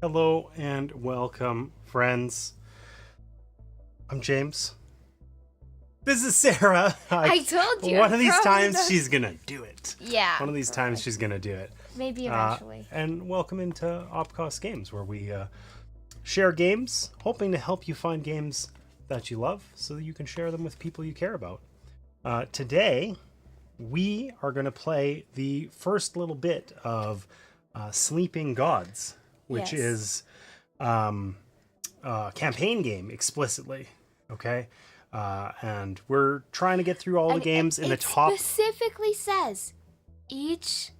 Hello and welcome, friends. I'm James. This is Sarah. I told you. One of these times she's gonna do it. Yeah. One of these times she's gonna do it. Maybe eventually. And welcome into Opcost Games, where we share games, hoping to help you find games that you love so that you can share them with people you care about. Today, we are going to play the first little bit of Sleeping Gods, which is a campaign game explicitly. Okay, and we're trying to get through all the games in the top. It specifically says each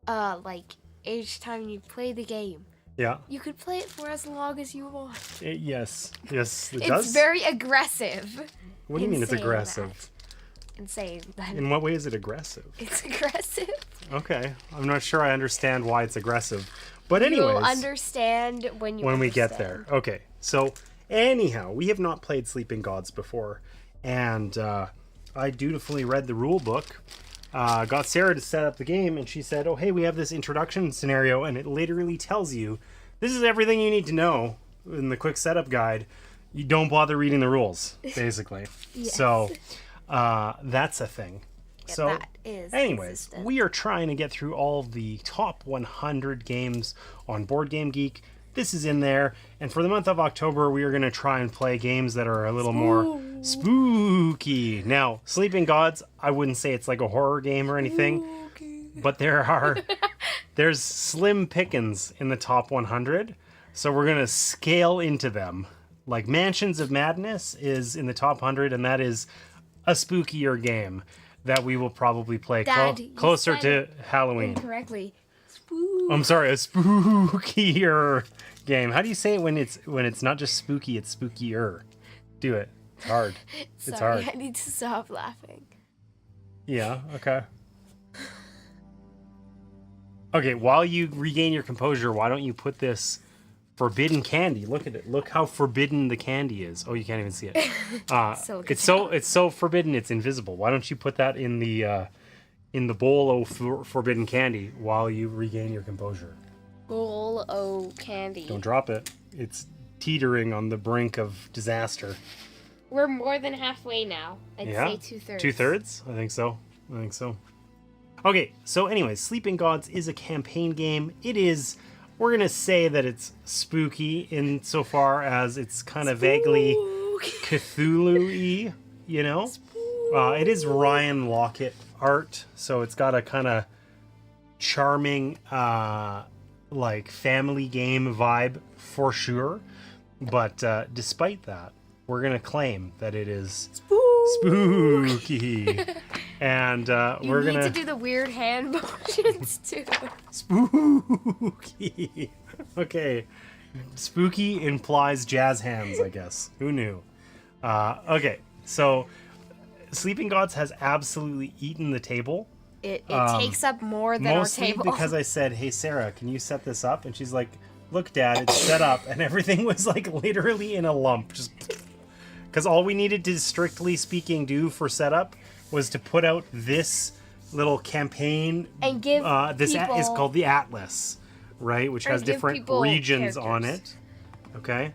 time you play the game, Yeah. you could play it for as long as you want. Yes, it does. It's very aggressive. What do you mean it's aggressive? And saying that. In what way is it aggressive? It's aggressive. Okay, I'm not sure I understand why it's aggressive, but anyways, You'll understand when we get there. Okay, so anyhow, we have not played Sleeping Gods before, and I dutifully read the rule book, got Sarah to set up the game, and she said, oh hey, we have this introduction scenario, and it literally tells you this is everything you need to know in the quick setup guide. You don't bother reading the rules, basically. Yes. So that's a thing. Yeah, So that is anyways, consistent. we are trying to get through all of the top 100 games on Board Game Geek. This is in there, and for the month of October, we are going to try and play games that are a little more spooky. Now, Sleeping Gods, I wouldn't say it's like a horror game or anything, but there's slim pickings in the top 100, so we're going to scale into them. Like Mansions of Madness is in the top 100, and that is a spookier game that we will probably play Dad, closer you to said Halloween. Incorrectly. I'm sorry, a spookier game. How do you say it when it's not just spooky, it's spookier? Do it. It's hard. It's Sorry, hard. I need to stop laughing. Yeah, okay. Okay, while you regain your composure, why don't you put this forbidden candy? Look at it. Look how forbidden the candy is. Oh, you can't even see it. It's so forbidden it's invisible. Why don't you put that in the bowl of forbidden candy while you regain your composure? Bowl o' candy. Don't drop it. It's teetering on the brink of disaster. We're more than halfway now. I'd say 2/3. 2/3? I think so. Okay, so anyways, Sleeping Gods is a campaign game. We're going to say that it's spooky insofar as it's kind of vaguely Cthulhu-y, you know? It is Ryan Lockett art, so it's got a kind of charming, like family game vibe for sure. But despite that, we're going to claim that it is spooky. And we're going to do the weird hand motions too. Spooky. Okay. Spooky implies jazz hands, I guess. Who knew? Okay, so Sleeping Gods has absolutely eaten the table. It takes up more than our table. Mostly because I said, hey, Sarah, can you set this up? And she's like, look, Dad, it's set up. And everything was like literally in a lump. Just because all we needed to, strictly speaking, do for setup was to put out this little campaign. And give this is called the Atlas, right? Which has different regions on it. Okay.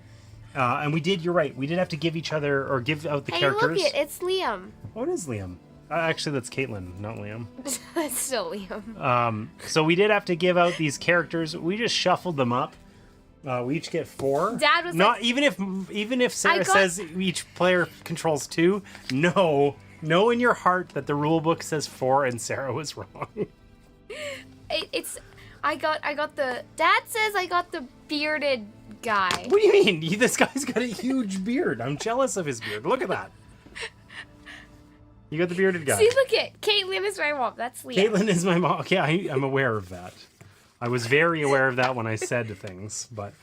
And we did, you're right, we did have to give each other, or give out the characters. Hey, look it's Liam. What is Liam? Actually, that's Caitlin, not Liam. That's still Liam. So we did have to give out these characters. We just shuffled them up. We each get 4. Dad was not even if Sarah says each player controls 2. Know in your heart that the rule book says 4 and Sarah was wrong. I got the Dad says I got the bearded guy. What do you mean? This guy's got a huge beard. I'm jealous of his beard. Look at that. You got the bearded guy. See, look at Caitlin is my mom. That's Liam. Caitlin is my mom. Okay, I'm aware of that. I was very aware of that when I said things, but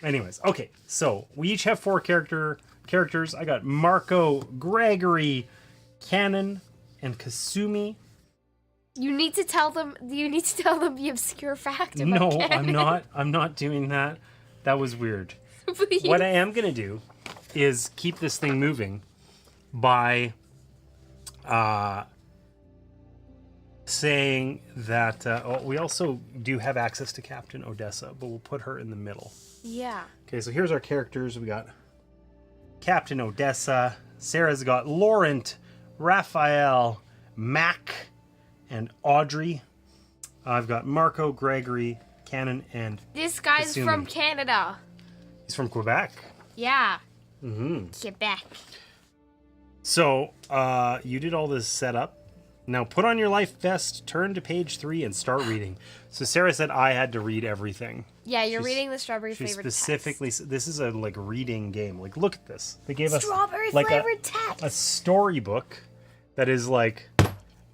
anyways. Okay, so we each have 4 characters. I got Marco, Gregory, Cannon, and Kasumi. You need to tell them the obscure fact about No, Cannon. I'm not doing that. That was weird. Please. What I am going to do is keep this thing moving by saying that we also do have access to Captain Odessa, but we'll put her in the middle. Yeah. Okay, so here's our characters. We got Captain Odessa. Sarah's got Laurent, Raphael, Mac, and Audrey. I've got Marco, Gregory, Cannon, and This guy's Kasumi. from Canada. He's from Quebec. Yeah. Mm-hmm. Quebec. So, you did all this setup. Now put on your life vest, turn to page 3, and start reading. So Sarah said I had to read everything. Yeah, you're reading the strawberry She flavored specifically, this is a reading game. Like, look at this. They gave us strawberry like flavored text. a storybook that is like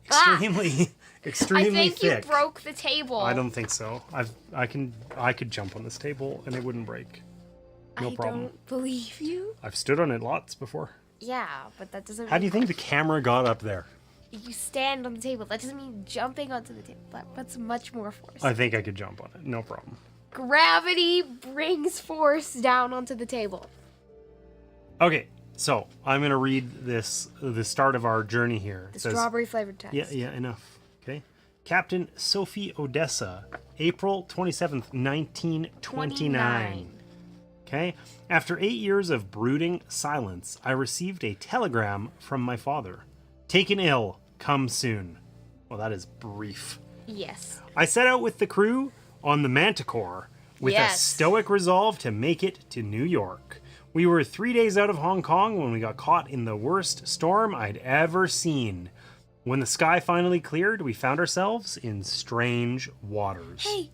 extremely, extremely I think thick. you broke the table. I don't think so. I could jump on this table and it wouldn't break. No problem. I don't believe you. I've stood on it lots before. Yeah, but that doesn't How do mean you think the camera got up there? you stand on the table. That doesn't mean jumping onto the table. That's much more force. I think I could jump on it. No problem. Gravity brings force down onto the table. Okay, so I'm gonna read the start of our journey here. The strawberry flavored text. Yeah, enough. Okay. Captain Sofi Odessa, April 27th, 1929. Okay. After 8 years of brooding silence, I received a telegram from my father. Taken ill, come soon. Well, that is brief. Yes. I set out with the crew on the Manticore with a stoic resolve to make it to New York. We were 3 days out of Hong Kong when we got caught in the worst storm I'd ever seen. When the sky finally cleared, we found ourselves in strange waters. Hey,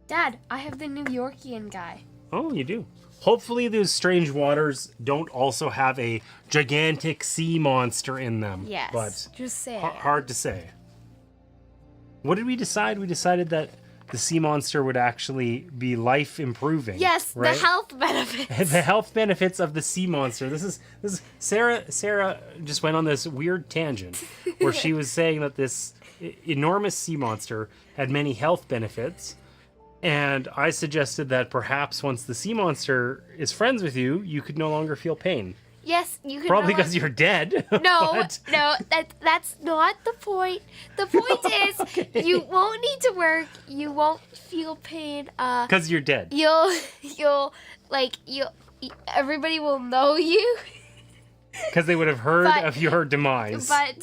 Dad, I have the New Yorkian guy. Oh, you do? Hopefully those strange waters don't also have a gigantic sea monster in them. Yes. But just say hard to say. What did we decide? We decided that the sea monster would actually be life improving. Yes, right? the health benefits. The health benefits of the sea monster. This is Sarah just went on this weird tangent where she was saying that this enormous sea monster had many health benefits. And I suggested that perhaps once the sea monster is friends with you, you could no longer feel pain. Yes, you can. Probably because you're dead. No, that's not the point. The point is, you won't need to work. You won't feel pain. Because you're dead. Everybody will know you. Because they would have heard of your demise. But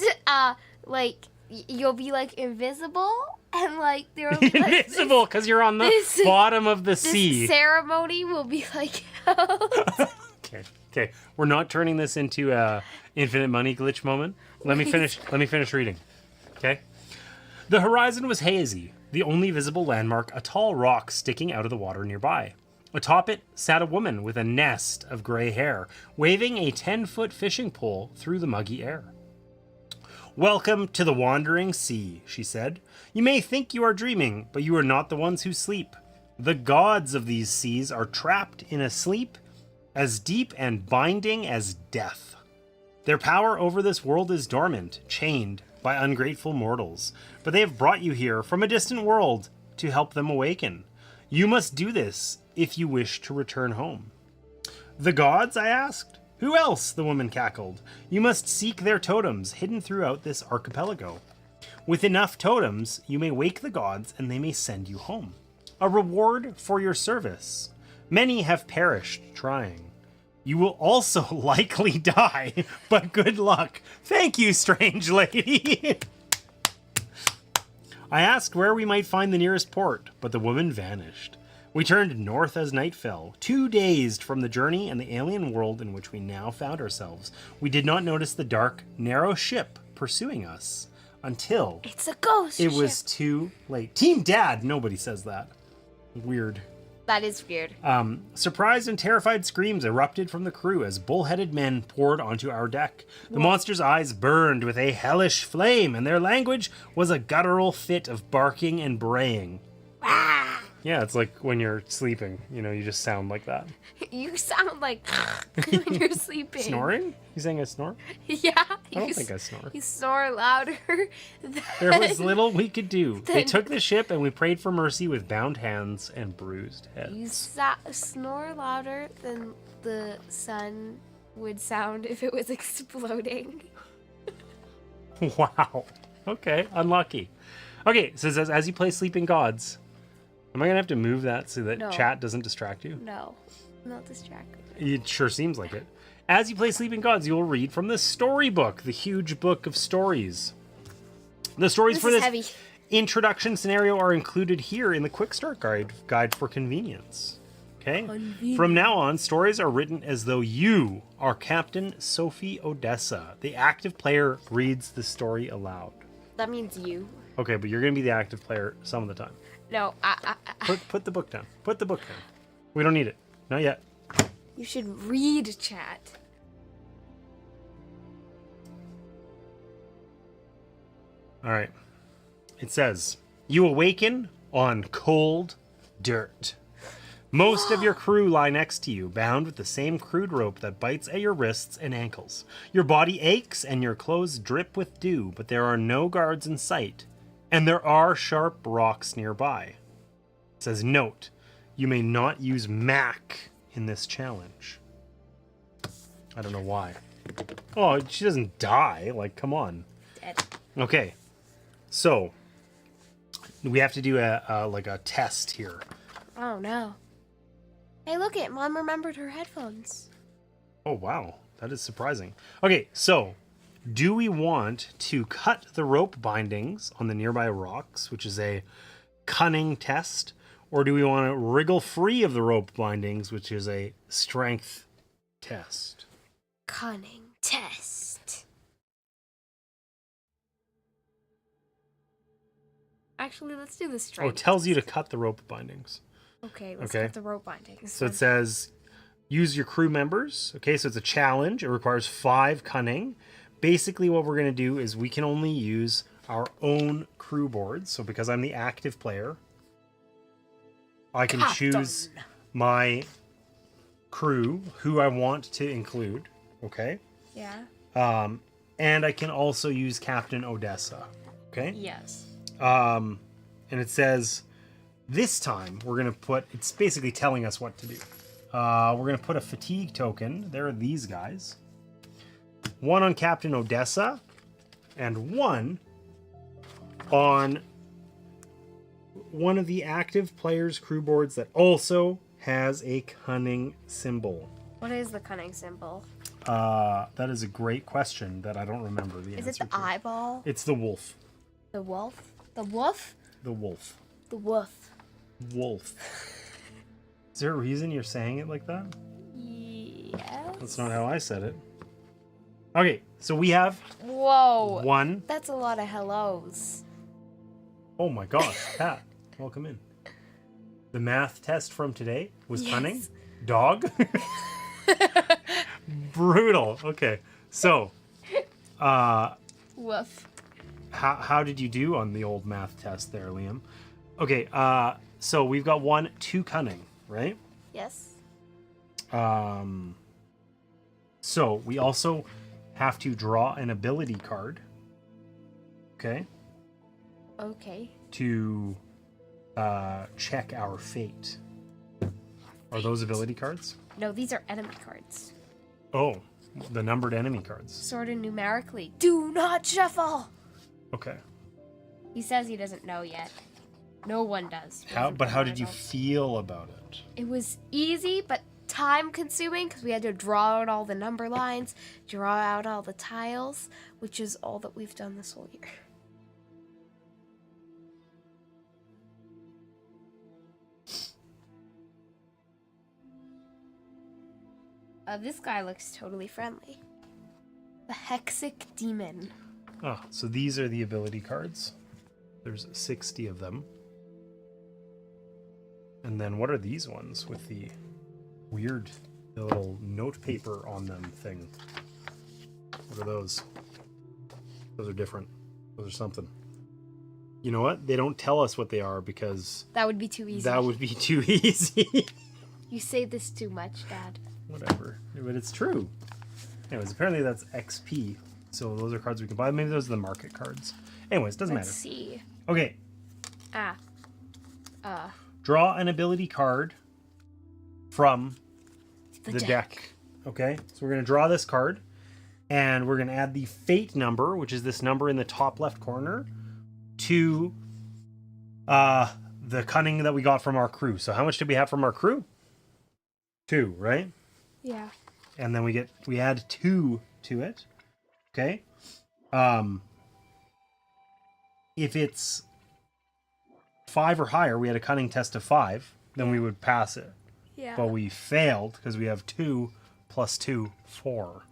you'll be invisible. And there will be invisible because you're on the bottom of the sea. Ceremony will be Okay. We're not turning this into a infinite money glitch moment. Let me finish reading. Okay. The horizon was hazy. The only visible landmark, a tall rock sticking out of the water nearby. Atop it sat a woman with a nest of gray hair, waving a 10-foot fishing pole through the muggy air. Welcome to the wandering sea, she said. You may think you are dreaming, but you are not the ones who sleep. The gods of these seas are trapped in a sleep as deep and binding as death. Their power over this world is dormant, chained by ungrateful mortals, but they have brought you here from a distant world to help them awaken. You must do this if you wish to return home. The gods? I asked. Who else? The woman cackled. You must seek their totems hidden throughout this archipelago. With enough totems, you may wake the gods and they may send you home. A reward for your service. Many have perished trying. You will also likely die, but good luck. Thank you, strange lady. I asked where we might find the nearest port, but the woman vanished. We turned north as night fell, too dazed from the journey and the alien world in which we now found ourselves. We did not notice the dark, narrow ship pursuing us until it's a ghost it ship. Was too late. Team Dad! Nobody says that. Weird. That is weird. Surprised and terrified screams erupted from the crew as bull-headed men poured onto our deck. The monster's eyes burned with a hellish flame, and their language was a guttural fit of barking and braying. Yeah, it's like when you're sleeping, you just sound like that. You sound like when you're sleeping. Snoring? You saying I snore? Yeah. I don't think I snore. You snore louder. There was little we could do. They took the ship and we prayed for mercy with bound hands and bruised heads. You snore louder than the sun would sound if it was exploding. Wow. Okay, unlucky. Okay, so it says, as you play Sleeping Gods. Am I going to have to move that so that chat doesn't distract you? No, not distracted. It sure seems like it. As you play Sleeping Gods, you will read from the storybook, the huge book of stories. The stories for this heavy. introduction scenario are included here in the Quick Start guide for convenience. Okay? From now on, stories are written as though you are Captain Sofi Odessa. The active player reads the story aloud. That means you. Okay, but you're going to be the active player some of the time. No, Put the book down. Put the book down. We don't need it. Not yet. You should read chat. All right. It says, you awaken on cold dirt. Most of your crew lie next to you, bound with the same crude rope that bites at your wrists and ankles. Your body aches and your clothes drip with dew, but there are no guards in sight, and there are sharp rocks nearby. It says, note, you may not use Mac in this challenge. I don't know why. Oh, she doesn't die. Like, come on. Dead. Okay. So, we have to do a test here. Oh, no. Hey, look it. Mom remembered her headphones. Oh, wow. That is surprising. Okay, so do we want to cut the rope bindings on the nearby rocks, which is a cunning test, or do we want to wriggle free of the rope bindings, which is a strength test? Cunning test. Actually, let's do the strength. Oh, it tells you to cut the rope bindings. Okay, let's cut the rope bindings. So it says, use your crew members. Okay, so it's a challenge. It requires 5 cunning. Basically, what we're going to do is we can only use our own crew boards. So because I'm the active player, I can choose my crew, who I want to include. Okay? Yeah. And I can also use Captain Odessa. Okay? Yes. And it says, this time we're going to put, it's basically telling us what to do. We're going to put a fatigue token. There are these guys. 1 on Captain Odessa, and 1 on one of the active players' crew boards that also has a cunning symbol. What is the cunning symbol? That is a great question that I don't remember the answer to. Is it the eyeball? It's the wolf. The wolf? The wolf? The wolf. The wolf. Wolf. Is there a reason you're saying it like that? Yes. That's not how I said it. Okay, so we have Whoa. 1. That's a lot of hellos. Oh my gosh, Pat, welcome in. The math test from today was cunning. Dog. Brutal. Okay, so Woof. how did you do on the old math test there, Liam? Okay, so we've got 1, 2 cunning, right? Yes. So we also have to draw an ability card. Okay. Okay. To check our fate. Are those ability cards? No, these are enemy cards. Oh, the numbered enemy cards. Sorted numerically. Do not shuffle. Okay. He says he doesn't know yet. No one does. How did you feel about it? It was easy, but time consuming because we had to draw out all the number lines, draw out all the tiles, which is all that we've done this whole year. This guy looks totally friendly. The Hexic Demon. Oh, so these are the ability cards. There's 60 of them. And then what are these ones with the weird little note paper on them thing? What are those? Those are different. Those are something. You know what? They don't tell us what they are because... That would be too easy. That would be too easy. You say this too much, Dad. Whatever. But it's true. Anyways, apparently that's XP. So those are cards we can buy. Maybe those are the market cards. Anyways, doesn't matter. Let's see. Okay. Draw an ability card from the deck. Okay? So we're going to draw this card. And we're going to add the fate number, which is this number in the top left corner, to the cunning that we got from our crew. So how much did we have from our crew? 2, right? Yeah. And then we add 2 to it. Okay. If it's 5 or higher, we had a cunning test of 5, then we would pass it. Yeah. But we failed because we have 2 plus 2, 4.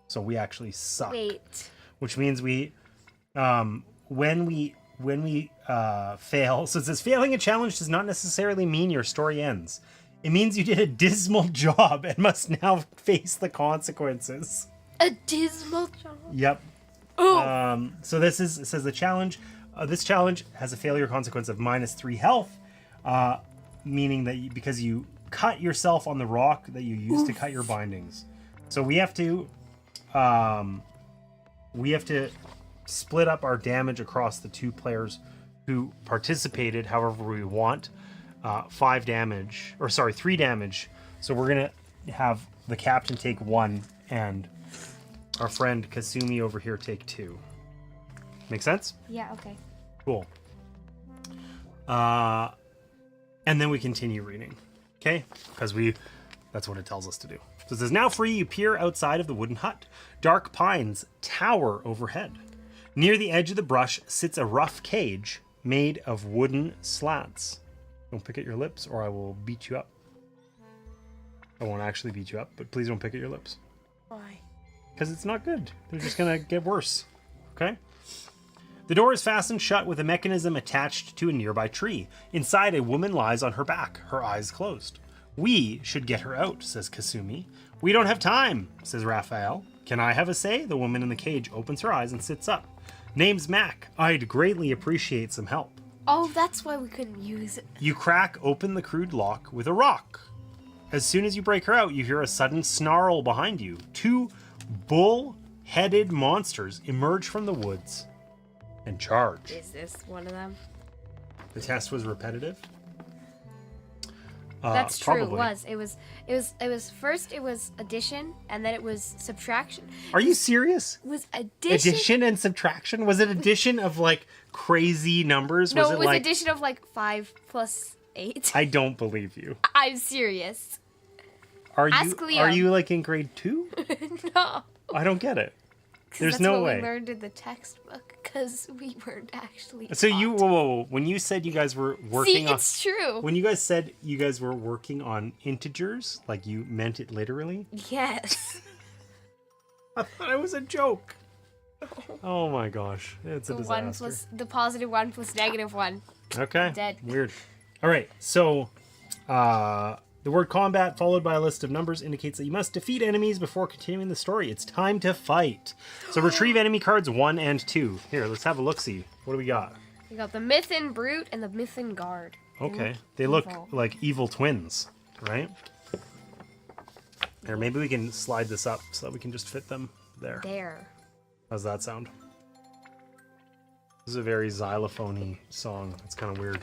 So we actually suck. Wait. Which means we, when we fail, so it says failing a challenge does not necessarily mean your story ends. It means you did a dismal job and must now face the consequences. A dismal job. Yep. Oh. So it says the challenge. This challenge has a failure consequence of -3 health, meaning that because you cut yourself on the rock that you use to cut your bindings. So we have to split up our damage across the 2 players who participated however we want. 3 damage. So we're gonna have the captain take 1 and our friend Kasumi over here take 2. Make sense? Yeah, okay. Cool. And then we continue reading. Okay? Because that's what it tells us to do. So it says, now free, you peer outside of the wooden hut. Dark pines tower overhead. Near the edge of the brush sits a rough cage made of wooden slats. Don't pick at your lips or I will beat you up. I won't actually beat you up, but please don't pick at your lips. Why? Because it's not good. They're just going to get worse. Okay? The door is fastened shut with a mechanism attached to a nearby tree. Inside, a woman lies on her back, her eyes closed. We should get her out, says Kasumi. We don't have time, says Raphael. Can I have a say? The woman in the cage opens her eyes and sits up. Name's Mac. I'd greatly appreciate some help. Oh, that's why we couldn't use it. You crack open the crude lock with a rock. As soon as you break her out, you hear a sudden snarl behind you. 2 bull-headed monsters emerge from the woods and charge. Is this one of them? The test was repetitive. That's true. Probably. It was first it was addition and then it was subtraction. Are you serious? It was addition. Addition and subtraction? Was it addition of like crazy numbers? No, it was like addition of like 5 plus 8. I don't believe you. I'm serious. Are you like in grade 2? No. I don't get it. There's that's no what way. we learned in the textbook because we weren't actually. So taught. whoa. When you said you guys were working See, it's true. When you guys said you guys were working on integers, like you meant it literally? Yes. I thought it was a joke. Oh my gosh. It's a disaster. The positive 1 plus negative 1. Okay. Dead. Weird. All right. So, the word combat followed by a list of numbers indicates that you must defeat enemies before continuing the story. It's time to fight. So retrieve enemy cards 1 and 2. Here, let's have a look-see. What do we got? We got the Mythin Brute and the Mythin Guard. Okay. They look evil. like evil twins, right? Here, maybe we can slide this up so that we can just fit them there. There. How's that sound? This is a very xylophone-y song. It's kind of weird.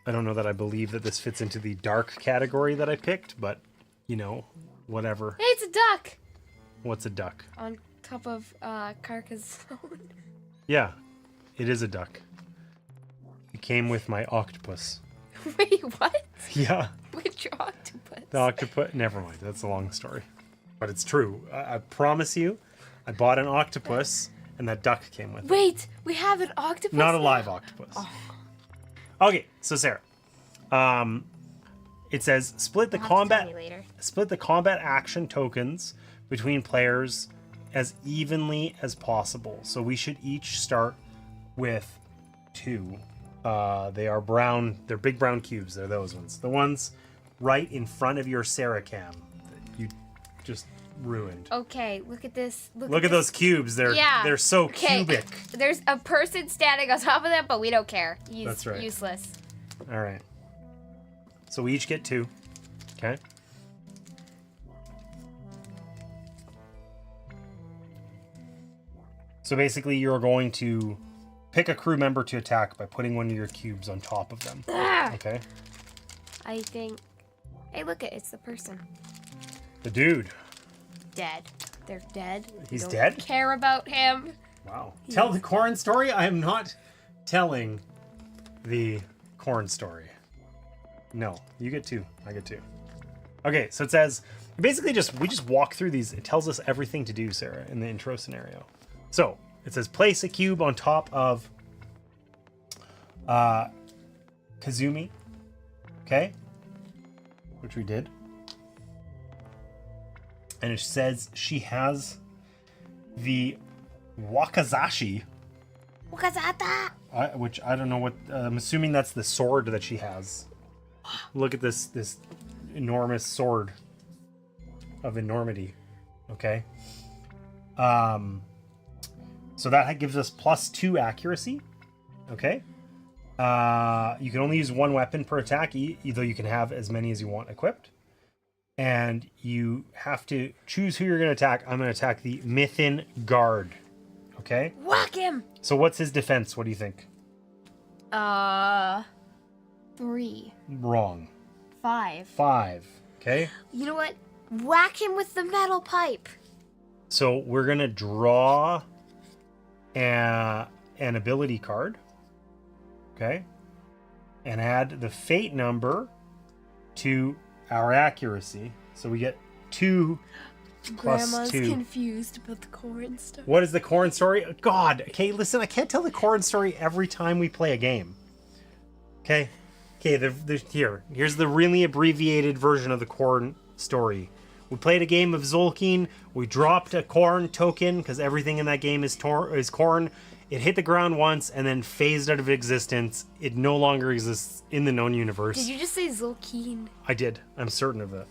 I don't know that I believe that this fits into the dark category that I picked, but, you know, whatever. Hey, it's a duck! What's a duck? On top of Carcassonne. Yeah, it is a duck. It came with my octopus. Wait, what? Yeah. Which octopus? The octopus. Never mind. That's a long story. But it's true. I promise you, I bought an octopus, and that duck came with it. Wait, we have an octopus? Not a now? live octopus. Oh. Okay, so Sarah, it says split the combat action tokens between players as evenly as possible. So we should each start with 2. They are brown. They're big brown cubes. They're those ones. The ones right in front of your Sarah cam that you just ruined. Okay, look at this. Look at those cubes. They're so cubic. There's a person standing on top of them, but we don't care. That's right. Useless. All right. So we each get 2. Okay. So basically, you're going to pick a crew member to attack by putting one of your cubes on top of them. Ah! Okay. I think. Hey, look it's the person. The dude. Dead. They're dead. He's Don't dead? care about him. Wow. Tell the corn story? I am not telling the corn story. No, you get 2. I get 2. Okay, so it says, basically we just walk through these. It tells us everything to do, Sarah, in the intro scenario. So it says place a cube on top of Kazumi. Okay. Which we did. And it says she has the Wakazashi. Wakazata! Which I don't know what. I'm assuming that's the sword that she has. Look at this enormous sword of enormity. Okay. So that gives us +2 accuracy. Okay. You can only use 1 weapon per attack, though you can have as many as you want equipped. And you have to choose who you're going to attack. I'm going to attack the Mythin Guard. Okay. Whack him! So what's his defense? What do you think? 3. Wrong. 5. 5. Okay. You know what? Whack him with the metal pipe. So we're going to draw an ability card. Okay. And add the fate number to our accuracy. So we get 2 plus Grandma's 2. confused about the corn stuff. What is the corn story? God. Okay, listen, I can't tell the corn story every time we play a game. Okay. Okay, here's the really abbreviated version of the corn story. We played a game of Zolkeen. We dropped a corn token because everything in that game is corn. It hit the ground once and then phased out of existence. It no longer exists in the known universe. Did you just say Zolkeen? I did. I'm certain of it.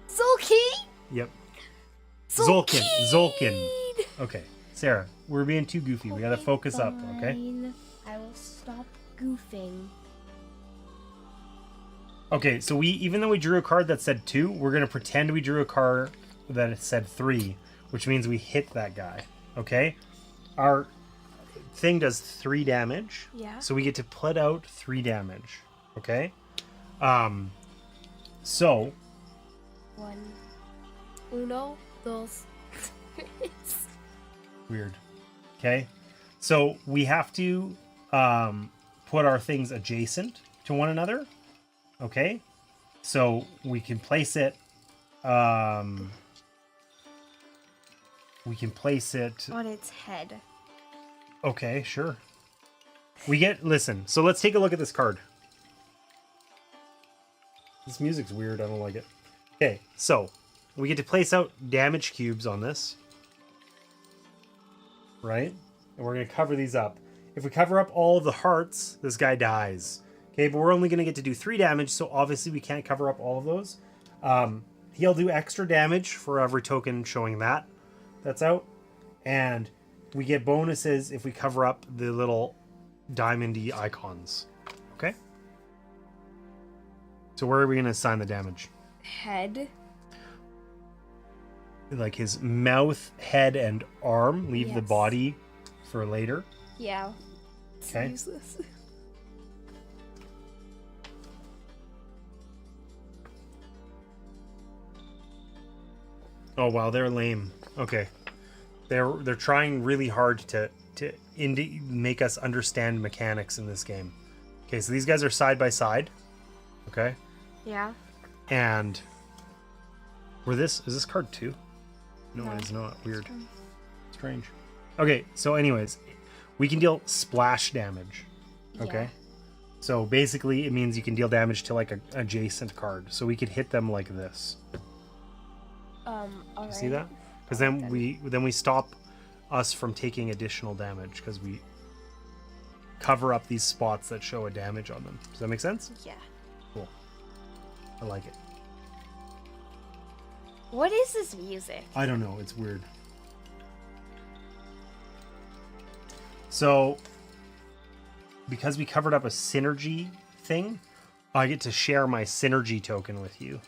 Zolkeen? Yep. Zolkeen! Zolkin. Okay, Sarah, we're being too goofy. We gotta focus up, okay? Fine. I will stop goofing. Okay, so even though we drew a card that said 2, we're gonna pretend we drew a card that it said 3, which means we hit that guy. Okay? Our thing does 3 damage. Yeah. So we get to put out 3 damage. Okay? So 1. Uno, dos, tres. weird. Okay? So we have to put our things adjacent to one another. Okay? So we can place it on its head. Okay, sure. Listen, so let's take a look at this card. This music's weird, I don't like it. Okay, so we get to place out damage cubes on this. Right? And we're going to cover these up. If we cover up all of the hearts, this guy dies. Okay, but we're only going to get to do 3 damage, so obviously we can't cover up all of those. He'll do extra damage for every token showing that's out. And we get bonuses if we cover up the little diamondy icons. Okay? So where are we going to assign the damage? Head. Like his mouth, head, and arm. Leave the Yes. body for later. Yeah. It's Okay. useless. Oh wow, they're lame. Okay, they're trying really hard to make us understand mechanics in this game. Okay, so these guys are side by side. Okay, Yeah. and is this card 2? No, it is not. Weird. Strange. Okay, so anyways, we can deal splash damage. Okay. Yeah. So basically, it means you can deal damage to like a adjacent card. So we could hit them like this. Alright. See that? Because then we stop us from taking additional damage because we cover up these spots that show a damage on them. Does that make sense? Yeah. Cool. I like it. What is this music? I don't know. It's weird. So, because we covered up a synergy thing, I get to share my synergy token with you,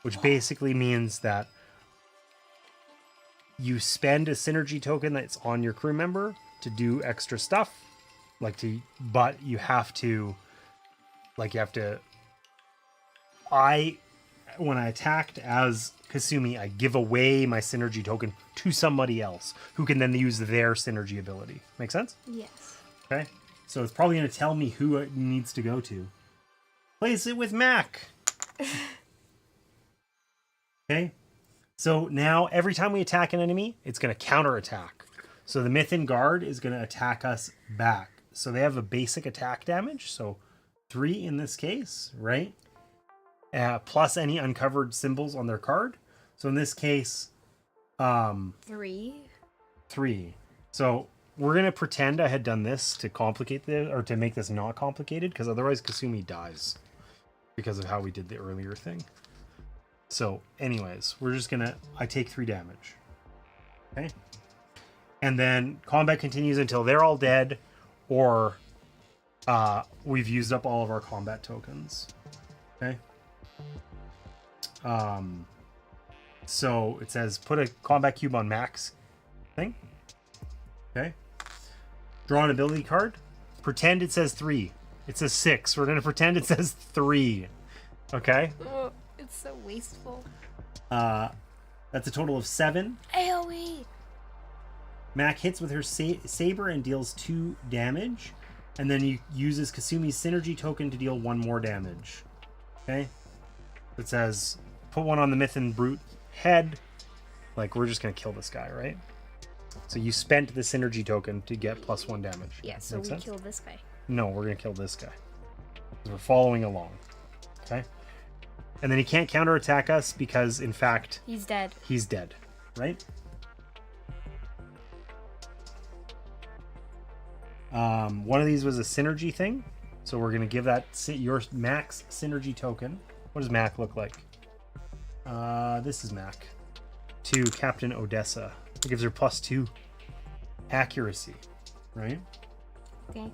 which basically means that you spend a synergy token that's on your crew member to do extra stuff, but you have to when I attacked as Kasumi, I give away my synergy token to somebody else who can then use their synergy ability. Make sense? Yes. Okay. So it's probably going to tell me who it needs to go to. Place it with Mac. Okay. So now every time we attack an enemy, it's going to counterattack. So the Mythen Guard is going to attack us back. So they have a basic attack damage. So 3 in this case, right? Plus any uncovered symbols on their card. So in this case, 3. 3. So we're going to pretend I had done this to complicate this, or to make this not complicated, because otherwise Kasumi dies because of how we did the earlier thing. So anyways, we're just going to, I take 3 damage. Okay. And then combat continues until they're all dead, or we've used up all of our combat tokens. Okay. So it says put a combat cube on max thing. Okay. Draw an ability card. Pretend it says 3. It says 6. We're going to pretend it says 3. Okay. Oh, it's so wasteful. That's a total of 7. AoE. Mac hits with her saber and deals 2 damage. And then he uses Kasumi's synergy token to deal 1 more damage. Okay. It says put one on the Mythen Brute head. Like, we're just going to kill this guy, right? So you spent the synergy token to get +1 damage. Yeah, so we kill this guy. No, we're going to kill this guy. Because we're following along. Okay? And then he can't counterattack us because, in fact... He's dead. He's dead. Right? One of these was a synergy thing. So we're going to give that your max synergy token. What does Mac look like? This is Mac. To Captain Odessa. It gives her +2 accuracy. Right? Okay.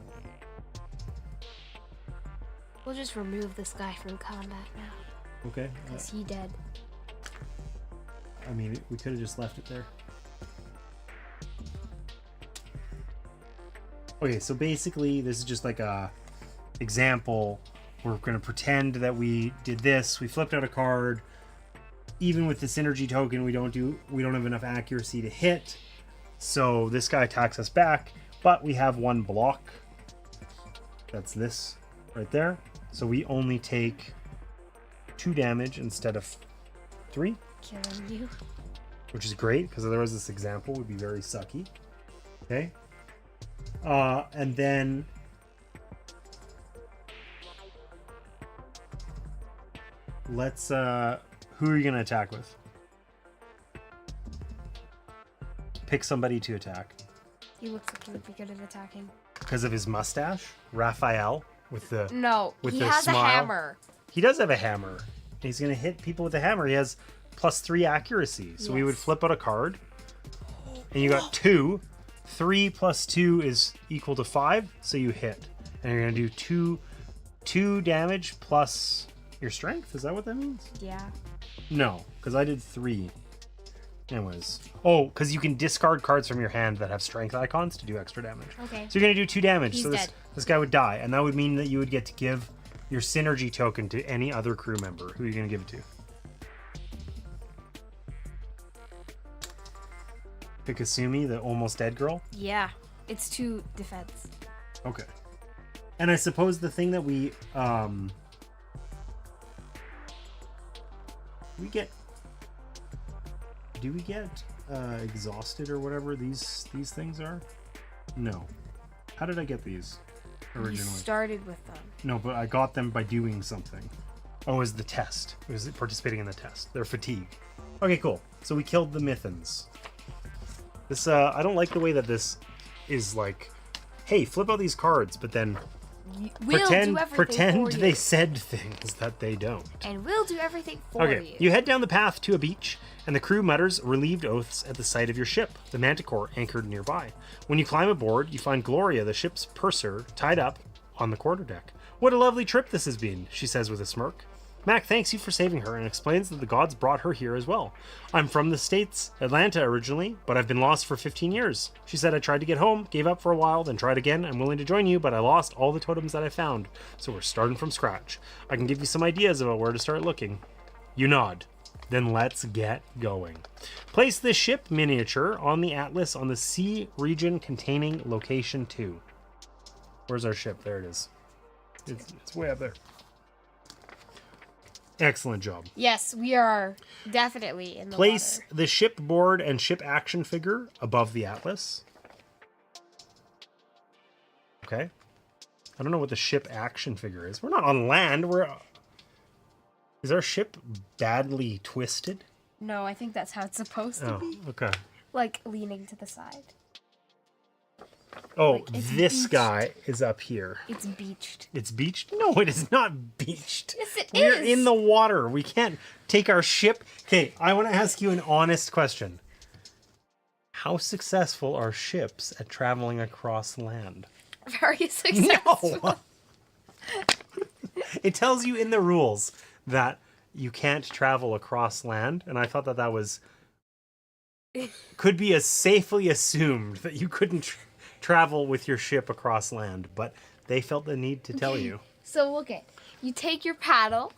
We'll just remove this guy from combat now. Okay. Because he dead. I mean, we could have just left it there. Okay, so basically, this is just like a example. We're going to pretend that we did this. We flipped out a card. Even with the synergy token, we don't have enough accuracy to hit. So this guy attacks us back, but we have 1 block. That's this right there. So we only take 2 damage instead of 3. Killing you. Which is great, because otherwise this example would be very sucky. Okay. And then let's who are you gonna attack with? Pick somebody to attack. He looks like he would be good at attacking. Because of his mustache? Raphael with the he the has smile. a hammer. He does have a hammer. He's gonna hit people with a hammer. He has +3 accuracy. So we would flip out a card. And you got 2. 3 + 2 is equal to 5, so you hit. And you're gonna do 2 damage plus your strength. Is that what that means? Yeah. No, because I did 3. Anyways. Oh, because you can discard cards from your hand that have strength icons to do extra damage. Okay. So you're gonna do 2 damage. He's so dead. This guy would die, and that would mean that you would get to give your synergy token to any other crew member. Who are you gonna give it to? Pick Kasumi, the almost dead girl? Yeah. It's 2 defense. Okay. And I suppose the thing that we get... Do we get exhausted or whatever these things are? No. How did I get these originally? You started with them. No, but I got them by doing something. Oh, it was the test. It was participating in the test. They're fatigue. Okay, cool. So we killed the Mythens. This, I don't like the way that this is like, hey, flip out these cards, but then pretend they said things that they don't. And we'll do everything for you. You head down the path to a beach, and the crew mutters relieved oaths at the sight of your ship, the Manticore, anchored nearby. When you climb aboard, you find Gloria, the ship's purser, tied up on the quarterdeck. What a lovely trip this has been, she says with a smirk. Mac thanks you for saving her and explains that the gods brought her here as well. I'm from the States, Atlanta originally, but I've been lost for 15 years. She said I tried to get home, gave up for a while, then tried again. I'm willing to join you, but I lost all the totems that I found, so we're starting from scratch. I can give you some ideas about where to start looking. You nod. Then let's get going. Place the ship miniature on the atlas on the sea region containing location 2. Where's our ship? There it is. It's way up there. Excellent job. Yes, we are definitely in the Place water. the ship board and ship action figure above the atlas. Okay. I don't know what the ship action figure is. We're not on land. Is our ship badly twisted? No, I think that's how it's supposed to be. Okay. Like leaning to the side. Oh, Like, it's this beached. guy is up here. It's beached. It's beached? No, it is not beached. Yes, it We're is. in the water. We can't take our ship. Okay, I want to ask you an honest question. How successful are ships at traveling across land? Very successful. No! It tells you in the rules that you can't travel across land, and I thought that was could be as safely assumed that you couldn't travel with your ship across land, but they felt the need to tell you. So okay, you take your paddle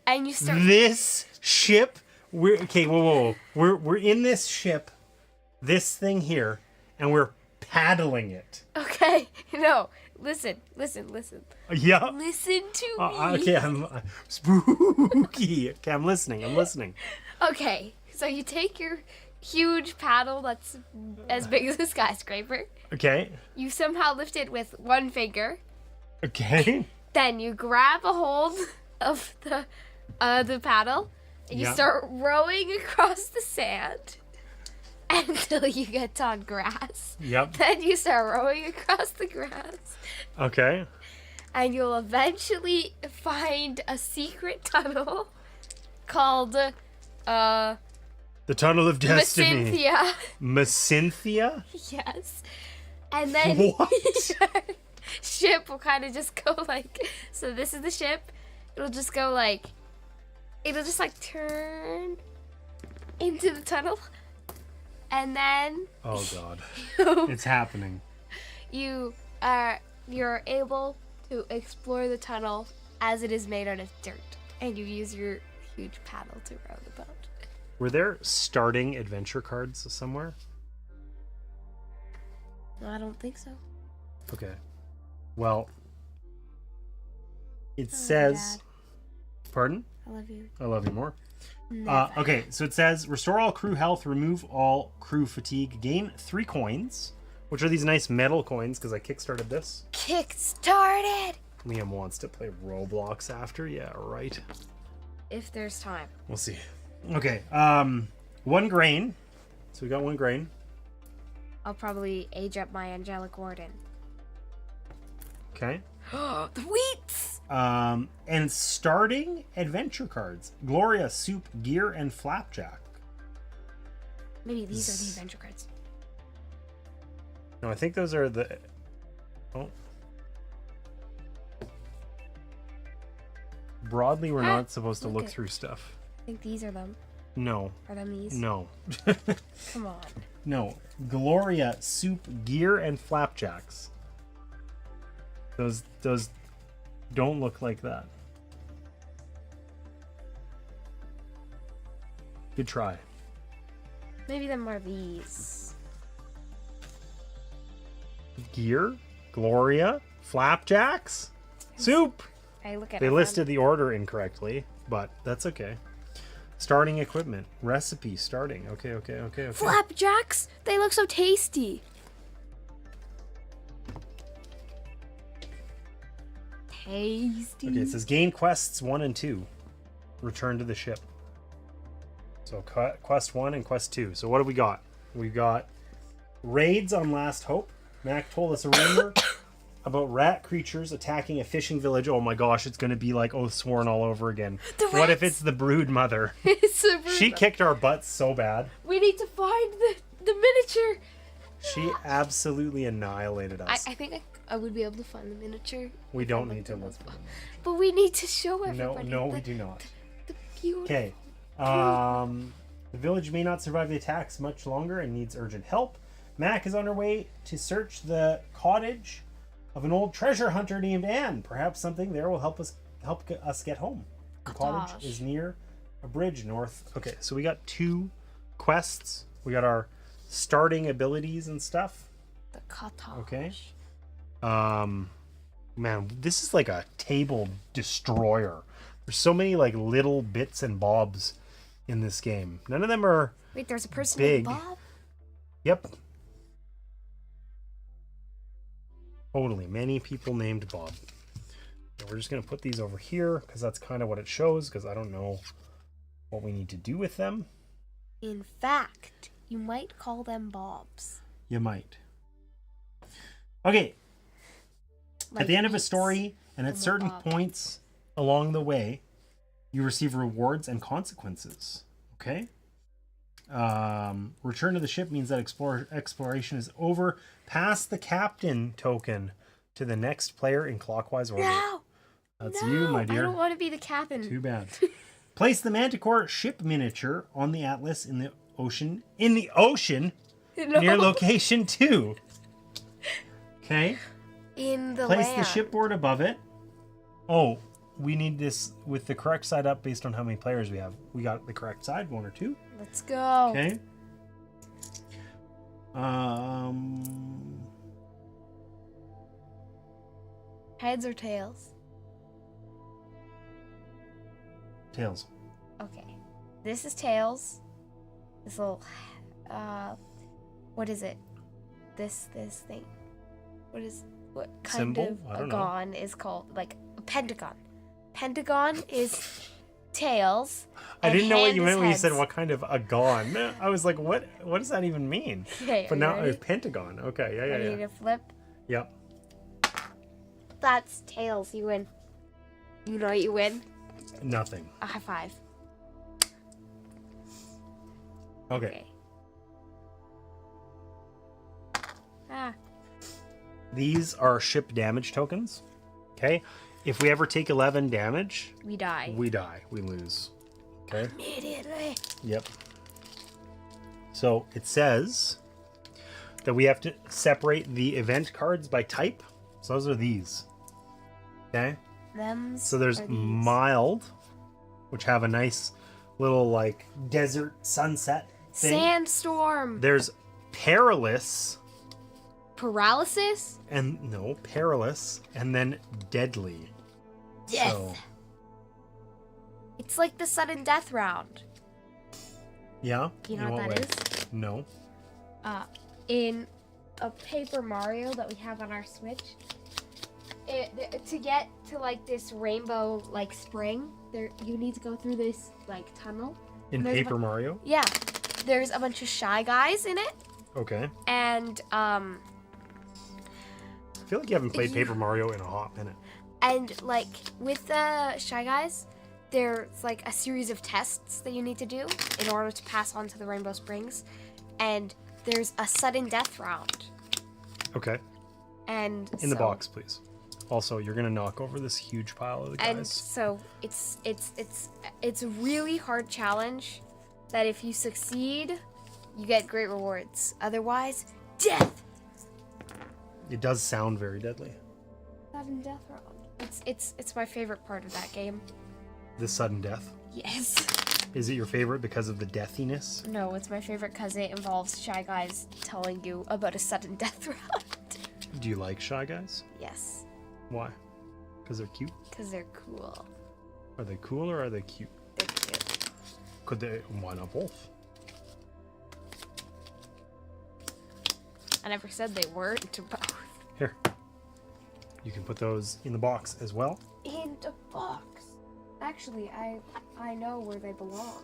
and you start. This ship, whoa. We're in this ship, this thing here, and we're paddling it. Okay, no, listen. Yeah. Listen to me. Okay, I'm spooky. Okay, I'm listening. Okay, so you take your huge paddle that's as big as a skyscraper. Okay. You somehow lift it with one finger. Okay. Then you grab a hold of the paddle and you Yeah. start rowing across the sand until you get on grass. Yep. Then you start rowing across the grass Okay. and you'll eventually find a secret tunnel called The Tunnel of Destiny. Cynthia. Macynthia? Yes. And then What? your ship will kind of just go like, so this is the ship. It'll just go like, it'll just like turn into the tunnel. And then Oh god. It's happening. you're able to explore the tunnel as it is made out of dirt. And you use your huge paddle to row the boat. Were there starting adventure cards somewhere? No, I don't think so. Okay. Well, it Oh, says... Dad. Pardon? I love you. I love you more. Never. Okay, so it says, restore all crew health, remove all crew fatigue, gain 3 coins, which are these nice metal coins, because I kickstarted this. Kick started! Liam wants to play Roblox after. Yeah, right. If there's time. We'll see. Okay, 1 grain. So we got 1 grain. I'll probably age up my angelic warden. Okay. The wheats! And starting adventure cards. Gloria, Soup, Gear, and Flapjack. Maybe these are the adventure cards. No, I think those are the... Oh. Broadly, we're not supposed to look Okay. through stuff. I think these are them. No. Are them these? No. Come on. No. Gloria, Soup, Gear, and Flapjacks. Those don't look like that. Good try. Maybe them are these. Gear, Gloria, Flapjacks, Soup. I look at They them. listed the order incorrectly, but that's okay. Starting equipment, recipe, starting. Okay. Flapjacks! They look so tasty. Tasty. Okay, it says gain quests 1 and 2. Return to the ship. So quest 1 and quest 2. So what do we got? We got raids on Last Hope. Mac told us a rumor about rat creatures attacking a fishing village. Oh my gosh, it's going to be like Oathsworn all over again. The What if rats! it's the Brood Mother? It's a She kicked our butts so bad. We need to find the miniature. She absolutely annihilated us. I think I would be able to find the miniature. We don't need to look for them. But we need to show No, everybody. we do not. The beautiful. Okay. The village may not survive the attacks much longer and needs urgent help. Mac is on her way to search the cottage of an old treasure hunter named Anne. Perhaps something there will help us get home. The cottage Cottage. is near A bridge north. Okay, so we got 2 quests. We got our starting abilities and stuff. The cutoff. Okay. Man, this is like a table destroyer. There's so many like little bits and bobs in this game. None of them are Wait, there's a person big. named Bob? Yep. Totally. Many people named Bob. And we're just going to put these over here because that's kind of what it shows, because I don't know what we need to do with them. In fact, you might call them Bobs. You might. Okay. Like at the end of a beets story and at from a certain bob. points along the way, you receive rewards and consequences. Okay? Return to the ship means that exploration is over. Pass the captain token to the next player in clockwise order. No! That's No, you, my dear. I don't want to be the captain. Too bad. Place the Manticore ship miniature on the atlas in the ocean. In the ocean No. near location 2. Okay? In the Place land. the shipboard above it. Oh, we need this with the correct side up based on how many players we have. We got the correct side, 1 or 2. Let's go. Okay. Heads or tails? Tails. Okay. This is tails. This little, what is it? This thing. What kind Symbol? I of don't a know. gon is called? Like a pentagon. Pentagon is tails. I and didn't know what hand you is meant when you said heads. what kind of a gon. I was like, what does that even mean? Okay, But are now you ready? pentagon. Okay, Ready yeah. to flip? Yep. That's tails. You win. You know what you win? Nothing. A high five. Okay. Ah. These are ship damage tokens. Okay. If we ever take 11 damage, We die. we die. We lose. Okay. Immediately. Yep. So it says that we have to separate the event cards by type. So those are these. Okay. Them's So there's are these. mild, which have a nice little like desert sunset thing. Sandstorm. There's perilous Paralysis. and no perilous and then deadly. Death. So, It's like the sudden death round. yeah. You know In what way? that is? No. In a Paper Mario that we have on our Switch, to get to like this rainbow like spring, you need to go through this like tunnel. In And there's a Paper Mario. Yeah, there's a bunch of Shy Guys in it, Okay. and I feel like you haven't played You- Paper Mario in a hot minute. like with the Shy Guys, there's like a series of tests that you need to do in order to pass on to the Rainbow Springs, and there's a sudden death round. Okay. And In the so- box, please. Also, you're gonna knock over this huge pile of the And guys. so it's a really hard challenge that if you succeed, you get great rewards. Otherwise, death. It does sound very deadly. Sudden death round. It's my favorite part of that game. The sudden death. Yes. Is it your favorite because of the deathiness? No, it's my favorite because it involves Shy Guys telling you about a sudden death round. Do you like Shy Guys? Yes, Why? Because they're cute? because they're cool. Are they cool or are they cute? They're cute. Could they? Why not both? I never said they weren't both. Here. You can put those in the box as well. In the box. Actually, I know where they belong.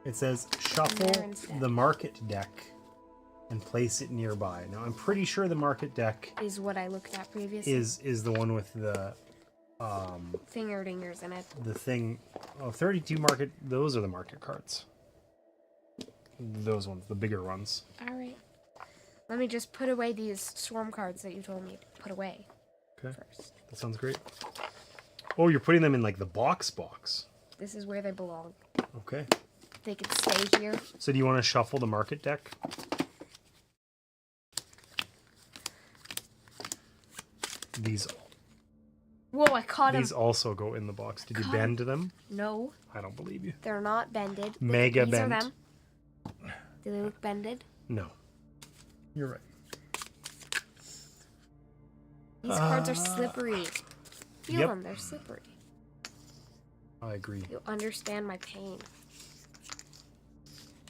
It says there shuffle instead. the market deck and place it nearby. Now I'm pretty sure the market deck Is what I looked at previously. is the one with the Fingerdingers in it. the thing. Oh, 32 market. Those are the market cards. Those ones, the bigger ones. All right. Let me just put away these storm cards that you told me to put away Okay, first. that sounds great. Oh, you're putting them in like the box. This is where they belong. Okay. They can stay here. So do you want to shuffle the market deck? These. Whoa, I caught him. These also go in the box. Did you bend them? No. I don't believe you. They're not bended. Mega These are bent. them. Do they look bended? No. You're right. These cards are slippery. Feel Yep. them, they're slippery. I agree. You'll understand my pain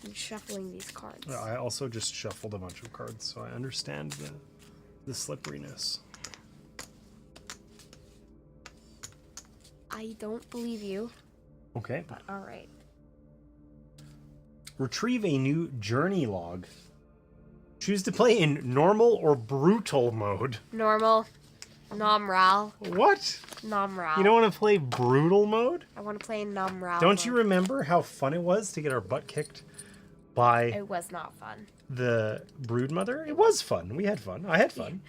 in shuffling these cards. I also just shuffled a bunch of cards, so I understand the slipperiness. I don't believe you, Okay. but all right. Retrieve a new journey log. Choose to play in normal or brutal mode. Normal. Nomral. What? Nomral. You don't want to play brutal mode? I want to play in Nomral. Don't you remember how fun it was to get our butt kicked by It was not fun. the broodmother? It was fun. We had fun. I had fun.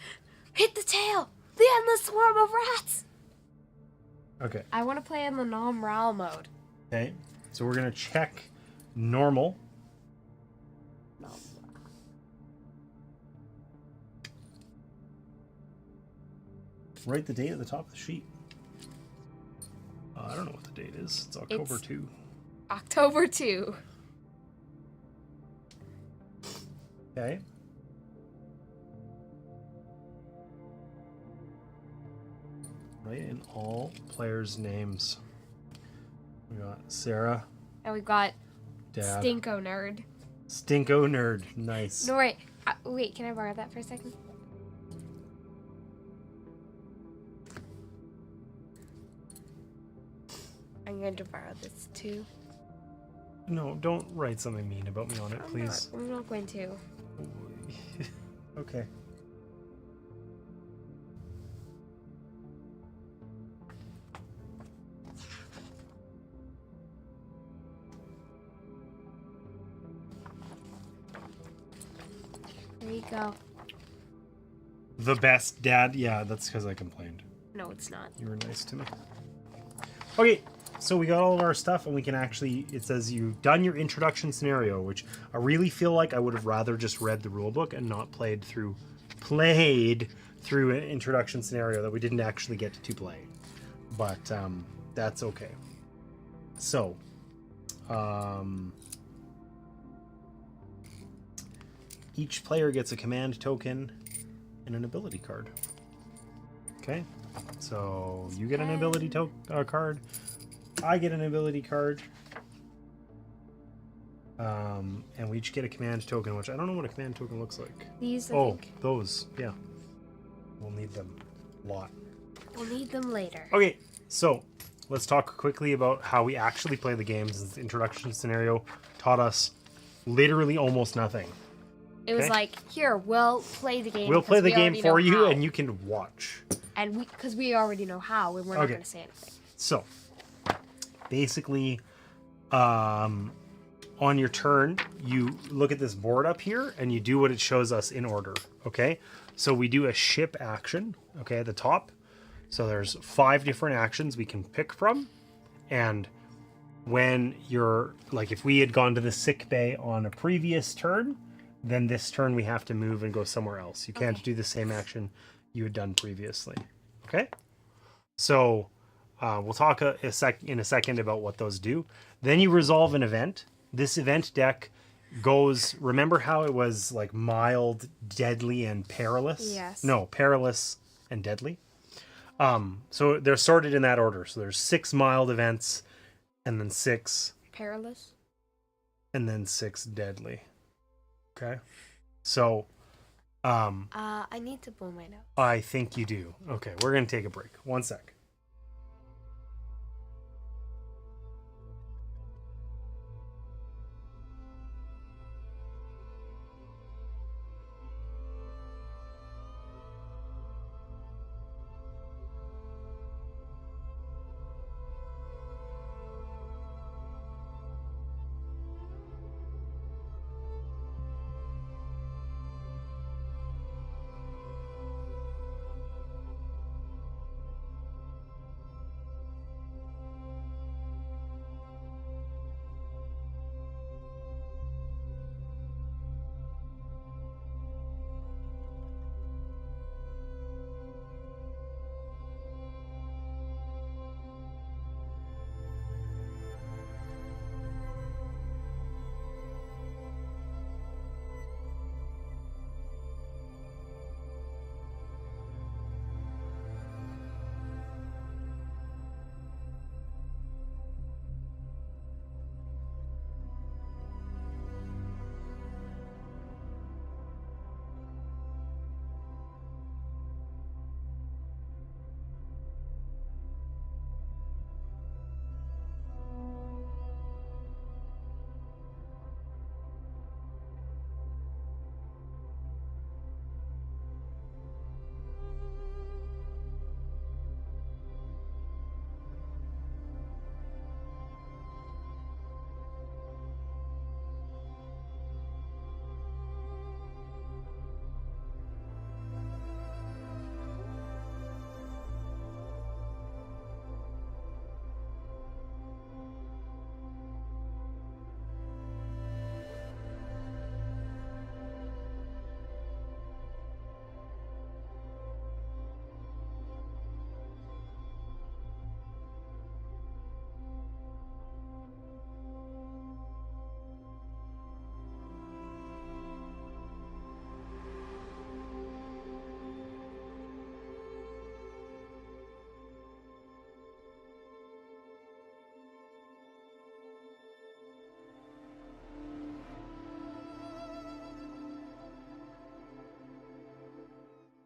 Hit the tail! The endless swarm of rats! Okay. I want to play in the Nomral mode. Okay. So we're going to check normal. Write the date at the top of the sheet. I don't know what the date is. It's October 2. October 2. Okay. Write in all players' names. We got Sarah. And we got Dad. Stinko Nerd. Stinko Nerd. Nice. No, wait. Wait, can I borrow that for a second? I'm going to borrow this too. No, don't write something mean about me on it, please. I'm not going to. Okay. There you go. The best dad? Yeah, that's because I complained. No, it's not. You were nice to me. Okay, so we got all of our stuff, and we can actually, it says you've done your introduction scenario, which I really feel like I would have rather just read the rulebook and not played through an introduction scenario that we didn't actually get to play. But that's okay. So, each player gets a command token and an ability card. Okay, so you get an ability card. I get an ability card. And we each get a command token, which I don't know what a command token looks like. These, I think. Those, yeah. We'll need them a lot. We'll need them later. Okay, so let's talk quickly about how we actually play the games. The introduction scenario taught us literally almost nothing. It was like, here, we'll play the game. We'll play the game for you, and you can watch. And because we already know how, and we're not going to say anything. So, basically, on your turn, you look at this board up here, and you do what it shows us in order, okay? So we do a ship action, okay, at the top. So there's 5 different actions we can pick from, and when you're, like, if we had gone to the sick bay on a previous turn, then this turn we have to move and go somewhere else. You can't do the same action you had done previously. Okay? So we'll talk in a second about what those do. Then you resolve an event. This event deck goes, remember how it was like mild, deadly, and perilous? Yes. No, perilous and deadly. So they're sorted in that order. So there's 6 mild events, and then 6... Perilous? And then 6 deadly. Okay, so I need to blow my nose. I think you do. Okay, we're gonna take a break. 1 sec.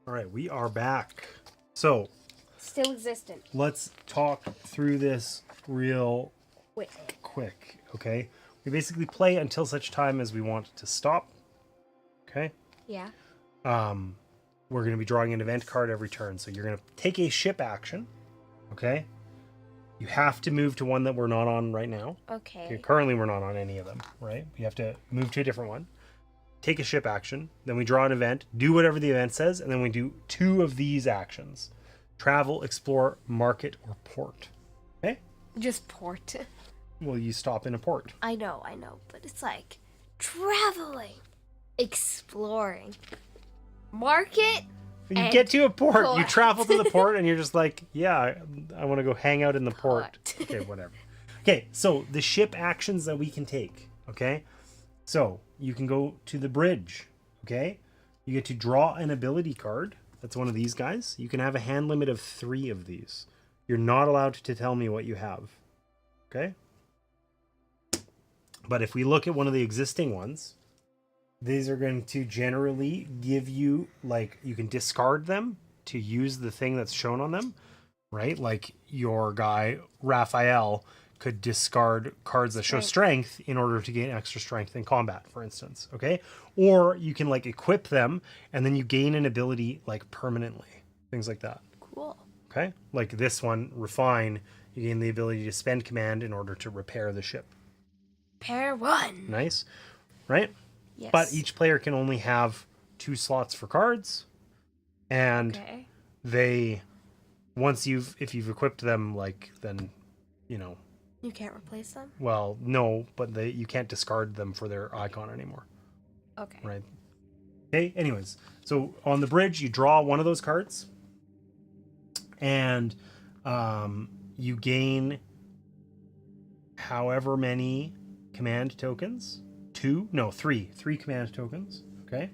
All right, we are back. So Still existent. let's talk through this real Quick. quick, okay? We basically play until such time as we want it to stop, okay? Yeah. We're going to be drawing an event card every turn. So you're going to take a ship action, okay? You have to move to one that we're not on right now. Okay. Currently, we're not on any of them, right? We have to move to a different one. Take a ship action. Then we draw an event. Do whatever the event says. And then we do 2 of these actions. Travel, explore, market, or port. Okay? Just port. Well, you stop in a port. I know. But it's like traveling, exploring, market. You and get to a port. You port. travel to the port and you're just like, yeah, I want to go hang out in the port. Okay, whatever. Okay, so the ship actions that we can take, okay? So you can go to the bridge, okay? You get to draw an ability card. That's one of these guys. You can have a hand limit of 3 of these. You're not allowed to tell me what you have, okay? But if we look at one of the existing ones, these are going to generally give you, like, you can discard them to use the thing that's shown on them, right? Like your guy, Raphael, could discard cards that show strength in order to gain extra strength in combat, for instance, okay? Or you can, like, equip them and then you gain an ability, like, permanently. Things like that. Cool. Okay? Like this one, Refine, you gain the ability to spend command in order to repair the ship. Pair 1. Nice, right? Yes. But each player can only have 2 slots for cards, and they, if you've equipped them, like, then, you know, you can't replace them. well, no, but you can't discard them for their icon anymore. Okay. Right. Okay. Anyways, so on the bridge, you draw one of those cards, and you gain however many command tokens. 3 command tokens. Okay.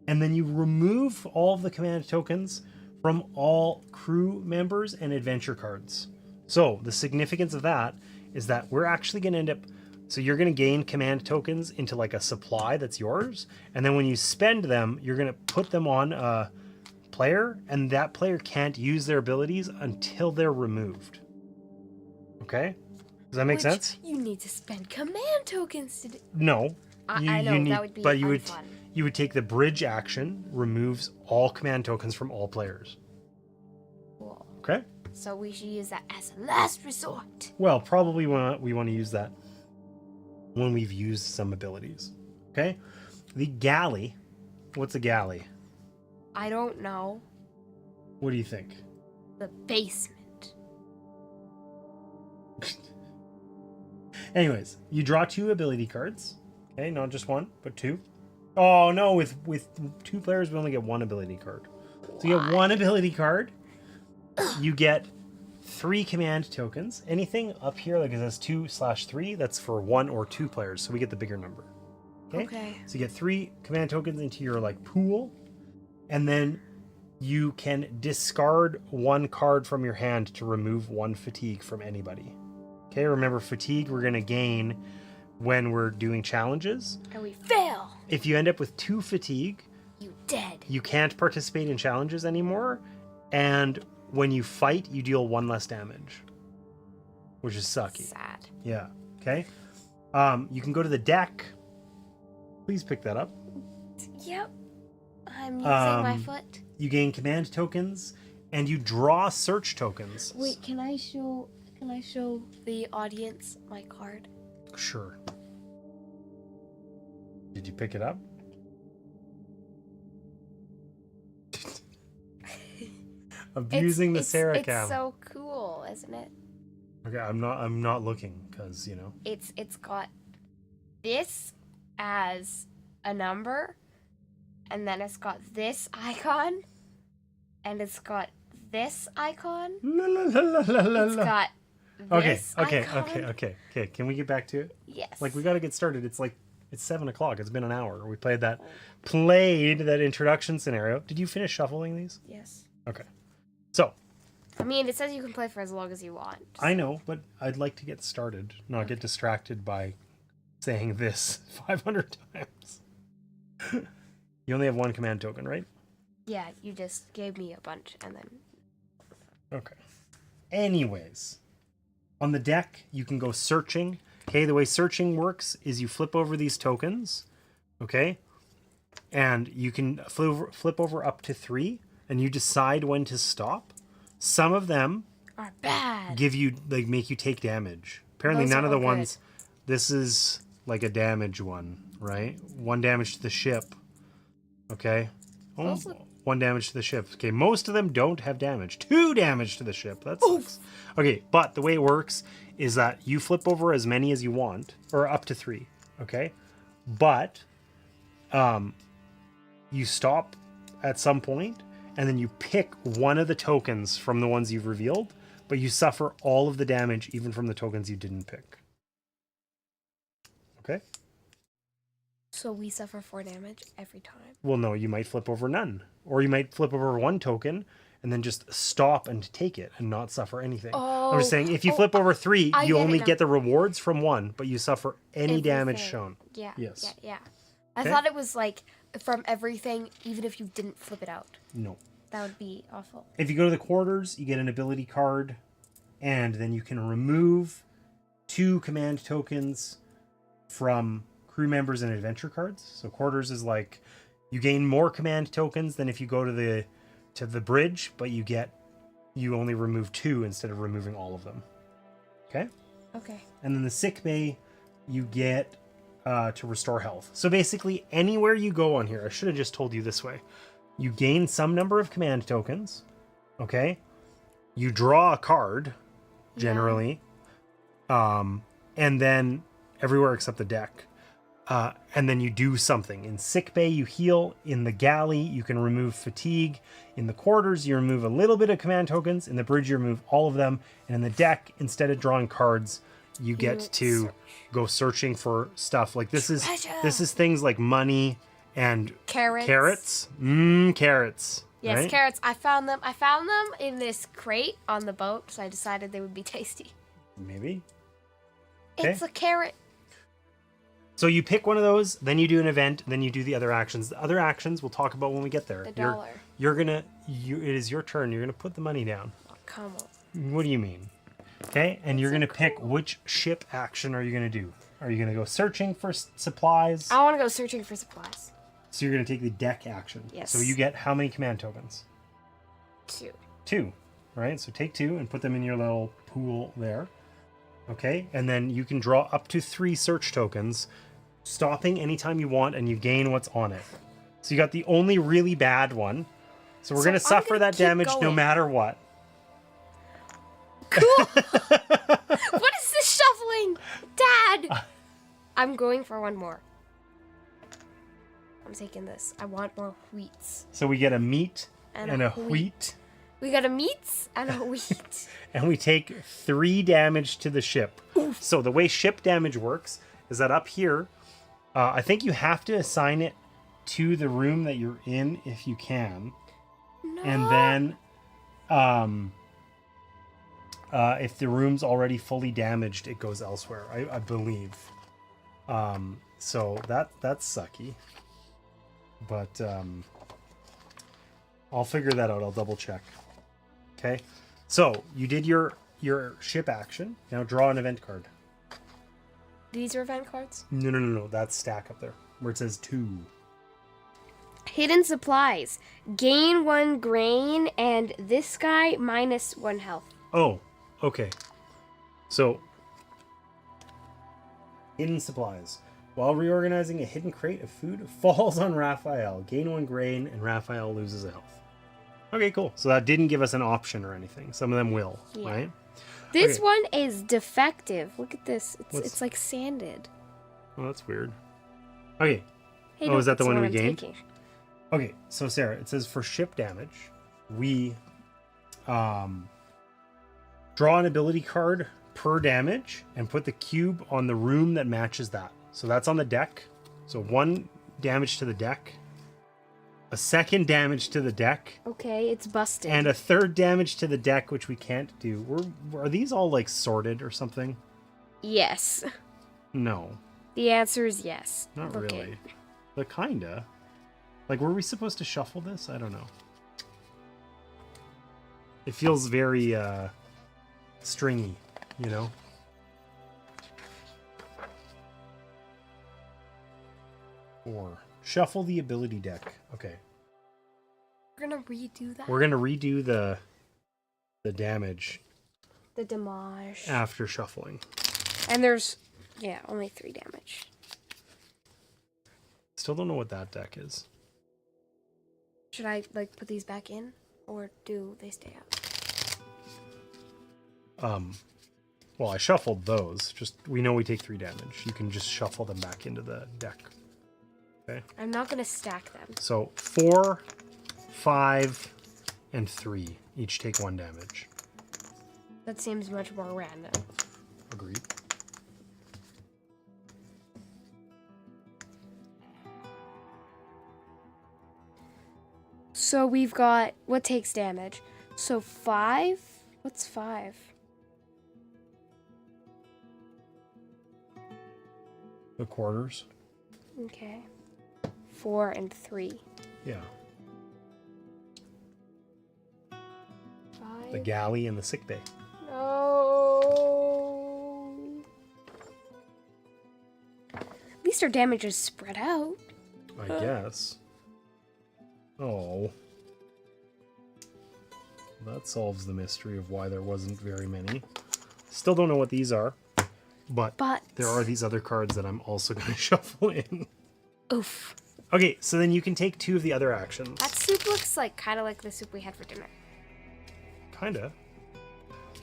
And then you remove all of the command tokens from all crew members and adventure cards. So the significance of that is that we're actually going to end up, so you're going to gain command tokens into, like, a supply that's yours. And then when you spend them, you're going to put them on a player, and that player can't use their abilities until they're removed. Okay? Does that make sense? You need to spend command tokens to do. No. I know, that would be unfun. You would take the bridge action, removes all command tokens from all players. Cool. Okay? So we should use that as a last resort. Well, probably we want to use that when we've used some abilities. Okay? The galley. What's a galley? I don't know. What do you think? The basement. Anyways, you draw 2 ability cards. Okay, not just 1, but 2. Oh no, with 2 players we only get 1 ability card. So you get 1 ability card. You get 3 command tokens. Anything up here, like it says 2/3, that's for 1 or 2 players. So we get the bigger number. Okay. So you get 3 command tokens into your, like, pool, and then you can discard 1 card from your hand to remove 1 fatigue from anybody. Okay, remember, fatigue we're going to gain when we're doing challenges. And we fail. If you end up with 2 fatigue, You dead. you can't participate in challenges anymore. And when you fight, you deal 1 less damage, which is sucky. Sad. Yeah. Okay. You can go to the deck. Please pick that up. Yep. I'm using my foot. You gain command tokens, and you draw search tokens. Wait, can I show the audience my card? Sure. Did you pick it up? Abusing the Sarah cam. It's so cool, isn't it? Okay, I'm not looking because, you know. It's got this as a number, and then it's got this icon, and it's got this icon. La, la, la, la, la, la, It's got this icon. Okay. Can we get back to it? Yes. Like, we got to get started. It's 7:00. It's been an hour. We played that introduction scenario. Did you finish shuffling these? Yes. Okay. So. I mean, it says you can play for as long as you want. I know, but I'd like to get started, not get distracted by saying this 500 times. You only have 1 command token, right? Yeah, you just gave me a bunch and then. Okay. Anyways, on the deck, you can go searching. Okay, the way searching works is you flip over these tokens. Okay, and you can flip over up to 3, and you decide when to stop. Some of them Are bad. give you like make you take damage. Apparently, Those none are of the all ones. This is like a damage one, right? 1 damage to the ship. Okay. Oh, Those look- 1 damage to the ship. Okay, most of them don't have damage. 2 damage to the ship. That sucks. Okay, but the way it works is that you flip over as many as you want, or up to 3. Okay, but you stop at some point, and then you pick one of the tokens from the ones you've revealed, but you suffer all of the damage even from the tokens you didn't pick. Okay? So we suffer 4 damage every time. Well, no, you might flip over none. Or you might flip over 1 token and then just stop and take it and not suffer anything. I'm just saying, if you flip over 3, I you get it only now. get the rewards from 1, but you suffer any damage Everything. shown. Yeah. Yes. Yeah. I Okay. thought it was like from everything, even if you didn't flip it out. No. That would be awful. If you go to the quarters, you get an ability card, and then you can remove 2 command tokens from crew members and adventure cards. So quarters is like you gain more command tokens than if you go to the bridge, but you only remove 2 instead of removing all of them. Okay? Okay. And then the sick bay, you get to restore health. So basically, anywhere you go on here, I should have just told you this way. You gain some number of command tokens. Okay? You draw a card, generally. And then everywhere except the deck. And then you do something. In sick bay, you heal. In the galley, you can remove fatigue. In the quarters, you remove a little bit of command tokens. In the bridge, you remove all of them. And in the deck, instead of drawing cards, you get to go searching for stuff. Like this is things like money and Carrots. Carrots. Carrots. Yes, right? carrots. I found them in this crate on the boat, so I decided they would be tasty. Maybe. It's a carrot. So you pick one of those, then you do an event, then you do the other actions. The other actions we'll talk about when we get there. The dollar. It is your turn. You're gonna put the money down. Oh, come on. What do you mean? Okay, and you're gonna pick which ship action are you gonna do? Are you gonna go searching for supplies? I want to go searching for supplies. So you're gonna take the deck action. Yes. So you get how many command tokens? 2. 2, right? So take 2 and put them in your little pool there. Okay, and then you can draw up to 3 search tokens, stopping anytime you want, and you gain what's on it. So you got the only really bad one. So we're gonna suffer that damage no matter what. Cool. What is this shuffling? Dad! I'm going for one more. I'm taking this. I want more wheats. So we get a meat and a wheat. We got a meats and a wheat. And we take 3 damage to the ship. Oof. So the way ship damage works is that up here, I think you have to assign it to the room that you're in if you can. No. And then if the room's already fully damaged, it goes elsewhere, I believe. So that's sucky. But I'll figure that out. I'll double check. Okay. So you did your ship action. Now draw an event card. These are event cards? No. That's stack up there where it says 2. Hidden supplies. Gain 1 grain and this guy minus 1 health. Oh, okay. So, hidden supplies. While reorganizing, a hidden crate of food falls on Raphael. Gain 1 grain, and Raphael loses a health. Okay, cool. So that didn't give us an option or anything. Some of them will, right? This Okay. one is defective. Look at this. It's like sanded. Oh, that's weird. Okay. Hey, Oh, is that the one we I'm gained? taking. Okay, so Sarah, it says for ship damage, we draw an ability card per damage and put the cube on the room that matches that. So that's on the deck. So 1 damage to the deck, a 2nd damage to the deck, Okay, it's busted. and a 3rd damage to the deck, which we can't do. Are these all like sorted or something? Yes. No, The answer is yes. not Look really. it. But kinda. Like, were we supposed to shuffle this? I don't know. It feels very stringy, you know? Or shuffle the ability deck. Okay. We're gonna redo that. We're gonna redo the damage The damage. after shuffling. And there's, yeah, only 3 damage. Still don't know what that deck is. Should I, like, put these back in? Or do they stay out? Well, I shuffled those. Just, we know we take 3 damage. You can just shuffle them back into the deck. Okay. I'm not gonna stack them. So 4, 5, and 3 each take 1 damage. That seems much more random. Agreed. So we've got, what takes damage? So 5? What's 5? The quarters. Okay. 4 and 3. Yeah. 5. The galley and the sick bay. No. At least our damage is spread out. I guess. Oh. That solves the mystery of why there wasn't very many. Still don't know what these are, but there are these other cards that I'm also going to shuffle in. Oof. Okay, so then you can take 2 of the other actions. That soup looks like kind of like the soup we had for dinner. Kinda.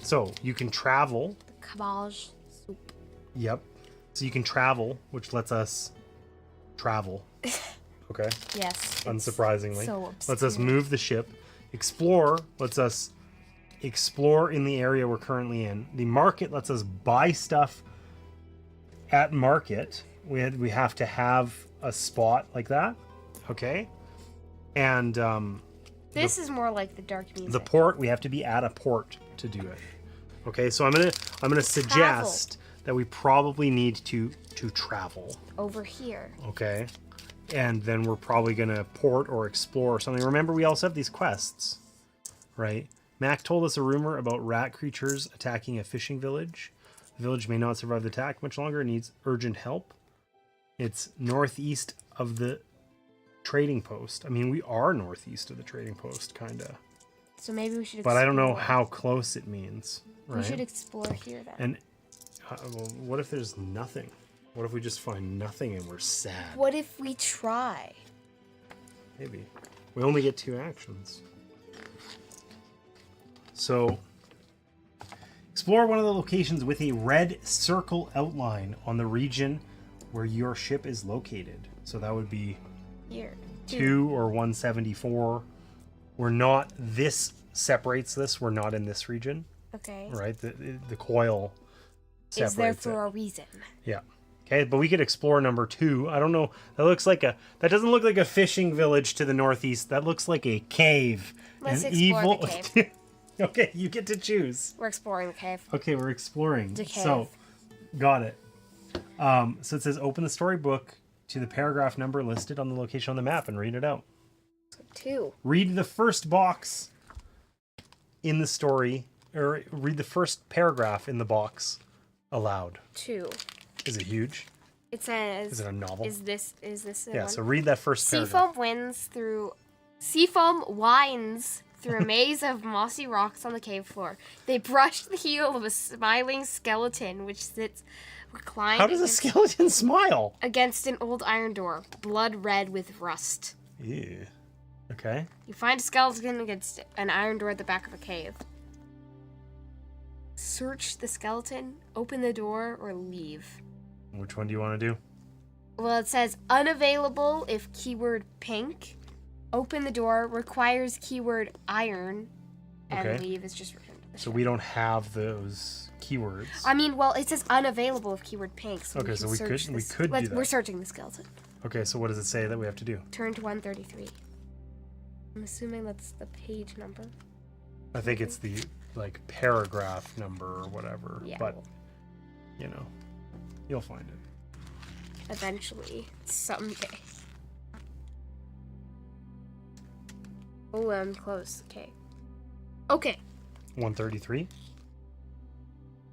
So you can travel. The cabbage soup. Yep. So you can travel, which lets us travel. Okay. Yes. Unsurprisingly. So obscure. Lets us move the ship. Explore lets us explore in the area we're currently in. The market lets us buy stuff at market. We have to have a spot like that. Okay. And this is more like the dark music. the port, we have to be at a port to do it. Okay, so I'm gonna suggest that we probably need to travel. Over here. Okay. And then we're probably gonna port or explore or something. Remember, we also have these quests, right? Mac told us a rumor about rat creatures attacking a fishing village. The village may not survive the attack much longer. It needs urgent help. It's northeast of the trading post. I mean, we are northeast of the trading post, kinda. So maybe we should But I don't know how close it means, right? We should explore here then. And well, what if there's nothing? What if we just find nothing and we're sad? What if we try? Maybe. We only get 2 actions. So, explore one of the locations with a red circle outline on the region where your ship is located. So that would be Here. 2 or 174. We're not, this separates this. We're not in this region, Okay. right? The coil separates Is there for it. a reason. Yeah. Okay, but we could explore number 2. I don't know. That doesn't look like a fishing village to the northeast. That looks like a cave. Let's An explore the cave. Okay, you get to choose. We're exploring the cave. Okay, we're exploring. The cave. So, got it. So it says open the storybook to the paragraph number listed on the location on the map and read it out. 2. Read the first box in the story, or read the first paragraph in the box aloud. 2. Is it huge? It says. Is it a novel? Is this the Yeah, one? so read that first paragraph. Seafoam winds through a maze of mossy rocks on the cave floor. They brush the heel of a smiling skeleton which sits reclined How does a skeleton smile? against an old iron door, blood red with rust. Ew. Okay. You find a skeleton against an iron door at the back of a cave. Search the skeleton, open the door, or leave. Which one do you want to do? Well, it says unavailable if keyword pink. Open the door requires keyword iron. And Okay. leave is just written. So we don't have those keywords. I mean, well, it says unavailable if keyword pink. So Okay, we so can we search could- we this. could do that. We're searching the skeleton. Okay, so what does it say that we have to do? Turn to 133. I'm assuming that's the page number. I think it's the paragraph number or whatever. Yeah. But you'll find it. Eventually, someday. Oh, I'm close. Okay. Okay. 133.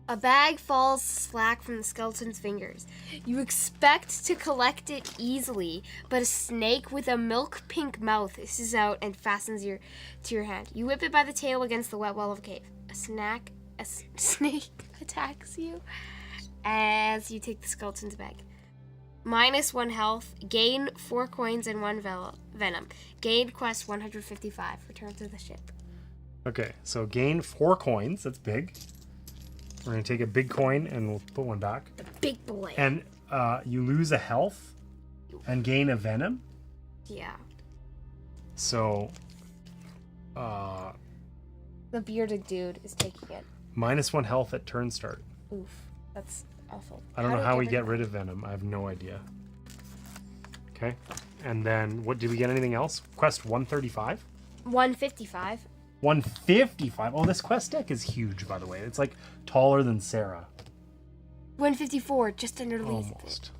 A bag falls slack from the skeleton's fingers. You expect to collect it easily, but a snake with a milk pink mouth hisses out and fastens to your hand. You whip it by the tail against the wet wall of a cave. A snake attacks you as you take the skeleton's bag. -1 health. Gain 4 coins and 1 venom. Gain quest 155. Return to the ship. Okay, so gain 4 coins. That's big. We're going to take a big coin and we'll put one back. The big boy. And you lose a health and gain a venom. Yeah. So, the bearded dude is taking it. -1 health at turn start. Oof. That's awful. I don't know how we get rid of venom. I have no idea. Okay. And then, what did we get anything else? Quest 135? 155. 155. Oh, this quest deck is huge, by the way. It's like taller than Sarah. 154, just underneath. Almost.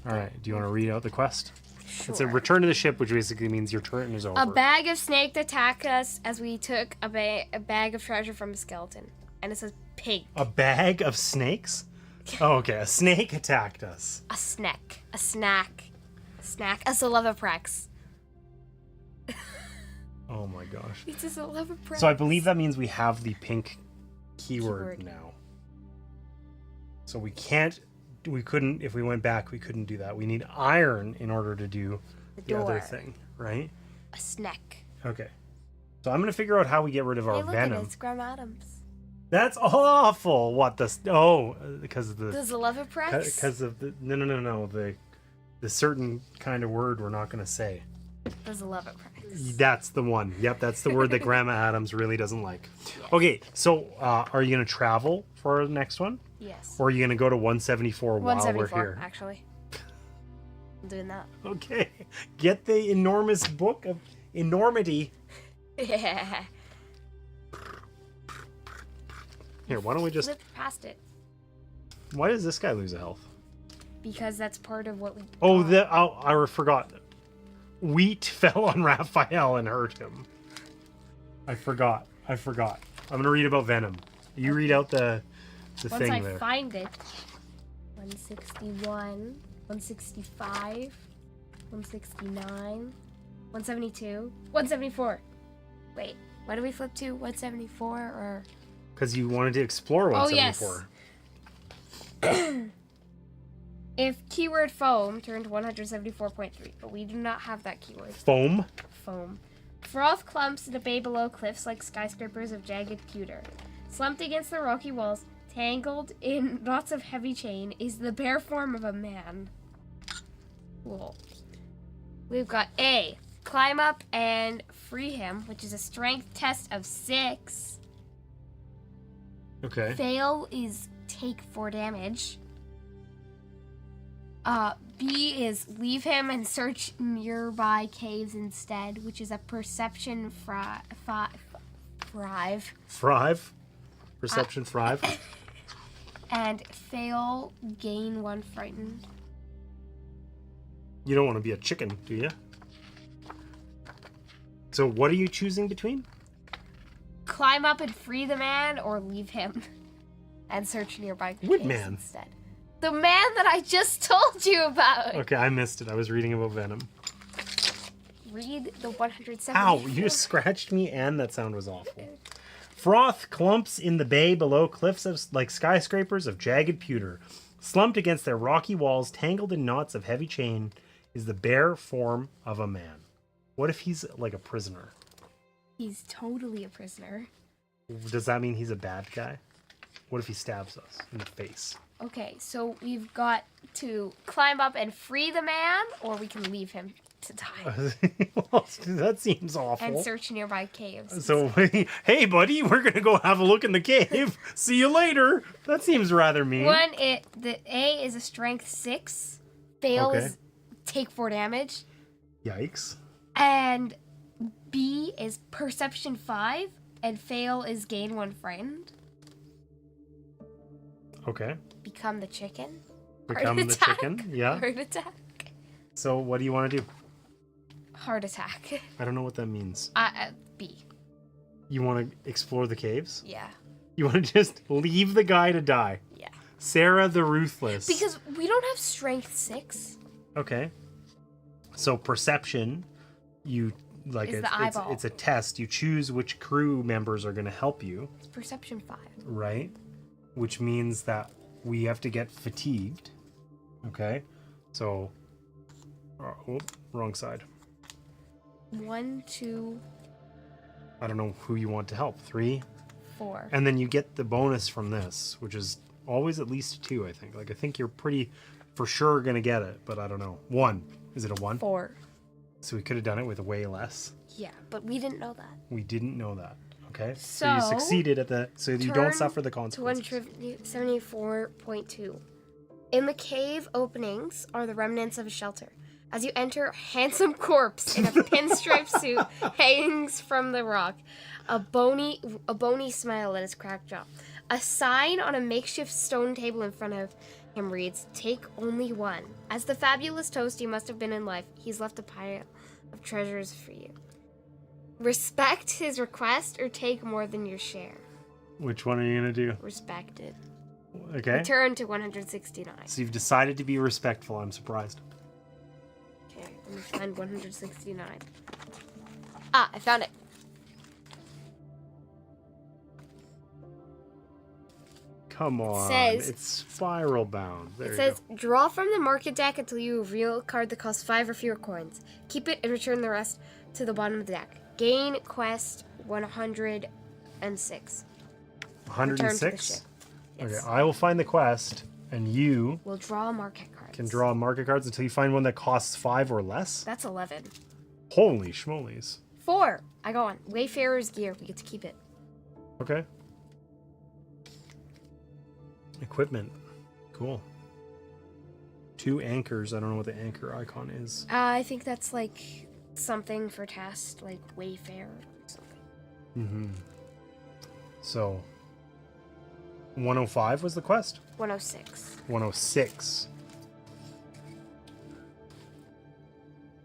All right. Do you want to read out the quest? Sure. It's a return to the ship, which basically means your turn is over. A bag of snake attacked us as we took a bag of treasure from a skeleton. And it says pig. A bag of snakes? Oh, okay. A snake attacked us. A snack. A snack. A snack. A Zelevaprex. Oh my gosh. It's a Zelevaprex. So I believe that means we have the pink keyword now. So we couldn't, if we went back, we couldn't do that. We need iron in order to do the other thing, right? A snack. Okay. So I'm going to figure out how we get rid of our look venom. At it, it's Graham Adams. That's awful. What the? Oh, because of the. The Zelevaprex? Because of the. No. The certain kind of word we're not going to say. The Zelevaprex. That's the one. Yep, that's the word that Grandma Adams really doesn't like. Yes. Okay, so are you going to travel for the next one? Yes. Or are you going to go to 174 while we're here? Actually. I'm doing that. Okay. Get the enormous book of enormity. Yeah. Here, why don't we just... Flip past it. Why does this guy lose a health? Because that's part of what we... Oh, I forgot. Wheat fell on Raphael and hurt him. I forgot. I'm going to read about venom. You read out the thing there. Once I find it. 161, 165, 169, 172, 174. Wait, what did we flip to? 174 or... Because you wanted to explore 174. Oh, yes. If keyword foam turned 174.3, but we do not have that keyword. Foam? Foam. Froth clumps in the bay below cliffs like skyscrapers of jagged pewter. Slumped against the rocky walls, tangled in knots of heavy chain, is the bare form of a man. Cool. We've got A, climb up and free him, which is a strength test of 6. Okay. Fail is take 4 damage. B is leave him and search nearby caves instead, which is a perception thrive. Perception thrive. And fail, gain 1 frightened. You don't want to be a chicken, do you? So what are you choosing between? Climb up and free the man, or leave him and search nearby caves What man? instead. The man that I just told you about. Okay, I missed it. I was reading about venom. Read the 170. Ow, you just scratched me and that sound was awful. Froth clumps in the bay below cliffs like skyscrapers of jagged pewter. Slumped against their rocky walls, tangled in knots of heavy chain, is the bare form of a man. What if he's like a prisoner? He's totally a prisoner. Does that mean he's a bad guy? What if he stabs us in the face? Okay, so we've got to climb up and free the man, or we can leave him to die. Well, that seems awful. And search nearby caves. So, hey, buddy, we're going to go have a look in the cave. See you later. That seems rather mean. The A is a strength 6. Fail is take 4 damage. Yikes. And B is perception 5, and fail is gain 1 frightened. Okay. Become the chicken. Become the chicken, yeah. Heart attack. So what do you want to do? Heart attack. I don't know what that means. B. You want to explore the caves? Yeah. You want to just leave the guy to die? Yeah. Sarah the Ruthless. Because we don't have strength 6. Okay. So perception, you like Is the eyeball. it's a test. You choose which crew members are going to help you. It's perception 5. Right? Which means that we have to get fatigued. Okay? So, wrong side. 1, 2, I don't know who you want to help. 3. 4. And then you get the bonus from this, which is always at least 2, I think. Like, I think you're pretty for sure going to get it, but I don't know. 1. Is it a 1? 4. So we could have done it with way less. Yeah, but we didn't know that. We didn't know that. Okay? So you succeeded at the... So you don't suffer the consequences. 174.2. In the cave openings are the remnants of a shelter. As you enter, a handsome corpse in a pinstripe suit hangs from the rock. A bony smile at his cracked jaw. A sign on a makeshift stone table in front of him reads, "Take only one. As the fabulous toast you must have been in life, he's left a pile of treasures for you. Respect his request or take more than your share." Which one are you going to do? Respected. Okay. Return to 169. So you've decided to be respectful. I'm surprised. Okay, let me find 169. Ah, I found it. Come on. Says- it's spiral bound. There It you says, go. draw from the market deck until you reveal a card that costs 5 or fewer coins. Keep it and return the rest to the bottom of the deck. Gain quest 106. Return to the 106? ship. Yes. Okay, I will find the quest, and you We'll draw market cards. can draw market cards until you find one that costs 5 or less? That's 11. Holy schmolies. 4. I got one. Wayfarer's gear. We get to keep it. Okay. Equipment. Cool. 2 anchors. I don't know what the anchor icon is. I think that's like something for test, like Wayfarer or something. Mm-hmm. So, 105 was the quest? 106. 106.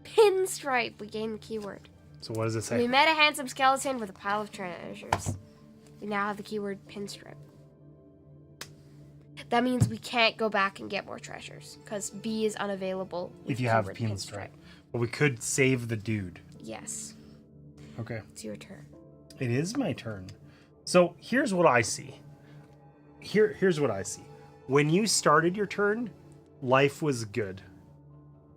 Pinstripe. We gained the keyword. So what does it We say? met a handsome skeleton with a pile of treasures. We now have the keyword pinstripe. That means we can't go back and get more treasures because B is unavailable with If you have keyword pinstripe. But we could save the dude. Yes, Okay. it's your turn. It is my turn. So here's what I see. Here's what I see. When you started your turn, life was good.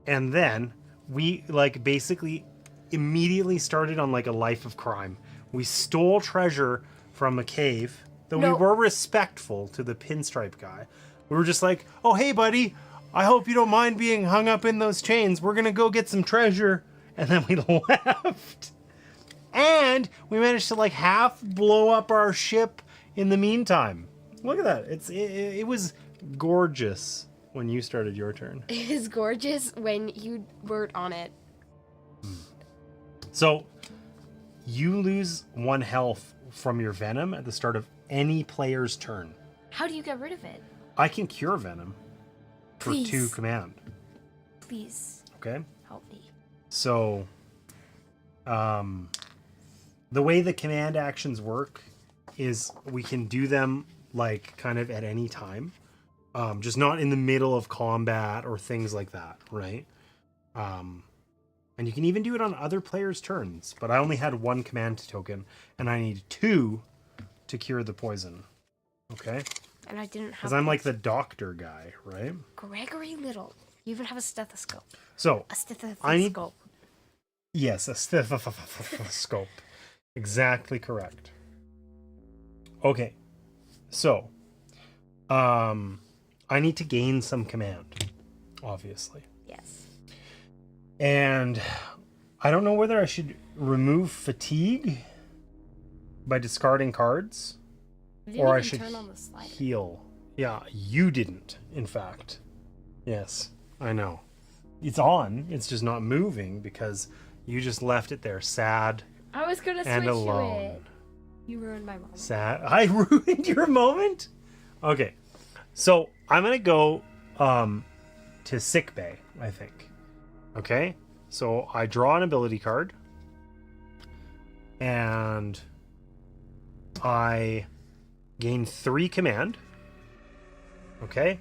And then we basically immediately started on a life of crime. We stole treasure from a cave, though No. we were respectful to the pinstripe guy. We were just like, "Oh, hey buddy, I hope you don't mind being hung up in those chains. We're going to go get some treasure." And then we left. And we managed to half blow up our ship in the meantime. Look at that. It was gorgeous when you started your turn. It is gorgeous when you weren't on it. So you lose 1 health from your venom at the start of any player's turn. How do you get rid of it? I can cure venom for Please. 2 command. Please Okay? help me. So the way the command actions work is we can do them kind of at any time. Just not in the middle of combat or things like that, right? And you can even do it on other players' turns, but I only had 1 command token, and I need 2 to cure the poison. Okay? And I didn't have. Because I'm the doctor guy, right? Gregory Little. You even have a stethoscope. So, A stethoscope. I need- yes, a stethoscope. Exactly correct. Okay. So, I need to gain some command, obviously. Yes. And I don't know whether I should remove fatigue by discarding cards We didn't or I even should turn on the slider. heal. Yeah, you didn't, in fact. Yes, I know. It's on, it's just not moving because you just left it there sad I was gonna switch and to alone. it. You ruined my moment. Sad. I ruined your moment? Okay. So I'm gonna go to sick bay, I think. Okay? So I draw an ability card, and I gain 3 command. Okay,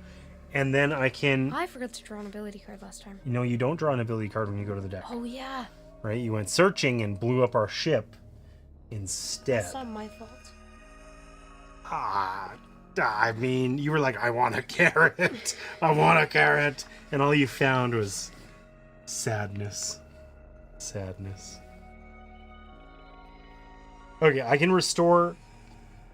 and then I can. I forgot to draw an ability card last time. You don't draw an ability card when you go to the deck. Oh yeah. Right? You went searching and blew up our ship instead. That's not my fault. I mean, you were like, I want a carrot. I want a carrot. And all you found was sadness. Sadness. Okay, I can restore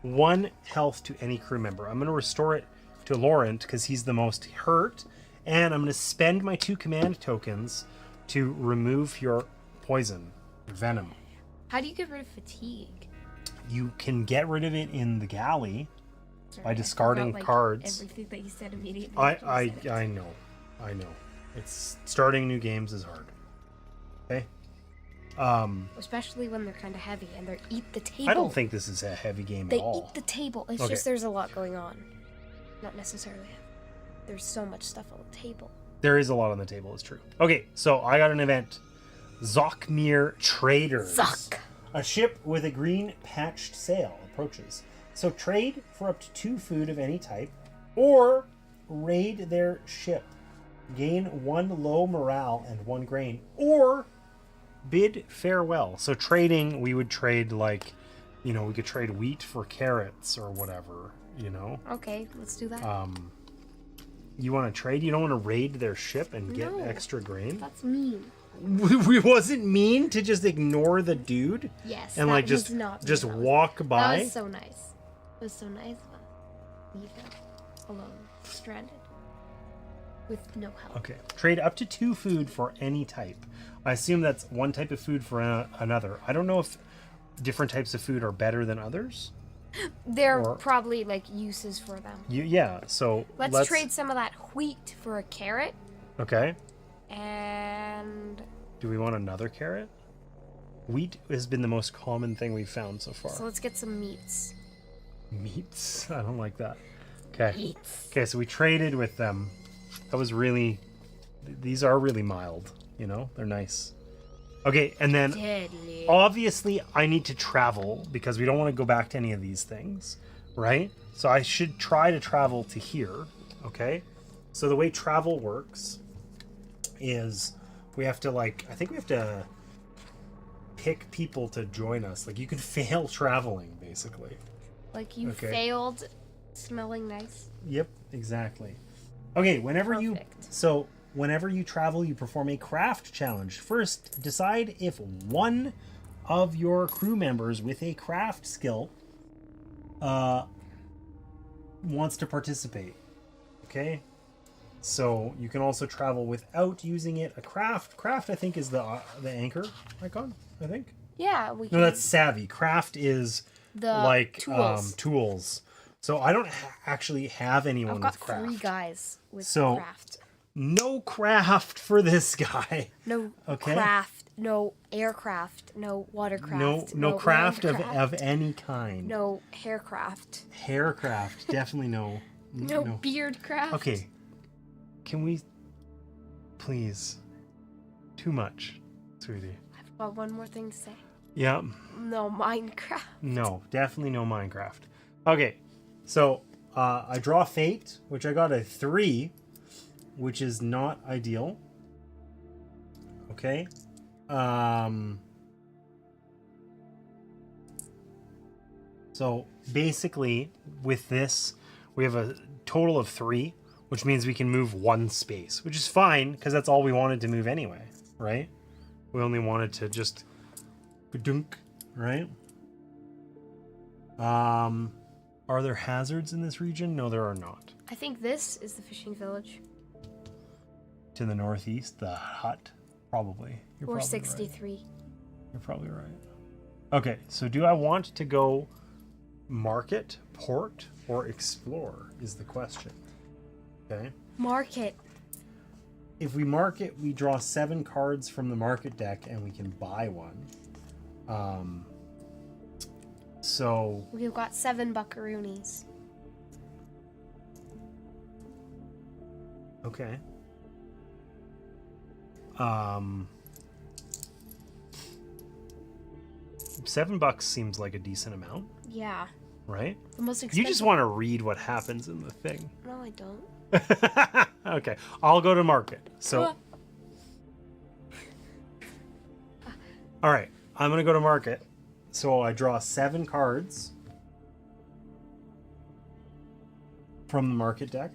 1 health to any crew member. I'm going to restore it to Laurent because he's the most hurt. And I'm going to spend my 2 command tokens to remove your poison, venom. How do you get rid of fatigue? You can get rid of it in the galley. Sorry, By discarding cards. Everything that you said immediately. I know. It's starting new games is hard. Okay. Especially when they're kind of heavy and they eat the table. I don't think this is a heavy game they at all. eat the table. It's Okay. just there's a lot going on. Not necessarily heavy. There's so much stuff on the table. There is a lot on the table. It's true. Okay, so I got an event. Zockmere Traders. Zock. A ship with a green patched sail approaches. So trade for up to 2 food of any type, or raid their ship. Gain 1 low morale and 1 grain, or bid farewell. So trading, we would trade like, we could trade wheat for carrots or whatever, Okay, let's do that. You want to trade? You don't want to raid their ship and get No. extra grain? That's mean. We wasn't mean to just ignore the dude Yes. and that like was not just mean. walk by. That was so nice. It was so nice. Leave him alone, stranded, with no help. Okay. Trade up to 2 food for any type. I assume that's 1 type of food for another. I don't know if different types of food are better than others. There Or- are probably like uses for them. Yeah. So Let's trade some of that wheat for a carrot. Okay. And Do we want another carrot? Wheat has been the most common thing we've found so far. so let's get some meats. Meats? I don't like that. Okay. Meats. Okay, so we traded with them. That was really... These are really mild, They're nice. Okay, and then Deadly. obviously I need to travel because we don't want to go back to any of these things, right? So I should try to travel to here, okay? So the way travel works is we have to I think we have to pick people to join us. Like you could fail traveling, basically. Like you Okay. failed smelling nice. Yep, exactly. Okay, whenever you travel, you perform a craft challenge. First, decide if one of your crew members with a craft skill wants to participate. Okay? So you can also travel without using it. A craft, I think, is the anchor icon, I think. Yeah, we can. No, that's savvy. Craft is the tools. Tools. So I don't actually have anyone I've got with craft. 3 guys with So- craft. No craft for this guy. No Okay. craft, no aircraft, no watercraft. No craft of landcraft, any kind. no haircraft. Haircraft, definitely no. No beard craft. Okay. Can we please? Too much, sweetie. I've got one more thing to say. Yeah. No Minecraft. No, definitely no Minecraft. Okay. So, I draw Fate, which I got a 3, which is not ideal. Okay. So basically, with this, we have a total of 3, which means we can move 1 space, which is fine because that's all we wanted to move anyway, right? We only wanted to just dunk, right? Are there hazards in this region? No, there are not. I think this is the fishing village. To the northeast, the hut, probably. You're Or probably 63. Right. You're probably right. Okay, so do I want to go market, port, or explore is the question. Okay. Market. If we market, we draw 7 cards from the market deck and we can buy one. So We've got 7 buckaroonies. okay. $7 seems like a decent amount, Yeah. right? The most You expensive. just want to read what happens in the thing. No, I don't. Okay, I'll go to market. So, all right, I'm gonna go to market. So I draw 7 cards from the market deck.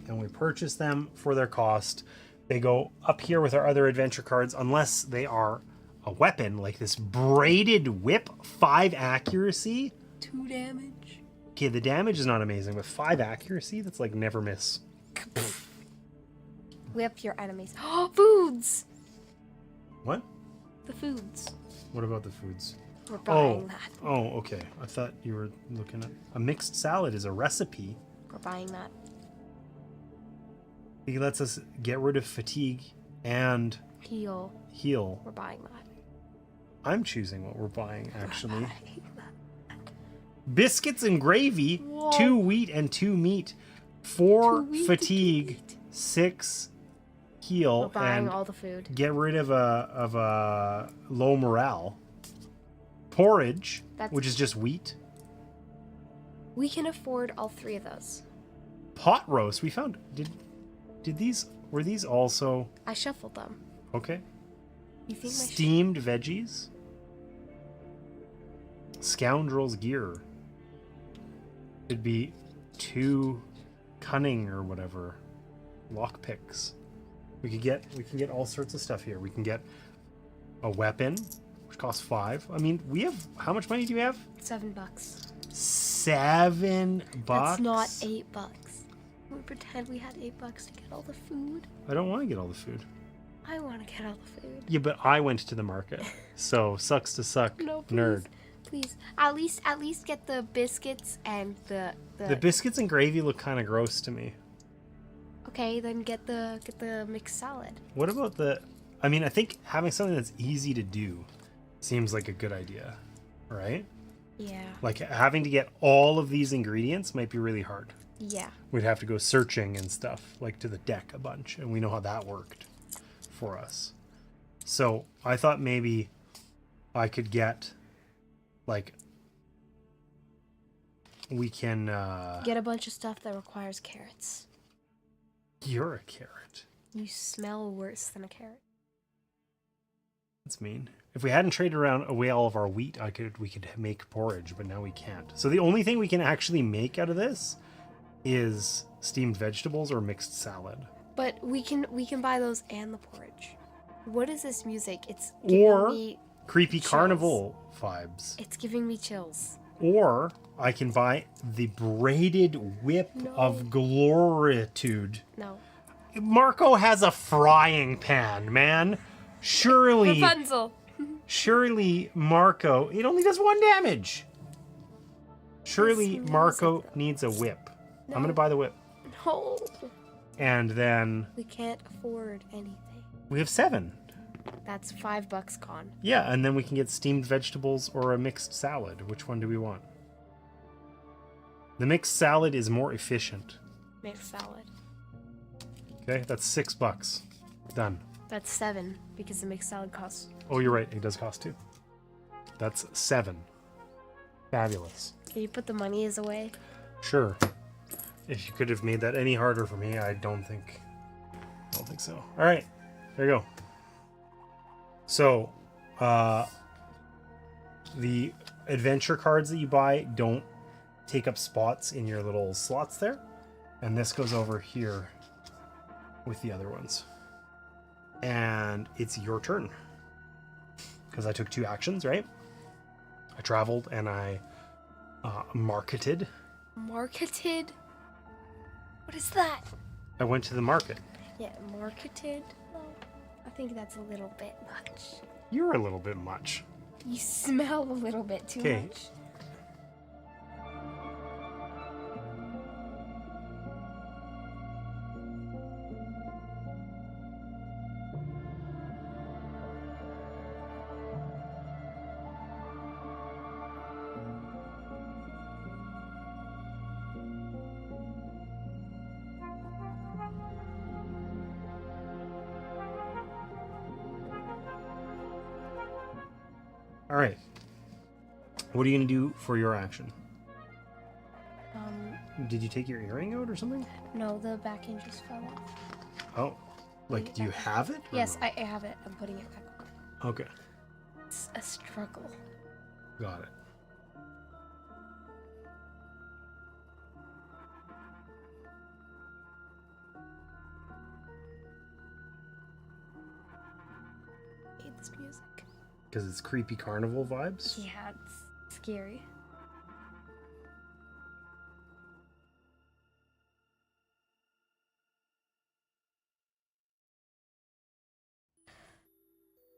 And we purchase them for their cost. They go up here with our other adventure cards unless they are a weapon, like this braided whip, 5 accuracy. 2 damage. Okay, the damage is not amazing, but 5 accuracy, that's like never miss. Whip your enemies. Oh, foods! What? The foods. What about the foods? We're buying that. Oh, okay. I thought you were looking at... A mixed salad is a recipe. We're buying that. It lets us get rid of fatigue and Heal. heal. We're buying that. I'm choosing what we're buying, actually. Buying that. Biscuits and gravy, Whoa. 2 wheat and 2 meat, 4 2 wheat and 2 fatigue, meat. 6 heal, We're buying and all the food. get rid of a low morale. Porridge, That's- which is just wheat. We can afford all 3 of those. Pot roast. We found were these also I shuffled them. okay? You think my Steamed veggies. Scoundrel's gear. It'd be 2 cunning or whatever. Lockpicks. We can get all sorts of stuff here. We can get a weapon, which costs 5. I mean, we have how much money do we have? $7. $7. That's not $8. We pretend we had $8 to get all the food. I don't want to get all the food. I want to get all the food. Yeah, but I went to the market. So sucks to suck, No, please. nerd. Please. At least get the biscuits and the The biscuits and gravy look kind of gross to me. Okay, then get the mixed salad. What about the... I mean, I think having something that's easy to do seems like a good idea, right? Yeah. Like, having to get all of these ingredients might be really hard. Yeah. We'd have to go searching and stuff, like to the deck a bunch, and we know how that worked for us. So, I thought maybe I could get, like... We can... Get a bunch of stuff that requires carrots. You're a carrot. You smell worse than a carrot. That's mean. If we hadn't traded away all of our wheat, we could make porridge, but now we can't. So the only thing we can actually make out of this is steamed vegetables or mixed salad. But we can buy those and the porridge. What is this music? It's Or giving me creepy chills. carnival vibes. It's giving me chills. Or I can buy the braided whip of gloritude. No. Marco has a frying pan, man. Surely, Rapunzel. surely Marco, it only does 1 damage. Surely This Marco music, though. needs a whip. No. I'm going to buy the whip. No. And then We can't afford anything. we have 7. That's $5 gone. Yeah, and then we can get steamed vegetables or a mixed salad. Which one do we want? The mixed salad is more efficient. Mixed salad. Okay, that's $6. Done. That's 7 because the mixed salad costs. Oh, you're right. It does cost 2. That's 7. Fabulous. Can you put the monies away? Sure. If you could have made that any harder for me, I don't think so. All right, there you go. So, the adventure cards that you buy don't take up spots in your little slots there, and this goes over here with the other ones. And it's your turn because I took 2 actions, right? I traveled and I marketed. Marketed? What is that? I went to the market. Yeah, marketed? Oh, I think that's a little bit much. You're a little bit much. You smell a little bit too Okay. much. All right. What are you going to do for your action? Did you take your earring out or something? No, the back end just fell off. Oh. Like, do you have it? Yes, no? I have it. I'm putting it back on. Okay. It's a struggle. Got it. I hate this music. Because it's creepy carnival vibes? Yeah, it's scary.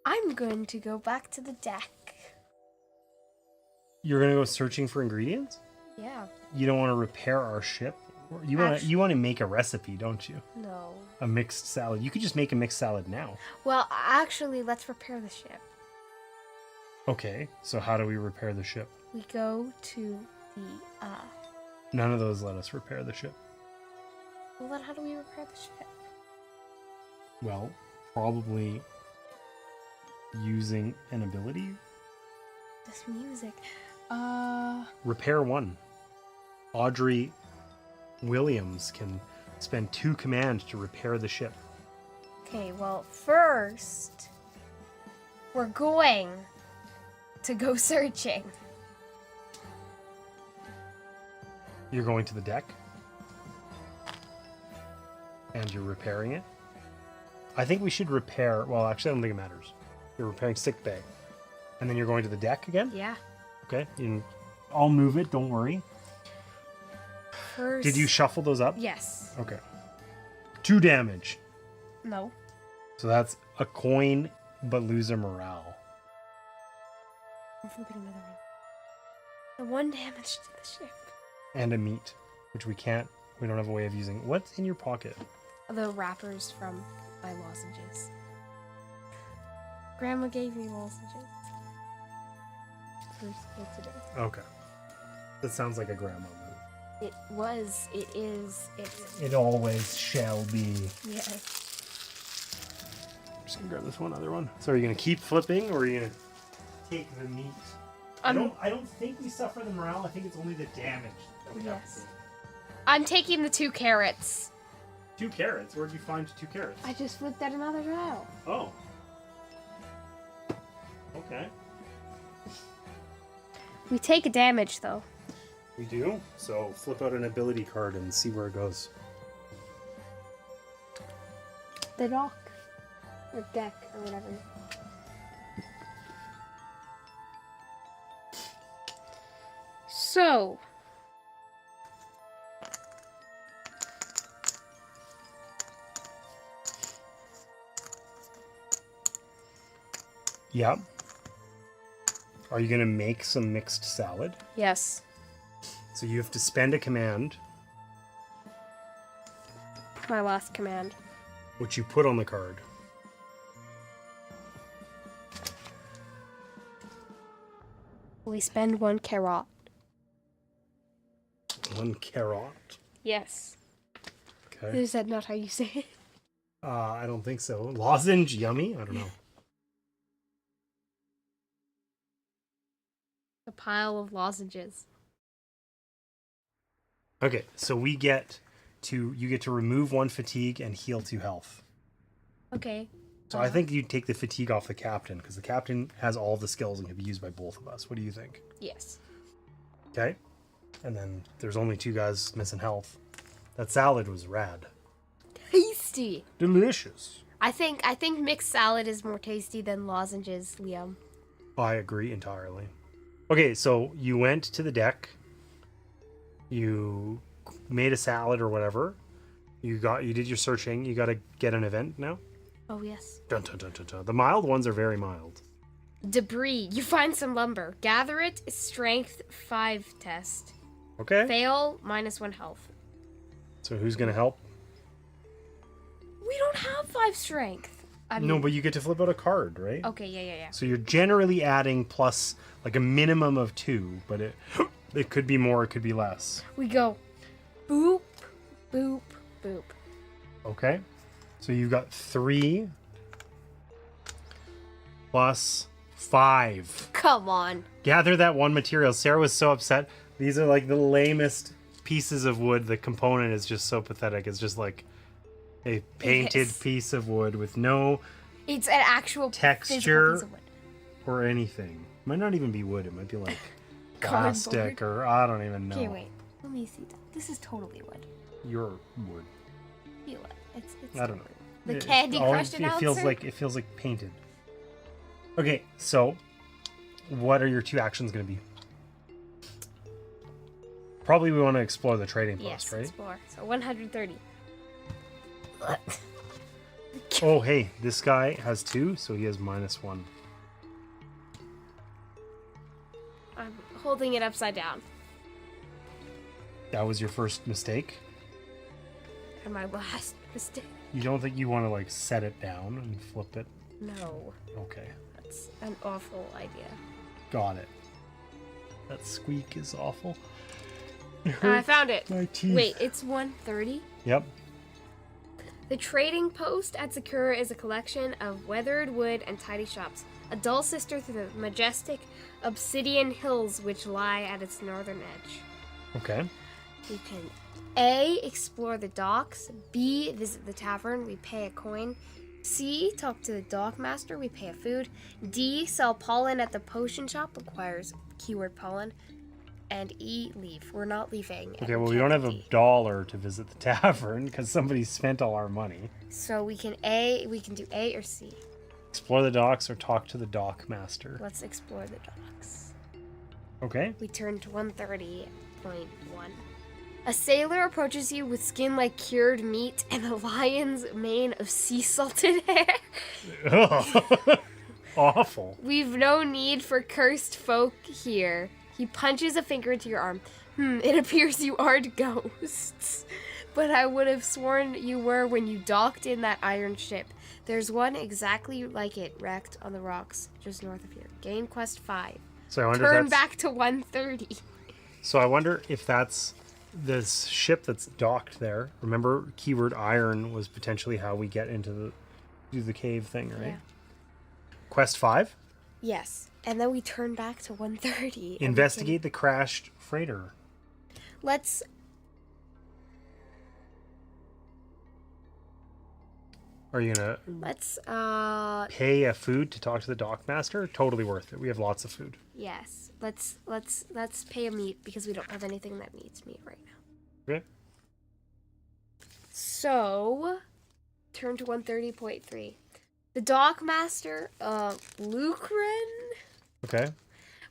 I'm going to go back to the deck. You're going to go searching for ingredients? Yeah. You don't want to repair our ship? You want to make a recipe, don't you? No. A mixed salad. You could just make a mixed salad now. Well, actually, let's repair the ship. Okay, so how do we repair the ship? We go to the, None of those let us repair the ship. Well, then how do we repair the ship? Well, probably using an ability. This music. Repair 1. Audrey Williams can spend 2 command to repair the ship. Okay, well, first, we're going to go searching. You're going to the deck? And you're repairing it? I think we should repair... Well, actually, I don't think it matters. You're repairing sick bay. And then you're going to the deck again? Yeah. Okay. I'll move it, don't worry. First... Did you shuffle those up? Yes. Okay. 2 damage. No. So that's a coin, but lose a morale. I'm flipping another one. The 1 damage to the ship. And a meat, which we don't have a way of using. What's in your pocket? The wrappers from my lozenges. Grandma gave me lozenges for school today. Okay. That sounds like a grandma move. It was, it is, it's... It always shall be. Yes. I'm just gonna grab this other one. So are you gonna keep flipping, or are you gonna take the meat? I don't think we suffer the morale. I think it's only the damage that we have to take. I'm taking the 2 carrots. 2 carrots? Where'd you find 2 carrots? I just flipped at another tile. Oh. Okay. We take a damage, though. We do? So flip out an ability card and see where it goes. The dock. Or deck, or whatever. So... Yep. Are you going to make some mixed salad? Yes. So you have to spend a command, My last command. which you put on the card. We spend 1 carrot. 1 carrot. Yes. Okay. Is that not how you say it? I don't think so. Lozenge, yummy? I don't know. A pile of lozenges. Okay, so you get to remove 1 fatigue and heal 2 health. Okay. So I think you take the fatigue off the captain, because the captain has all the skills and can be used by both of us. What do you think? Yes. Okay. And then there's only 2 guys missing health. That salad was rad. Tasty. Delicious. I think mixed salad is more tasty than lozenges, Liam. I agree entirely. Okay, so you went to the deck. You made a salad or whatever. You did your searching. You got to get an event now. Oh, yes. Dun, dun, dun, dun, dun. The mild ones are very mild. Debris. You find some lumber. Gather it. Strength 5 test. Okay. Fail. -1 health. So who's going to help? We don't have 5 strength. No, but you get to flip out a card, right? Okay, yeah. So you're generally adding plus like a minimum of 2, but it could be more, it could be less. We go boop, boop, boop. Okay. So you've got 3 plus 5. Come on. Gather that one material. Sarah was so upset. These are like the lamest pieces of wood. The component is just so pathetic. It's just like a painted piece of wood with no It's an actual texture piece of wood. or anything. It might not even be wood. It might be like plastic Cardboard. or I don't even know. Okay, wait. Let me see. This is totally wood. Your wood. Feel it. It's I don't know. The Candy Crush announcer? It feels like painted. Okay, so what are your 2 actions going to be? Probably we want to explore the trading post, right? Explore. So 130. Oh, hey, this guy has 2, so he has -1. I'm holding it upside down. That was your first mistake? And my last mistake. You don't think you want to like set it down and flip it? No. Okay. That's an awful idea. Got it. That squeak is awful. I found it. My teeth. Wait, it's 130? Yep. The trading post at Sakura is a collection of weathered wood and tidy shops, a dull sister to the majestic obsidian hills which lie at its northern edge. Okay. You can A, explore the docks, B, visit the tavern, we pay a coin, C, talk to the dock master, we pay a food, D, sell pollen at the potion shop, requires keyword pollen, and E, leave. We're not leaving. Okay, well, we don't have $1 to visit the tavern because somebody spent all our money. So we can do A or C. Explore the docks or talk to the dock master. Let's explore the docks. Okay. We turn to 130.1. A sailor approaches you with skin like cured meat and a lion's mane of sea salted hair. Ugh. Awful. We've no need for cursed folk here. He punches a finger into your arm. It appears you aren't ghosts. But I would have sworn you were when you docked in that iron ship. There's one exactly like it wrecked on the rocks just north of here. Gain quest 5. So I wonder Turn back to 130. So I wonder if that's this ship that's docked there. Remember, keyword iron was potentially how we get into the cave thing, right? Yeah. Quest 5? Yes. And then we turn back to 130. Investigate the crashed freighter. Let's... Are you gonna pay a food to talk to the dock master? Totally worth it. We have lots of food. Yes. Let's pay a meat because we don't have anything that needs meat right now. Okay. So, turn to 130.3. The dock master, Lucren, Okay.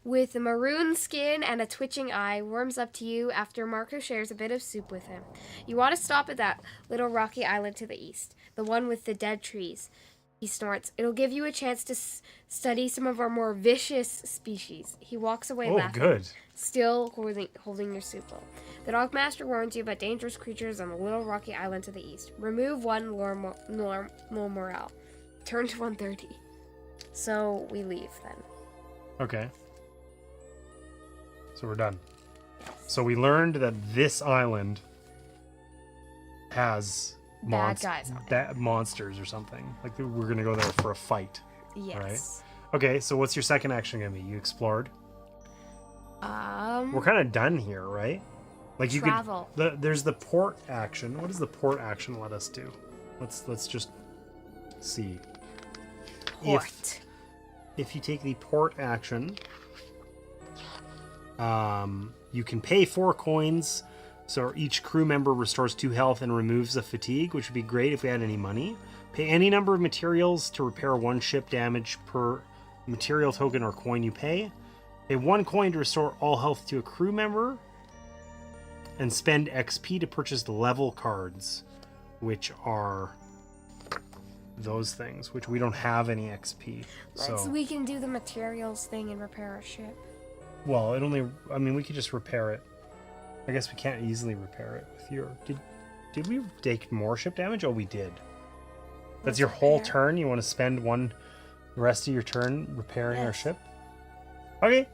with a maroon skin and a twitching eye, warms up to you after Marco shares a bit of soup with him. You want to stop at that little rocky island to the east, the one with the dead trees. He snorts. It'll give you a chance to study some of our more vicious species. He walks away laughing, Good. still holding your soup bowl. The dog master warns you about dangerous creatures on the little rocky island to the east. Remove 1 low morale. Turn to 130. So we leave then. Okay. So we're done. So we learned that this island has Bad guys on it. monsters or something. Like we're gonna go there for a fight. Yes. Right? Okay, so what's your second action gonna be? You explored? We're kind of done here, right? Like you travel. There's the port action. What does the port action let us do? Let's just see. Port. If you take the port action, you can pay 4 coins, so each crew member restores 2 health and removes a fatigue, which would be great if we had any money. Pay any number of materials to repair 1 ship damage per material token or coin you pay. Pay 1 coin to restore all health to a crew member. And spend XP to purchase the level cards, which are those things, which we don't have any XP. So we can do the materials thing and repair our ship. well, we could just repair it. I guess we can't easily repair it with your... Did we take more ship damage? Oh, we did. That's your whole turn? You want to spend the rest of your turn repairing our ship? Okay.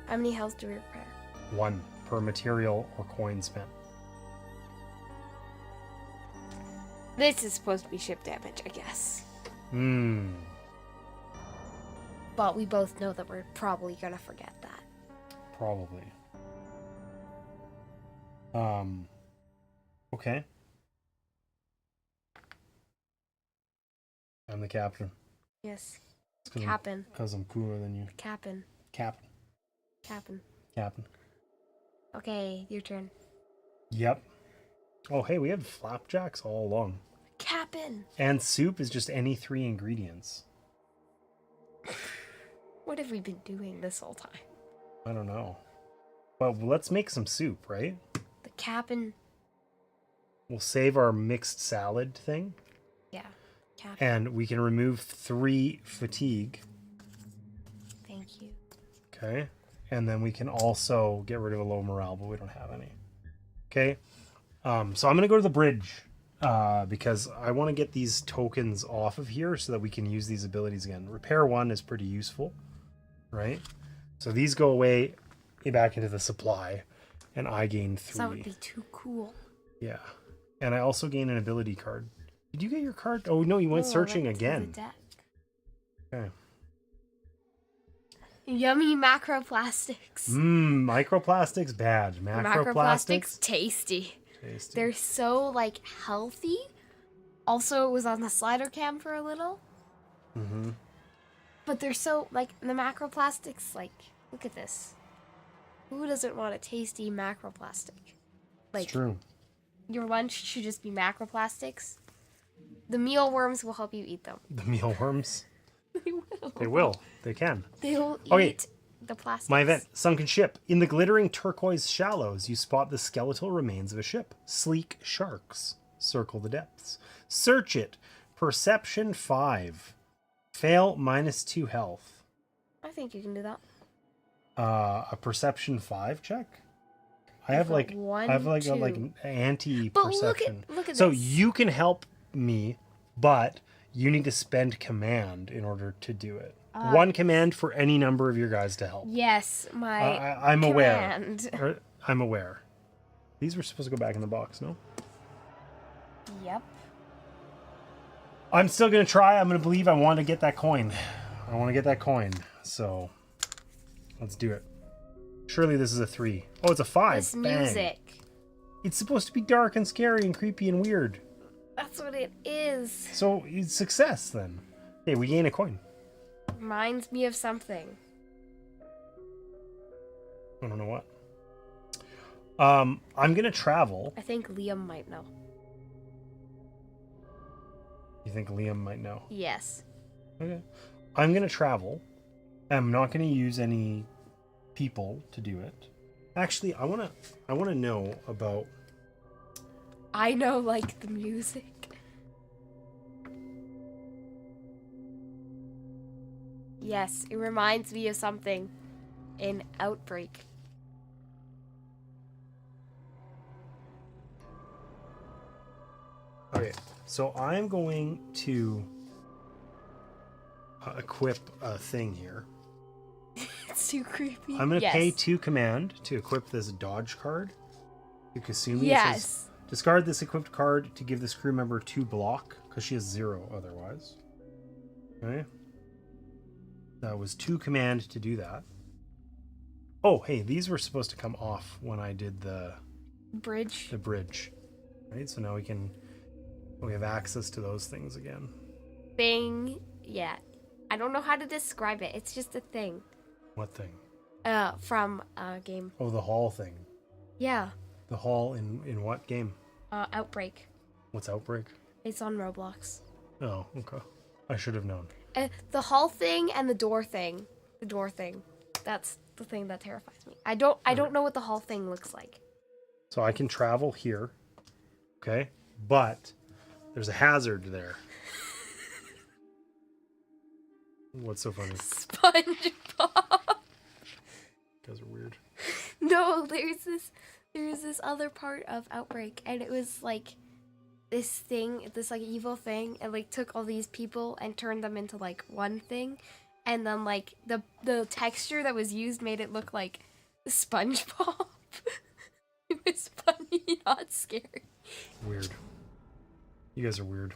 How many health do we repair? 1 per material or coin spent. This is supposed to be ship damage, I guess. But we both know that we're probably gonna forget that. Probably. Okay. I'm the captain. Yes. Cause Captain. Because I'm cooler than you. Captain. Captain. Captain. Captain. Okay, your turn. Yep. Oh, hey, we had flapjacks all along. Captain. And soup is just any 3 ingredients. What have we been doing this whole time? I don't know. Well, let's make some soup, right? The captain. We'll save our mixed salad thing. Yeah. Captain. And we can remove 3 fatigue. Thank you. Okay. And then we can also get rid of a low morale, but we don't have any. Okay. So I'm going to go to the bridge because I want to get these tokens off of here so that we can use these abilities again. Repair 1 is pretty useful, right? So these go away back into the supply, and I gain 3. That would be too cool. Yeah. And I also gain an ability card. Did you get your card? Oh, no, you went searching again. Okay. Yummy macroplastics. Microplastics, bad. Macroplastics, tasty. tasty. They're so, like, healthy. Also, it was on the slider cam for a little. Mm-hmm. But they're so, like, the macroplastics, like, look at this. Who doesn't want a tasty macroplastic? Like, It's true. your lunch should just be macroplastics. The mealworms will help you eat them. The mealworms. They will. They will. They can. They will Okay. eat the plastics. My event, Sunken Ship. In the glittering turquoise shallows, you spot the skeletal remains of a ship. Sleek sharks circle the depths. Search it. Perception 5. Fail -2 health. I think you can do that. A perception 5 check? I have like one, a two. anti-perception. But look at so this. you can help me, but you need to spend command in order to do it. 1 command for any number of your guys to help. Yes, my I'm aware. command. I'm aware. These were supposed to go back in the box, no? Yep. I'm still going to try. I'm going to believe I want to get that coin. I want to get that coin. So let's do it. Surely this is a 3. Oh, it's a 5. This Bang. music. It's supposed to be dark and scary and creepy and weird. That's what it is. So it's success then. Okay, we gain a coin. Reminds me of something. I don't know what. I'm going to travel. I think Liam might know. You think Liam might know? Yes. Okay. I'm going to travel. I'm not going to use any people to do it. Actually, I want to know about... I know, like, the music. Yes, it reminds me of something in Outbreak. Okay, so I'm going to equip a thing here. It's too creepy. I'm going to pay 2 command to equip this dodge card to Kasumi. Yes. It says, discard this equipped card to give this crew member 2 block, because she has 0 otherwise. Okay. That was 2 command to do that. Oh, hey, these were supposed to come off when I did the Bridge. Right, so now we have access to those things again. Thing. Yeah. I don't know how to describe it. It's just a thing. What thing? From a game. Oh, the hall thing. Yeah. The hall in what game? Outbreak. What's Outbreak? It's on Roblox. Oh, okay. I should have known. The hall thing and the door thing. The door thing. That's the thing that terrifies me. I don't know what the hall thing looks like. So I can travel here. Okay? But there's a hazard there. What's so funny? SpongeBob. You guys are weird. No, there's this other part of Outbreak, and it was like this thing, this like evil thing, and like took all these people and turned them into like one thing, and then like the texture that was used made it look like SpongeBob. It was funny, not scary. Weird. You guys are weird.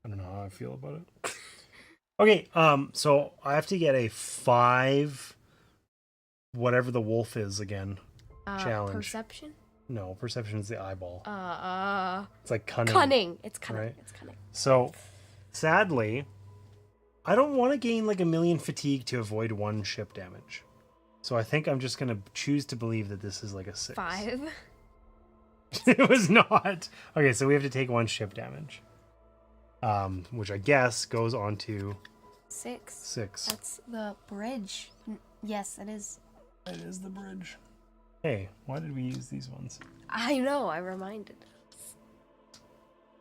I don't know how I feel about it. Okay, so I have to get a 5, whatever the wolf is again, challenge. Perception? No, perception is the eyeball. It's like cunning. Cunning. It's cunning. Right? It's cunning. So, sadly, I don't want to gain like 1,000,000 fatigue to avoid 1 ship damage. So I think I'm just going to choose to believe that this is like a 6. 5. It was not. Okay, so we have to take 1 ship damage. Which I guess goes on to 6. 6. That's the bridge. Yes, it is. It is the bridge. Hey, why did we use these ones? I know, I reminded us.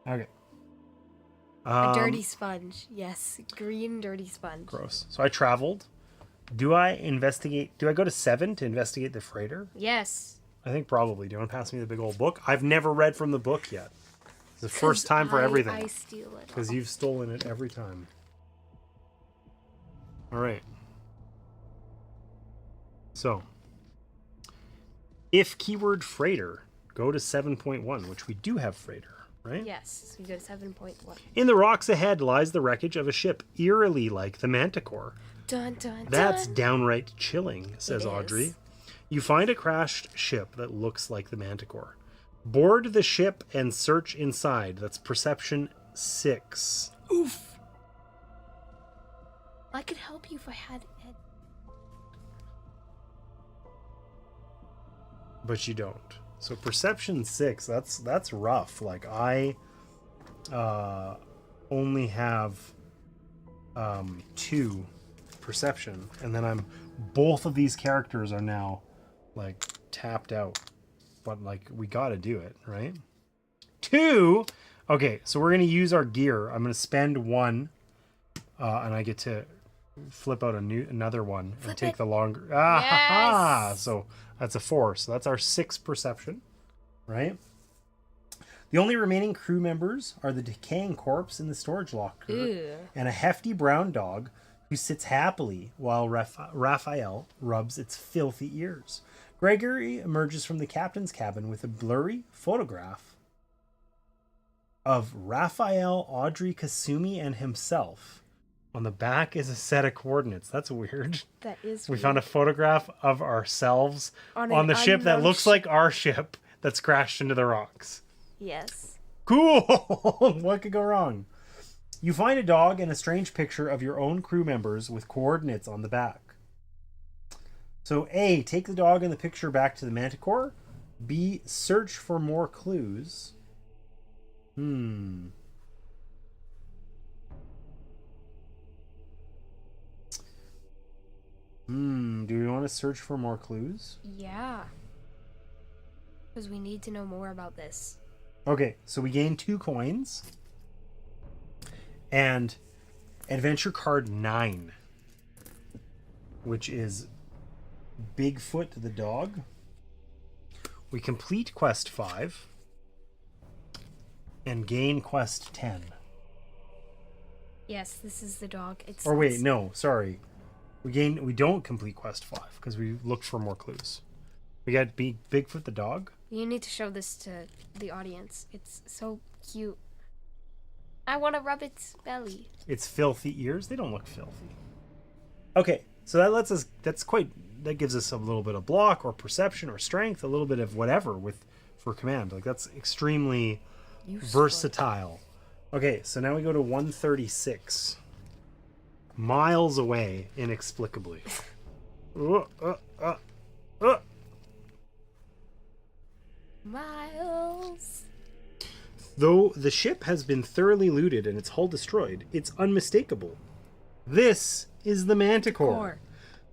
Okay. A dirty sponge. Yes, green dirty sponge. Gross. So I traveled. Do I go to 7 to investigate the freighter? Yes. I think probably. Do you want to pass me the big old book? I've never read from the book yet. It's the first time for everything. I steal it. Because you've stolen it every time. All right. So, if keyword freighter, go to 7.1, which we do have freighter, right? Yes, so you go to 7.1. In the rocks ahead lies the wreckage of a ship eerily like the Manticore. Dun, dun, That's dun. downright chilling, says It Audrey. is. You find a crashed ship that looks like the Manticore. Board the ship and search inside. That's perception 6. Oof. I could help you if I had Ed. But you don't. So perception 6, that's rough. Like I only have 2 perception, and then both of these characters are now like tapped out. But like we gotta do it, right? 2. Okay, so we're gonna use our gear. I'm gonna spend 1, and I get to flip out another one and take the longer. Yes! So that's a 4. So that's our 6 perception, right? The only remaining crew members are the decaying corpse in the storage locker. Ew. And a hefty brown dog who sits happily while Raphael rubs its filthy ears. Gregory emerges from the captain's cabin with a blurry photograph of Raphael, Audrey, Kasumi, and himself. On the back is a set of coordinates. That's weird. That is We weird. found a photograph of ourselves on the ship that unknown looks like our ship that's crashed into the rocks. Yes. Cool! What could go wrong? You find a dog and a strange picture of your own crew members with coordinates on the back. So A, take the dog and the picture back to the Manticore. B, search for more clues. Do we want to search for more clues? Yeah. Because we need to know more about this. Okay, so we gain 2 coins. And adventure card 9, which is Bigfoot the dog. We complete quest 5 and gain quest 10. Yes, this is the dog. It's. Or wait, no, sorry. We don't complete quest 5 because we looked for more clues. We got Bigfoot the dog. You need to show this to the audience. It's so cute. I want to rub its belly. Its filthy ears. They don't look filthy. Okay, so that gives us a little bit of block or perception or strength, a little bit of whatever for command. Like that's extremely versatile. Okay, so now we go to 136. Miles away, inexplicably. Miles. Though the ship has been thoroughly looted and its hull destroyed, it's unmistakable. This is the Manticore.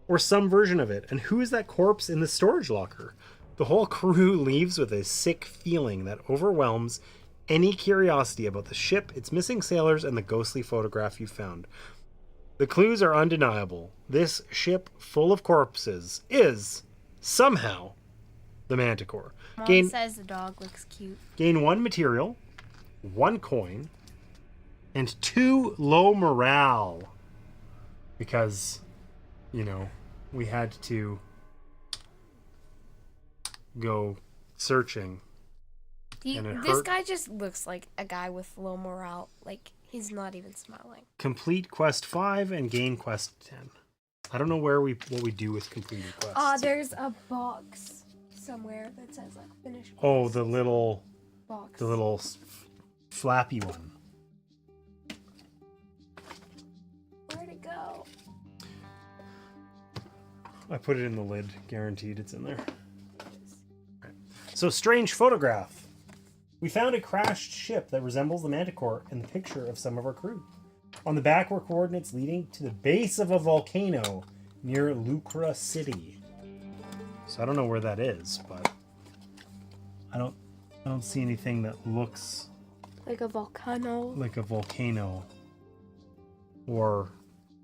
Or some version of it. And who is that corpse in the storage locker? The whole crew leaves with a sick feeling that overwhelms any curiosity about the ship, its missing sailors, and the ghostly photograph you found. The clues are undeniable. This ship full of corpses is, somehow, the Manticore. Mom says the dog looks cute. Gain 1 material, 1 coin, and 2 low morale. Because, we had to go searching. This guy just looks like a guy with low morale. Like, He's not even smiling. Complete quest 5 and gain quest 10. I don't know what we do with completed quests. There's a box somewhere that says like finish quest. Oh, the little box. flappy one. Where'd it go? I put it in the lid. Guaranteed it's in there. Right. So, strange photograph. We found a crashed ship that resembles the Manticore and the picture of some of our crew. On the back were coordinates leading to the base of a volcano near Lucra City. So I don't know where that is, but I don't see anything that looks like a volcano. Like a volcano or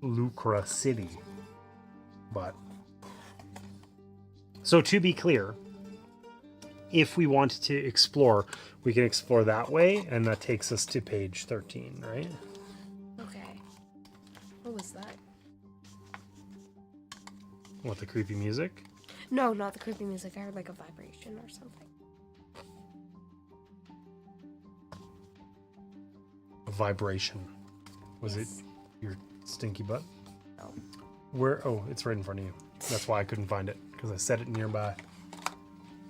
Lucra City. But so to be clear, if we wanted to explore, we can explore that way, and that takes us to page 13, right? Okay. What was that? What, the creepy music? No, not the creepy music. I heard like a vibration or something. A vibration. Was it your stinky butt? No. Where? Oh, it's right in front of you. That's why I couldn't find it, because I set it nearby.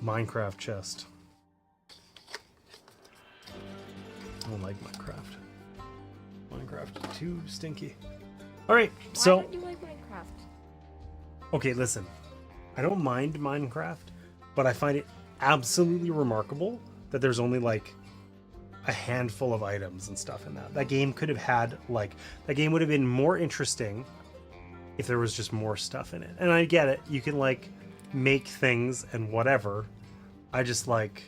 Minecraft chest. I don't like Minecraft. Minecraft is too stinky. Alright, so... Why don't you like Minecraft? Okay, listen. I don't mind Minecraft, but I find it absolutely remarkable that there's only like a handful of items and stuff in that. That game could have had like... That game would have been more interesting if there was just more stuff in it. And I get it. You can like make things and whatever. I just like...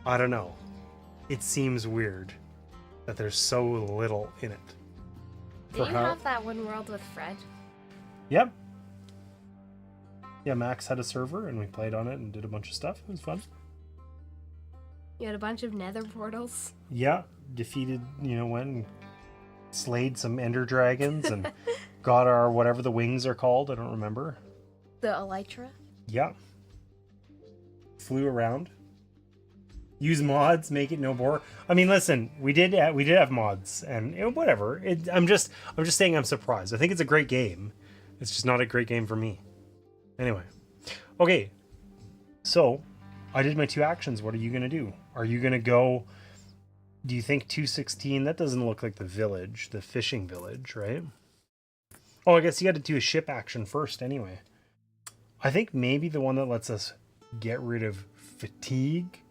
I don't know. It seems weird that there's so little in it. Do you have that one world with Fred? Yep. Yeah, Max had a server and we played on it and did a bunch of stuff. It was fun. You had a bunch of nether portals? Yeah. Defeated, went and slayed some ender dragons and got our whatever the wings are called. I don't remember. The elytra? Yeah. Flew around. Use mods, make it no bore. I mean, listen, we did have mods, and whatever. I'm just saying I'm surprised. I think it's a great game. It's just not a great game for me. Anyway, okay. So, I did my 2 actions. What are you gonna do? Are you gonna go? Do you think 216? That doesn't look like the village, the fishing village, right? Oh, I guess you got to do a ship action first, anyway. I think maybe the one that lets us get rid of fatigue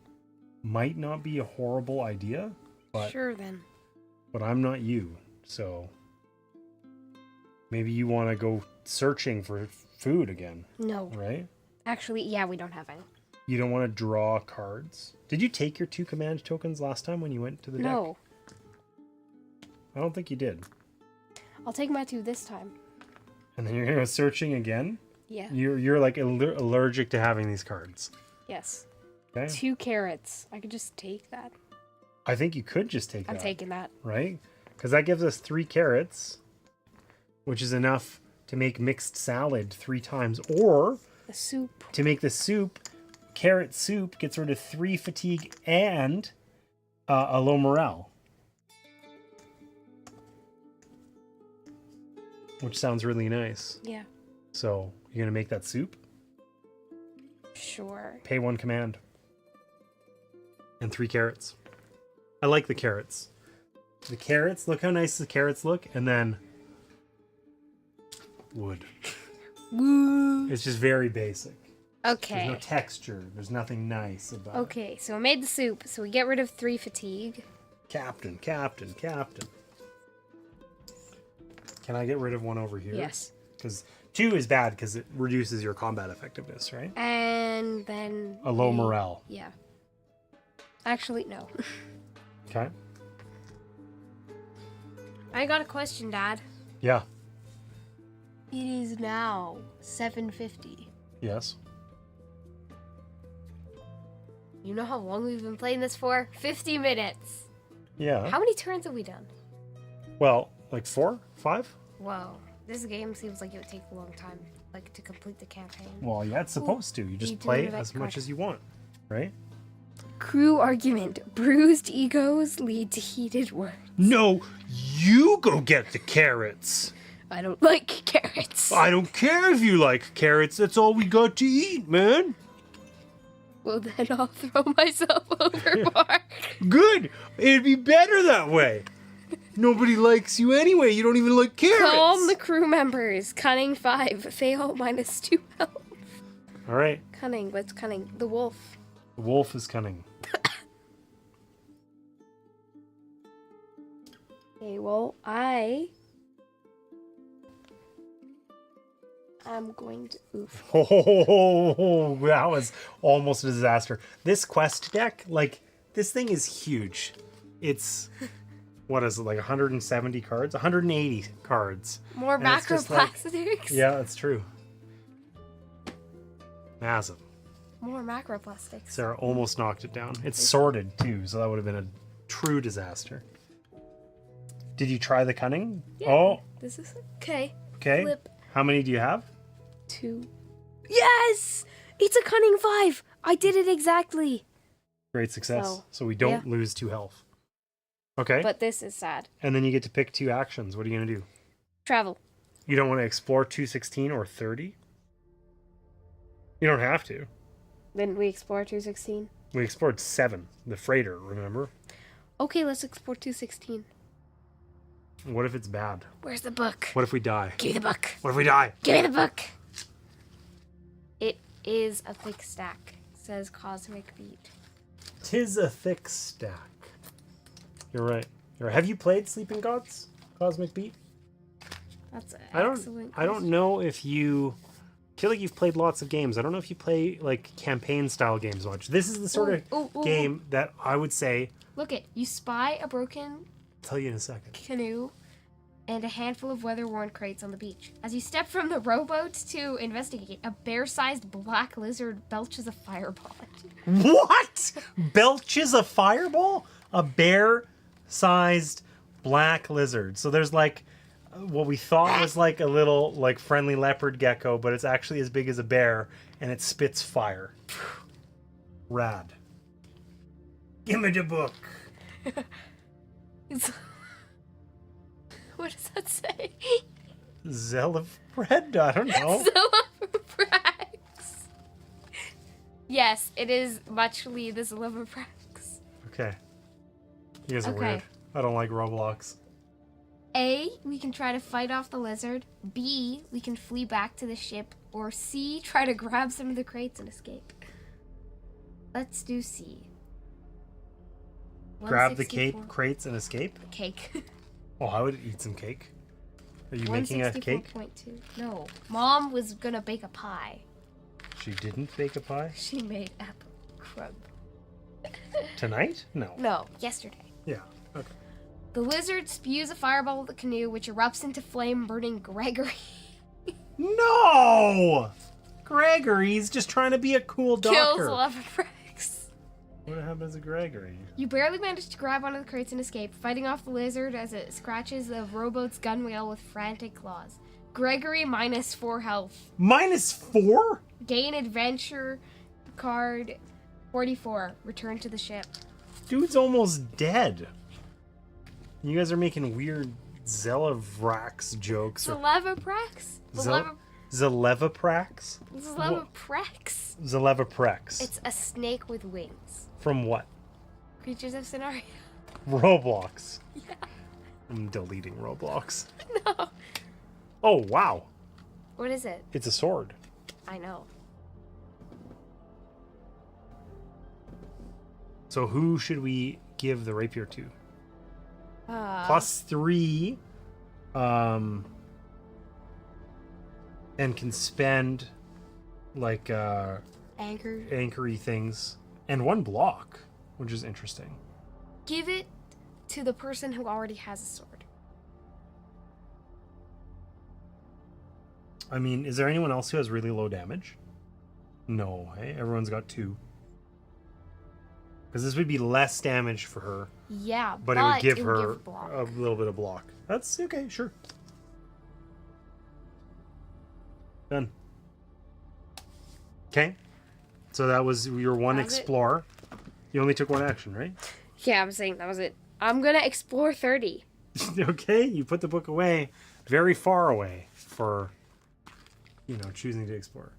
might not be a horrible idea, but sure then. But I'm not you, so maybe you want to go searching for food again. No. Right? Actually, yeah, we don't have any. You don't want to draw cards. Did you take your 2 command tokens last time when you went to the deck? No. I don't think you did. I'll take my 2 this time. And then you're going to go searching again? Yeah. You're like allergic to having these cards. Yes. Okay. 2 carrots. I could just take that. I think you could just take that. I'm taking that. Right? Because that gives us 3 carrots, which is enough to make mixed salad 3 times. Or the soup. To make the soup, carrot soup gets rid of 3 fatigue and a low morale. Which sounds really nice. Yeah. So, you're going to make that soup? Sure. Pay 1 command. And 3 carrots. I like the carrots. The carrots, look how nice the carrots look. And then wood. Woo. It's just very basic. Okay. There's no texture. There's nothing nice about it. Okay, so I made the soup. So we get rid of 3 fatigue. Captain. Can I get rid of 1 over here? Yes. Because 2 is bad because it reduces your combat effectiveness, right? And then... A low morale. Yeah. Actually, no. Okay. I got a question, Dad. Yeah. It is now 7:50. Yes. You know how long we've been playing this for? 50 minutes. Yeah. How many turns have we done? Well, like 4? 5? Whoa. This game seems like it would take a long time, like, to complete the campaign. Well, yeah, it's supposed to. You just play as much as you want, right? Crew argument. Bruised egos lead to heated words. No, you go get the carrots. I don't like carrots. I don't care if you like carrots. That's all we got to eat, man. Well, then I'll throw myself overboard. Good. It'd be better that way. Nobody likes you anyway. You don't even like carrots. Calm the crew members. Cunning 5. Fail -2 health. All right. Cunning. What's cunning? The wolf. The wolf is cunning. Okay, well, I'm going to... Oof. Oh, that was almost a disaster. This quest deck, like, this thing is huge. It's, what is it, like 170 cards? 180 cards. More And it's just like- macroplastics. Yeah, that's true. Massive. More macroplastics. Sarah almost knocked it down. It's sorted, too, so that would have been a true disaster. Did you try the cunning? Yeah. Oh, This is... Okay. okay. Flip. How many do you have? 2. Yes! It's a cunning 5! I did it exactly. Great success. So, So we don't yeah. lose 2 health. Okay. But this is sad. And then you get to pick 2 actions. What are you going to do? Travel. You don't want to explore 216 or 30? You don't have to. Then we explore 216. We explored 7, the freighter, remember? Okay, let's explore 216. What if it's bad? Where's the book? What if we die? Give me the book. What if we die? Give me the book. It is a thick stack. Says Cosmic Beat. 'Tis a thick stack. You're right. Have you played Sleeping Gods? Cosmic Beat? That's an I excellent don't know if you... I feel like you've played lots of games. I don't know if you play like campaign style games much. This is the sort of game that I would say... Look it. You spy a broken I'll tell you in a second. canoe and a handful of weather-worn crates on the beach. As you step from the rowboat to investigate, a bear-sized black lizard belches a fireball at you. What? Belches a fireball? A bear-sized black lizard. So there's like what we thought was like a little like friendly leopard gecko, but it's actually as big as a bear, and it spits fire. Rad. Give me the book. What does that say? Zell of bread? I don't know. Zilliprax. Yes, it is muchly the Zilliprax. Okay. You guys are Okay. weird. I don't like Roblox. A, we can try to fight off the lizard. B, we can flee back to the ship. Or C, try to grab some of the crates and escape. Let's do C. Grab the 164 crates and escape? Cake. Oh, I would eat some cake. Are you making a cake? 164.2. No. Mom was gonna bake a pie. She didn't bake a pie? She made apple crumb. Tonight? No. No, yesterday. Yeah. Okay. The lizard spews a fireball at the canoe, which erupts into flame, burning Gregory. No! Gregory's just trying to be a cool Kills doctor. Leverprex. What happens to Gregory? You barely manage to grab one of the crates and escape, fighting off the lizard as it scratches the rowboat's gunwale with frantic claws. Gregory -4 health. -4? Gain adventure card 44. Return to the ship. Dude's almost dead. You guys are making weird Zelivrax jokes. Zelevaprex? Zelevaprax? Zelevaprex. Zelevaprex. It's a snake with wings. From what? Creatures of Scenario. Roblox. Yeah. I'm deleting Roblox. No. Oh, wow. What is it? It's a sword. I know. So who should we give the rapier to? +3. And can spend like Anchor. anchory things and 1 block, which is interesting. Give it to the person who already has a sword. I mean, is there anyone else who has really low damage? No, hey, everyone's got 2. Because this would be less damage for her, Yeah, but it would give her block. a little bit of block. That's okay, sure. Done. Okay. So that was your one That was it. explorer. You only took one action, right? Yeah, I'm saying that was it. I'm gonna explore 30. Okay, you put the book away, very far away for, choosing to explore.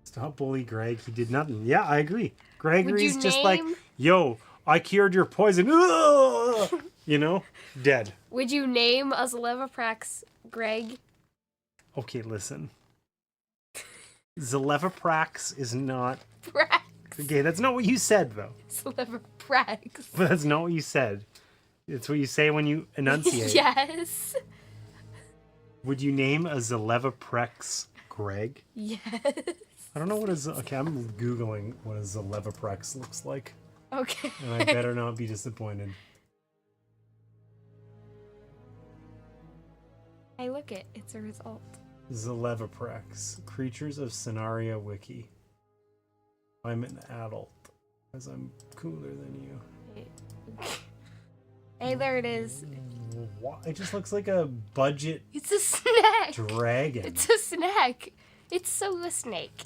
Stop bully Greg. He did nothing. Yeah, I agree. Gregory's just like, yo, I cured your poison. Dead. Would you name a Zalevaprax Greg? Okay, listen. Zalevaprax is not... Prax. Okay, that's not what you said, though. Zalevaprax. But that's not what you said. It's what you say when you enunciate. Yes. Would you name a Zalevaprax Greg? Yes. I don't know what is... Okay, I'm Googling what a Zalevaprax looks like. Okay. And I better not be disappointed. Hey, look it. It's a result. Zalevaprax. Creatures of Scenaria Wiki. I'm an adult, as I'm cooler than you. Hey, there it is. What? It just looks like a budget It's a snack. dragon. It's a snack. It's so a snake.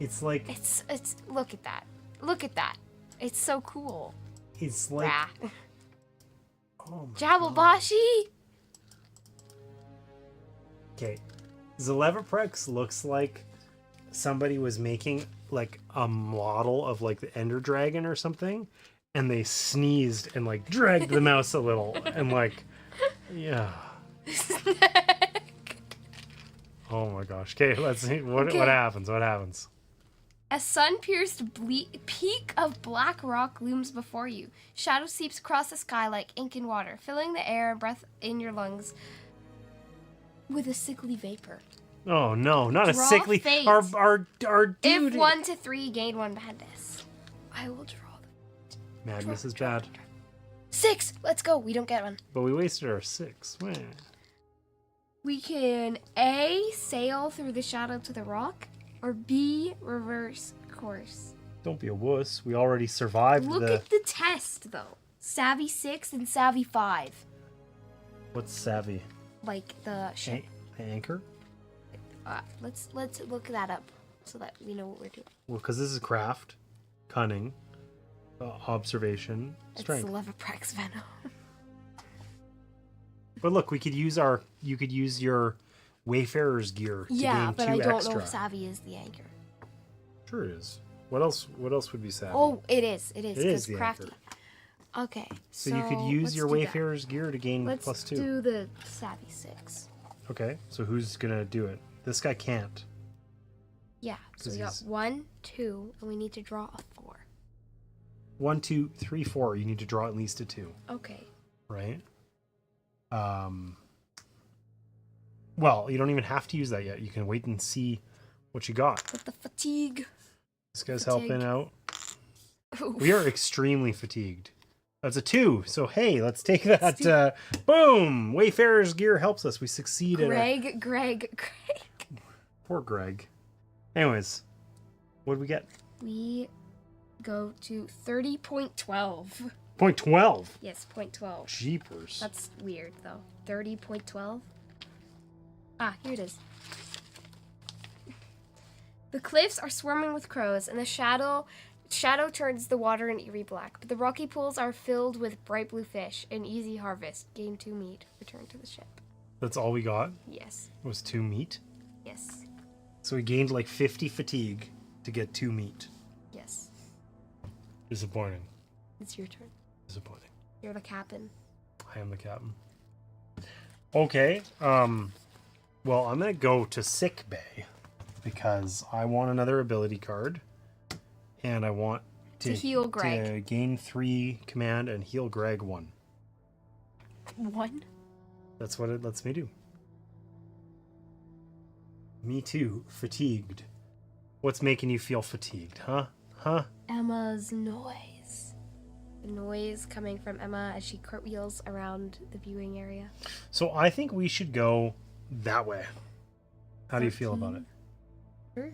It's like... It's look at that. Look at that. It's so cool. It's like... Rah. Oh my Jabblebashi. Okay. Zalevaprax looks like somebody was making like a model of like the Ender Dragon or something, and they sneezed and like dragged the mouse a little and like, yeah. Oh my gosh. Okay, let's see. What happens? What happens? A sun-pierced peak of black rock looms before you. Shadow seeps across the sky like ink in water, filling the air and breath in your lungs with a sickly vapor. Oh no, not Draw a sickly... fate. Our dude... If 1 to 3, gain 1 madness. I will draw them. Madness is bad. 6! Let's go. We don't get one. But we wasted our 6. Meh. We can A, sail through the shadow to the rock, or B, reverse course. Don't be a wuss. We already survived Look at the test, though. Savvy 6 and Savvy 5. What's savvy? Like the ship. Anchor? Let's look that up so that we know what we're doing. Well, because this is craft, cunning, observation, strength. It's Leverprex Venom. But look, you could use your Wayfarer's gear to gain 2 but I don't extra. know if Savvy is the anchor. Sure it is. What else would be savvy? Oh, it is. It is. It is Because the crafty. anchor. Okay. So you could use let's your do that. Wayfarer's gear to gain Let's +2. do the Savvy 6. Okay, so who's gonna do it? This guy can't. Yeah. So 'Cause we got he's- 1, 2, and we need to draw a 4. 1, 2, 3, 4. You need to draw at least a 2. Okay. Right? Well, you don't even have to use that yet. You can wait and see what you got. With the fatigue. This guy's Fatigue. helping out. Oof. We are extremely fatigued. That's a 2. So, hey, let's take that. Boom! Wayfarer's gear helps us. We succeed at Greg. Poor Greg. Anyways, what did we get? We go to 30.12. Point 12. Yes, 0.12. Jeepers. That's weird, though. 30.12. Ah, here it is. The cliffs are swarming with crows, and the shadow turns the water an eerie black. But the rocky pools are filled with bright blue fish. An easy harvest. Gain 2 meat. Return to the ship. That's all we got? Yes. Was 2 meat? Yes. So we gained like 50 fatigue to get 2 meat. Yes. Disappointing. It's your turn. Disappointing. You're the captain. I am the captain. Okay. Well, I'm gonna go to sick bay because I want another ability card, and I want To heal Greg. to gain 3 command and heal Greg 1. 1? That's what it lets me do. Me too. Fatigued. What's making you feel fatigued, huh? Emma's noise. The noise coming from Emma as she cartwheels around the viewing area. So I think we should go that way. How do you feel about it? Sure.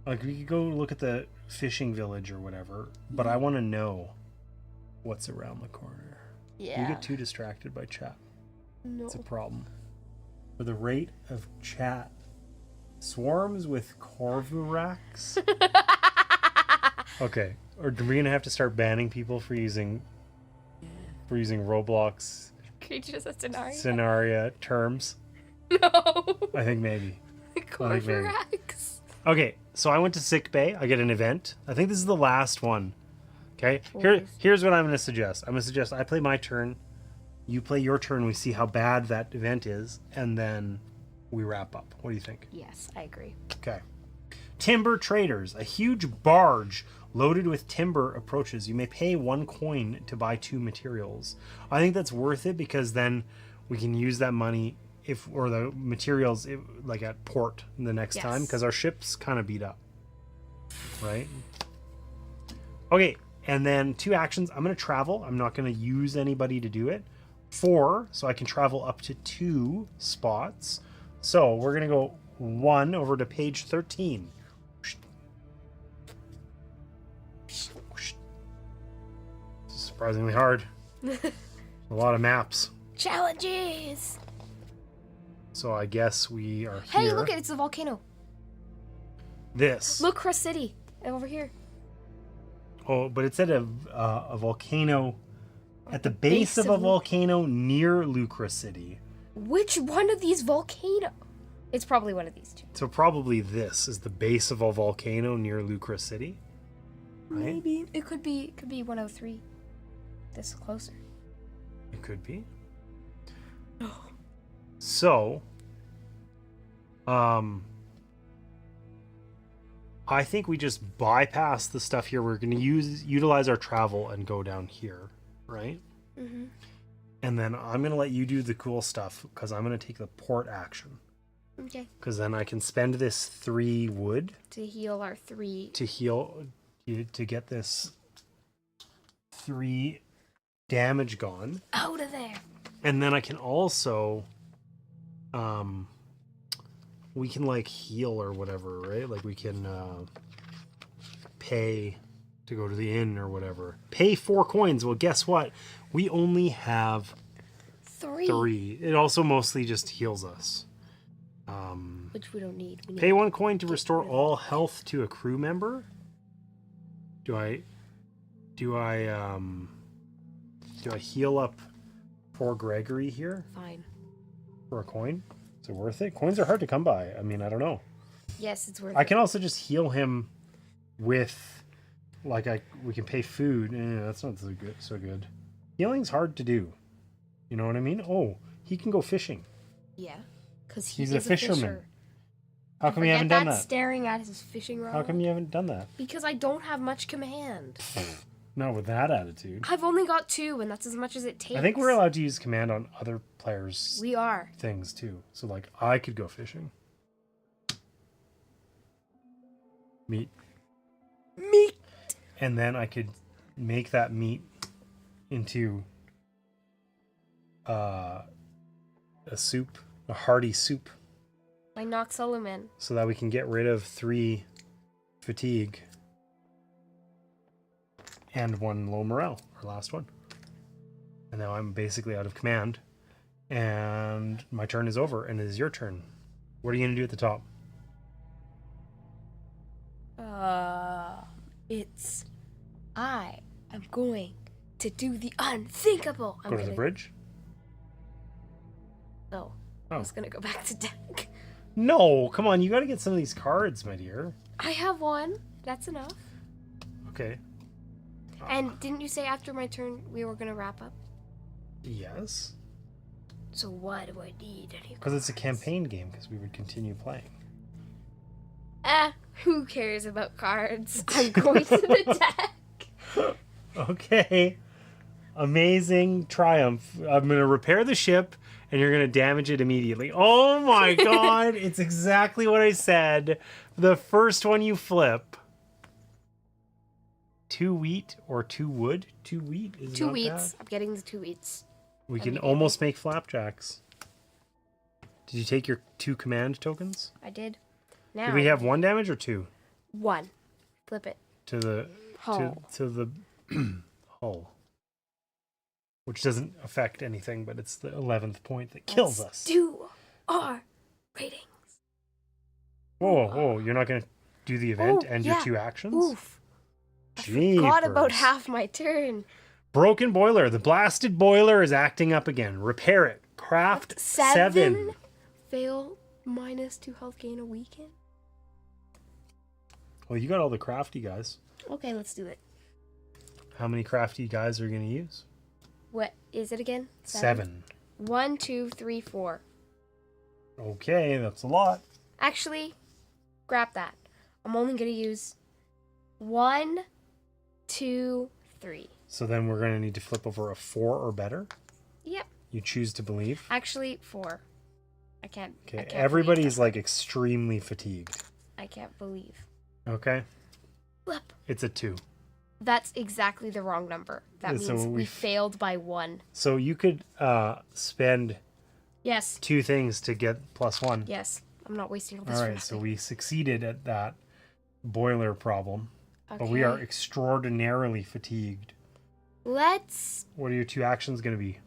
Like, we could go look at the fishing village or whatever, but I want to know what's around the corner. Yeah. You get too distracted by chat. No. It's a problem. For the rate of chat Swarms with Corvirax? Okay. Or are we gonna have to start banning people for using Roblox Creatures of Scenario. scenario terms? No. I think maybe. Corvirax. Okay, so I went to sick bay. I get an event. I think this is the last one. Okay, Always. here's what I'm going to suggest. I'm going to suggest I play my turn, you play your turn. We see how bad that event is, and then we wrap up. What do you think? Yes, I agree. Okay. Timber traders. A huge barge loaded with timber approaches. You may pay 1 coin to buy 2 materials. I think that's worth it because then we can use that money the materials like at port the next time, because our ship's kind of beat up, right? Okay, and then 2 actions. I'm going to travel. I'm not going to use anybody to do it. 4, so I can travel up to 2 spots. So we're going to go 1 over to page 13. Surprisingly hard. A lot of maps. Challenges. So I guess we are here. Hey, look, it's a volcano. This. Look, Crust City over here. Oh, but it said a volcano at the base of a volcano near Lucra City. Which one of these volcanoes? It's probably one of these 2. So probably this is the base of a volcano near Lucra City. Right? Maybe it could be 103. This is closer. It could be. So, I think we just bypass the stuff here. We're going to utilize our travel and go down here, right? Mm-hmm. And then I'm going to let you do the cool stuff because I'm going to take the port action. Okay. Because then I can spend this 3 wood To heal our 3. to get this 3 damage gone. Out of there. And then I can also we can like heal or whatever, right? Like we can pay to go to the inn or whatever. Pay 4 coins. Well, guess what? We only have 3. It also mostly just heals us. Which we don't need. Pay 1 coin to restore all health to a crew member. Do I heal up poor Gregory here? Fine. For a coin? Is it worth it? Coins are hard to come by. I mean, I don't know. Yes, it's worth it. I can also just heal him with, like, we can pay food. That's not so good. Healing's hard to do. You know what I mean? Oh, he can go fishing. Yeah, because he's a fisherman. Fisher. How come you haven't done that? Staring at his fishing rod. How come you haven't done that? Because I don't have much command. Not with that attitude. I've only got 2, and that's as much as it takes. I think we're allowed to use command on other players' We are. things too. So like I could go fishing. Meat. And then I could make that meat into a soup, a hearty soup. By Nox Solomon. So that we can get rid of 3 fatigue and 1 low morale, our last one. And now I'm basically out of command. And my turn is over, and it is your turn. What are you going to do at the top? I am going to do the unthinkable. Go to the bridge? No. I was going to go back to deck. No, come on. You got to get some of these cards, my dear. I have 1. That's enough. Okay. And didn't you say after my turn we were going to wrap up? Yes. So why do I need any? Because it's a campaign game, because we would continue playing. Who cares about cards? I'm going to the deck. Okay. Amazing triumph. I'm going to repair the ship, and you're going to damage it immediately. Oh my god. It's exactly what I said. The first one you flip. 2 wheat or 2 wood? 2 wheat is 2 not wheats. bad. I'm getting the 2 wheats. We can almost make flapjacks. Did you take your 2 command tokens? I did. Now Did we have 1 damage or 2? 1. Flip it. To the Hull. to the hull. Which doesn't affect anything, but it's the 11th point that kills us. Do our ratings. Whoa, you're not going to do the event and your 2 actions? Oof. I forgot about Jeepers. half my turn. Broken boiler. The blasted boiler is acting up again. Repair it. Craft 7. Fail -2 health gain a weekend. Well, you got all the crafty guys. Okay, let's do it. How many crafty guys are you going to use? What is it again? 7. 1, 2, 3, 4. Okay, that's a lot. Actually, grab that. I'm only going to use 1, 2, 3. So then we're going to need to flip over a 4 or better. Yep. You choose to believe. Actually, 4. I can't. Okay, I can't everybody's believe like extremely fatigued. I can't believe. Okay. Flip. It's a 2. That's exactly the wrong number. That So means we we failed by 1. So you could spend Yes. 2 things to get +1. Yes. I'm not wasting all this. All for right, so nothing. we succeeded at that boiler problem, but we Okay. are extraordinarily fatigued. Let's What are your 2 actions going to be?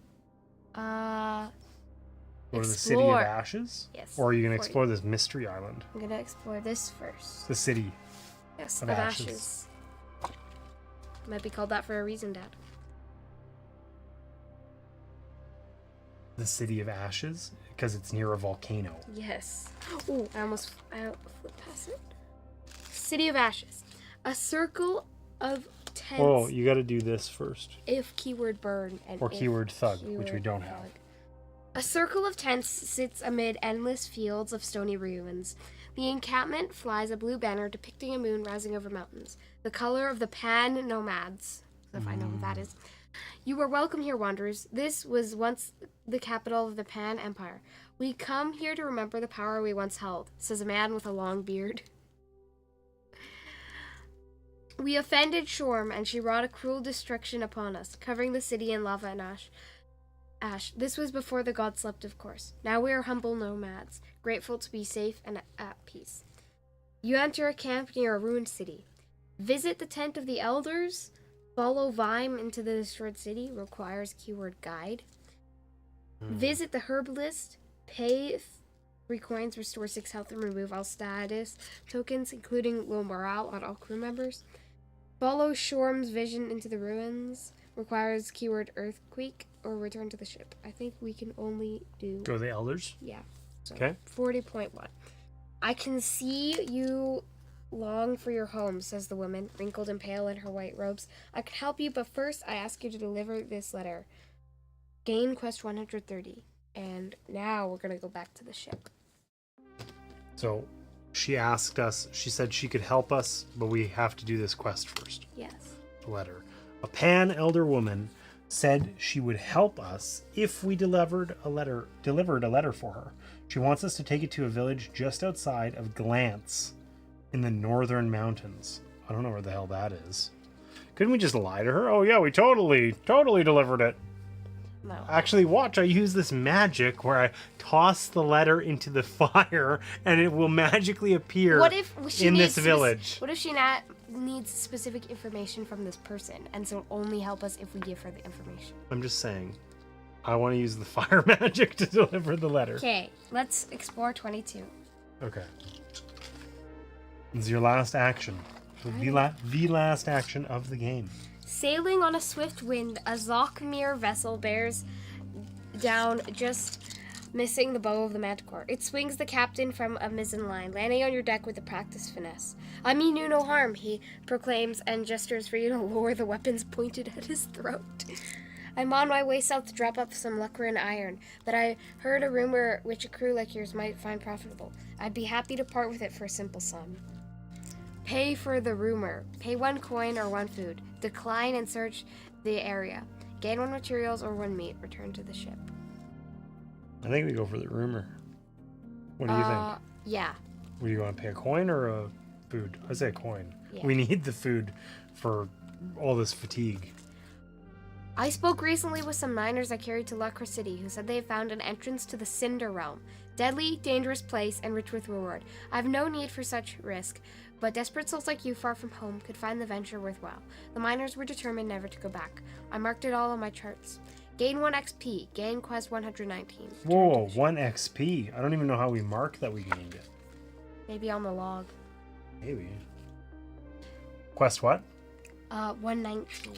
Go to the City of explore. Ashes? Yes. Or are you going to for- explore this mystery island? I'm gonna explore this first. The city. Yes, of of ashes. ashes. Might be called that for a reason, Dad. The City of Ashes? Because it's near a volcano. Yes. Ooh, I flipped past it. City of Ashes. A circle of tents. Oh, you got to do this first. If keyword burn and Or if keyword thug, which we keyword don't have. thug. A circle of tents sits amid endless fields of stony ruins. The encampment flies a blue banner depicting a moon rising over mountains, the color of the Pan Nomads. If I know who that is. You are welcome here, wanderers. This was once the capital of the Pan Empire. We come here to remember the power we once held, says a man with a long beard. We offended Shorm, and she wrought a cruel destruction upon us, covering the city in lava and ash. This was before the gods slept, of course. Now we are humble nomads, grateful to be safe and at peace. You enter a camp near a ruined city. Visit the tent of the elders. Follow Vime into the destroyed city. Requires keyword guide. Visit the herbalist. Pay 3 coins. Restore 6 health and remove all status tokens, including low morale on all crew members. Follow Shorm's vision into the ruins. Requires keyword earthquake or return to the ship. I think we can only do... Go to the elders? Yeah. So Okay. 40.1. I can see you long for your home, says the woman, wrinkled and pale in her white robes. I could help you, but first I ask you to deliver this letter. Gain quest 130. And now we're going to go back to the ship. So she asked us, she said she could help us, but we have to do this quest first. Yes. The letter. A Pan elder woman said she would help us if we delivered a letter for her. She wants us to take it to a village just outside of Glance in the northern mountains. I don't know where the hell that is. Couldn't we just lie to her? Oh yeah, we totally delivered it. No. Actually, watch, I use this magic where I toss the letter into the fire and it will magically appear What if she in needs this village. What if she needs specific information from this person, and so it'll only help us if we give her the information? I'm just saying, I want to use the fire magic to deliver the letter. Okay, let's explore 22. Okay. This is your last action. The last action of the game. Sailing on a swift wind, a Zokmir vessel bears down, just missing the bow of the Manticore. It swings the captain from a mizzen line, landing on your deck with a practiced finesse. I mean you no harm, he proclaims, and gestures for you to lower the weapons pointed at his throat. I'm on my way south to drop up some Lucran iron that I heard a rumor which a crew like yours might find profitable. I'd be happy to part with it for a simple sum. Pay for the rumor. Pay 1 coin or 1 food. Decline and search the area. Gain 1 materials or 1 meat. Return to the ship. I think we go for the rumor. What do you think? Yeah. Were you going to pay a coin or a food? I say a coin. Yeah. We need the food for all this fatigue. I spoke recently with some miners I carried to Lucra City who said they have found an entrance to the Cinder Realm. Deadly, dangerous place and rich with reward. I have no need for such risk, but desperate souls like you far from home could find the venture worthwhile. The miners were determined never to go back. I marked it all on my charts. Gain 1 XP. Gain quest 119. Whoa, 1 XP. I don't even know how we mark that we gained it. Maybe on the log. Maybe. Quest what? 119.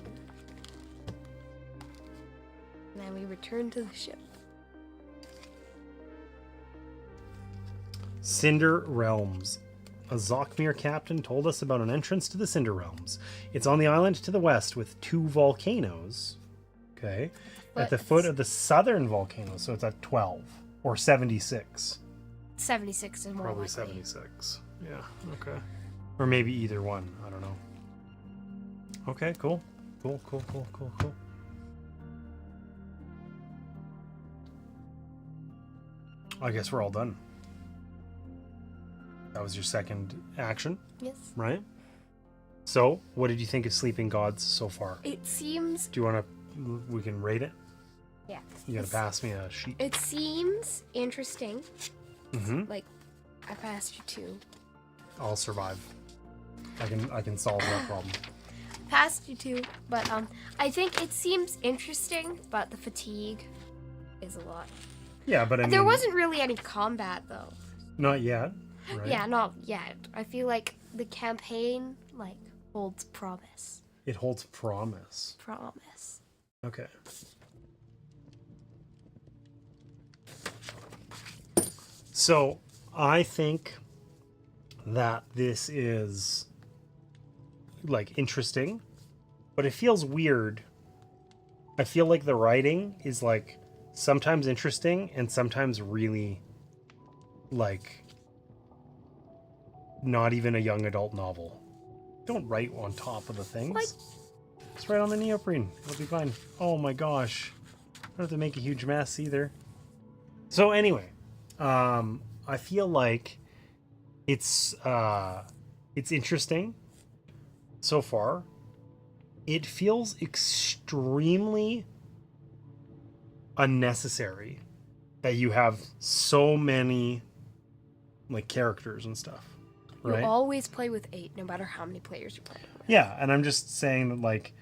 And then we return to the ship. Cinder Realms. A Zockmere captain told us about an entrance to the Cinder Realms. It's on the island to the west with 2 volcanoes. Okay. At the foot of the southern volcano, so it's at 12 or 76. 76 is more Probably likely. 76. Yeah, okay. Or maybe either one. I don't know. Okay, cool. Cool. I guess we're all done. That was your second action, Yes. right? So, what did you think of Sleeping Gods so far? It seems... Do you want to... We can rate it? Yeah. You gotta pass me a sheet. It seems interesting. Mm-hmm. Like, I passed you 2. I'll survive. I can solve that problem. Passed you 2, but I think it seems interesting, but the fatigue is a lot. Yeah, but I mean... There wasn't really any combat, though. Not yet, right? Yeah, not yet. I feel like the campaign, like, holds promise. It holds promise. Promise. Okay. So, I think that this is, like, interesting, but it feels weird. I feel like the writing is, like, sometimes interesting and sometimes really, like, not even a young adult novel. Don't write on top of the things. Like, Just write on the neoprene. It'll be fine. Oh my gosh. Don't have to make a huge mess either. So anyway, I feel like it's interesting so far. It feels extremely unnecessary that you have so many like characters and stuff. Right? you always play with 8, no matter how many players you play with. Yeah, and I'm just saying that, like,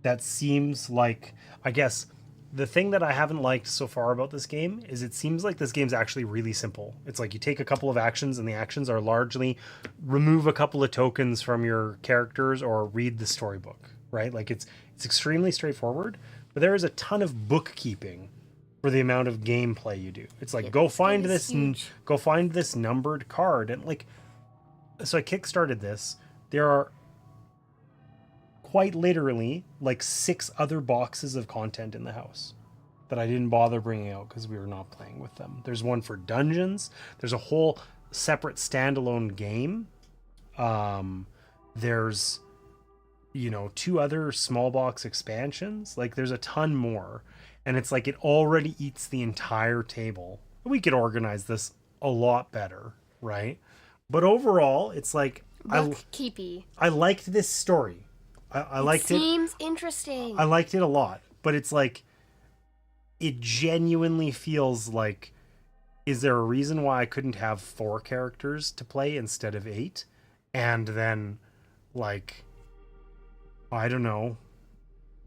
that seems like, I guess, the thing that I haven't liked so far about this game is it seems like this game's actually really simple. It's like you take a couple of actions, and the actions are largely remove a couple of tokens from your characters or read the storybook, right? Like, it's extremely straightforward, but there is a ton of bookkeeping for the amount of gameplay you do. It's like, Yeah, go this game find is this, huge. go find this numbered card, and like, so I kickstarted this. There are quite literally like 6 other boxes of content in the house that I didn't bother bringing out because we were not playing with them. There's one for dungeons. There's a whole separate standalone game. There's, 2 other small box expansions. Like, there's a ton more. And it's like it already eats the entire table. We could organize this a lot better, right? But overall, it's like Bookkeepy. I liked this story. I liked it. Seems interesting. I liked it a lot. But it's like, it genuinely feels like, is there a reason why I couldn't have 4 characters to play instead of 8? And then, like, I don't know,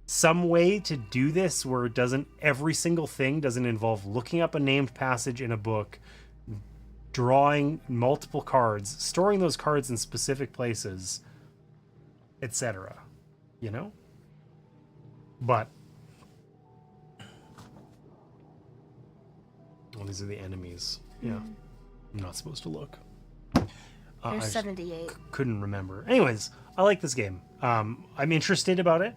some way to do this where it doesn't, every single thing doesn't involve looking up a named passage in a book, drawing multiple cards, storing those cards in specific places, etc. But well, these are the enemies. Yeah, I'm not supposed to look. There's I 78. couldn't remember. Anyways, I like this game. I'm interested about it.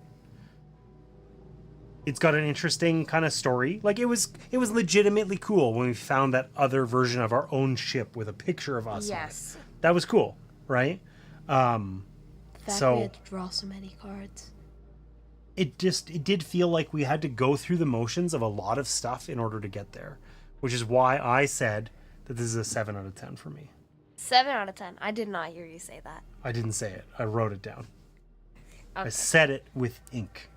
It's got an interesting kind of story. Like, it was legitimately cool when we found that other version of our own ship with a picture of us. Yes. On it. That was cool, right? The fact So- we had to draw so many cards. It did feel like we had to go through the motions of a lot of stuff in order to get there, which is why I said that this is a 7 out of 10 for me. 7 out of 10. I did not hear you say that. I didn't say it. I wrote it down. I Okay. said it with ink.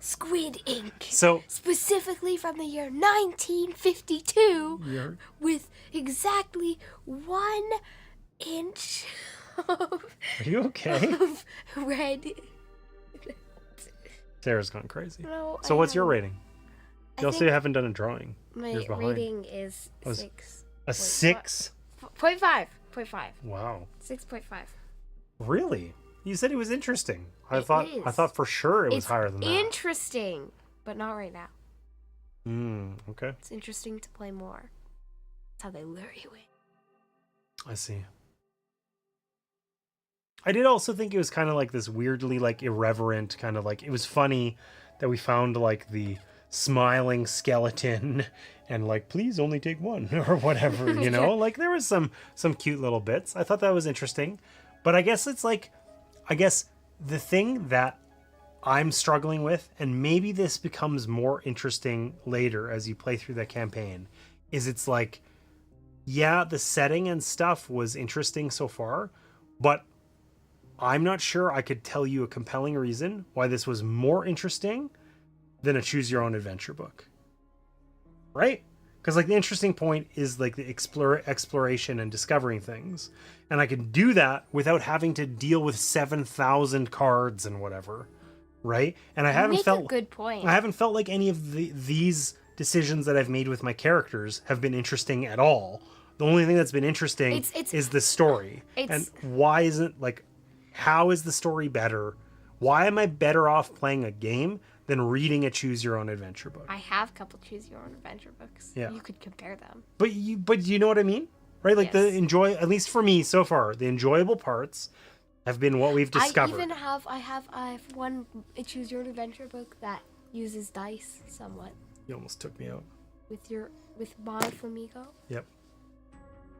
Squid ink. So Specifically from the year 1952, you're, with exactly 1 inch of are you okay? red. Sarah's gone crazy. No, So I what's your know. rating? I You also think haven't done a drawing. my Yours behind. rating is Was- 6. A 6? 0.5. 6.5. Wow. 6.5. Really? You said it was interesting. I It thought is. for sure it was It's higher than that. interesting, but not right now. Okay. It's interesting to play more. That's how they lure you in. I see. I did also think it was kind of like this weirdly like irreverent kind of like, it was funny that we found like the smiling skeleton and like, please only take one or whatever, you know? Like there was some cute little bits. I thought that was interesting. But I guess it's like, the thing that I'm struggling with, and maybe this becomes more interesting later as you play through the campaign, is it's like, yeah, the setting and stuff was interesting so far, but I'm not sure I could tell you a compelling reason why this was more interesting than a choose your own adventure book. Right? Because like the interesting point is like the exploration and discovering things. And I can do that without having to deal with 7,000 cards and whatever. Right? And I haven't felt a good point. I haven't felt like any of these decisions that I've made with my characters have been interesting at all. The only thing that's been interesting is the story. And why isn't like, how is the story better? Why am I better off playing a game than reading a choose your own adventure book? I have a couple choose your own adventure books. Yeah. You could compare them. But you know what I mean? Right? Like Yes. at least for me so far, the enjoyable parts have been what we've discovered. I have one choose your own adventure book that uses dice somewhat. You almost took me out. With my Flamigo. Yep.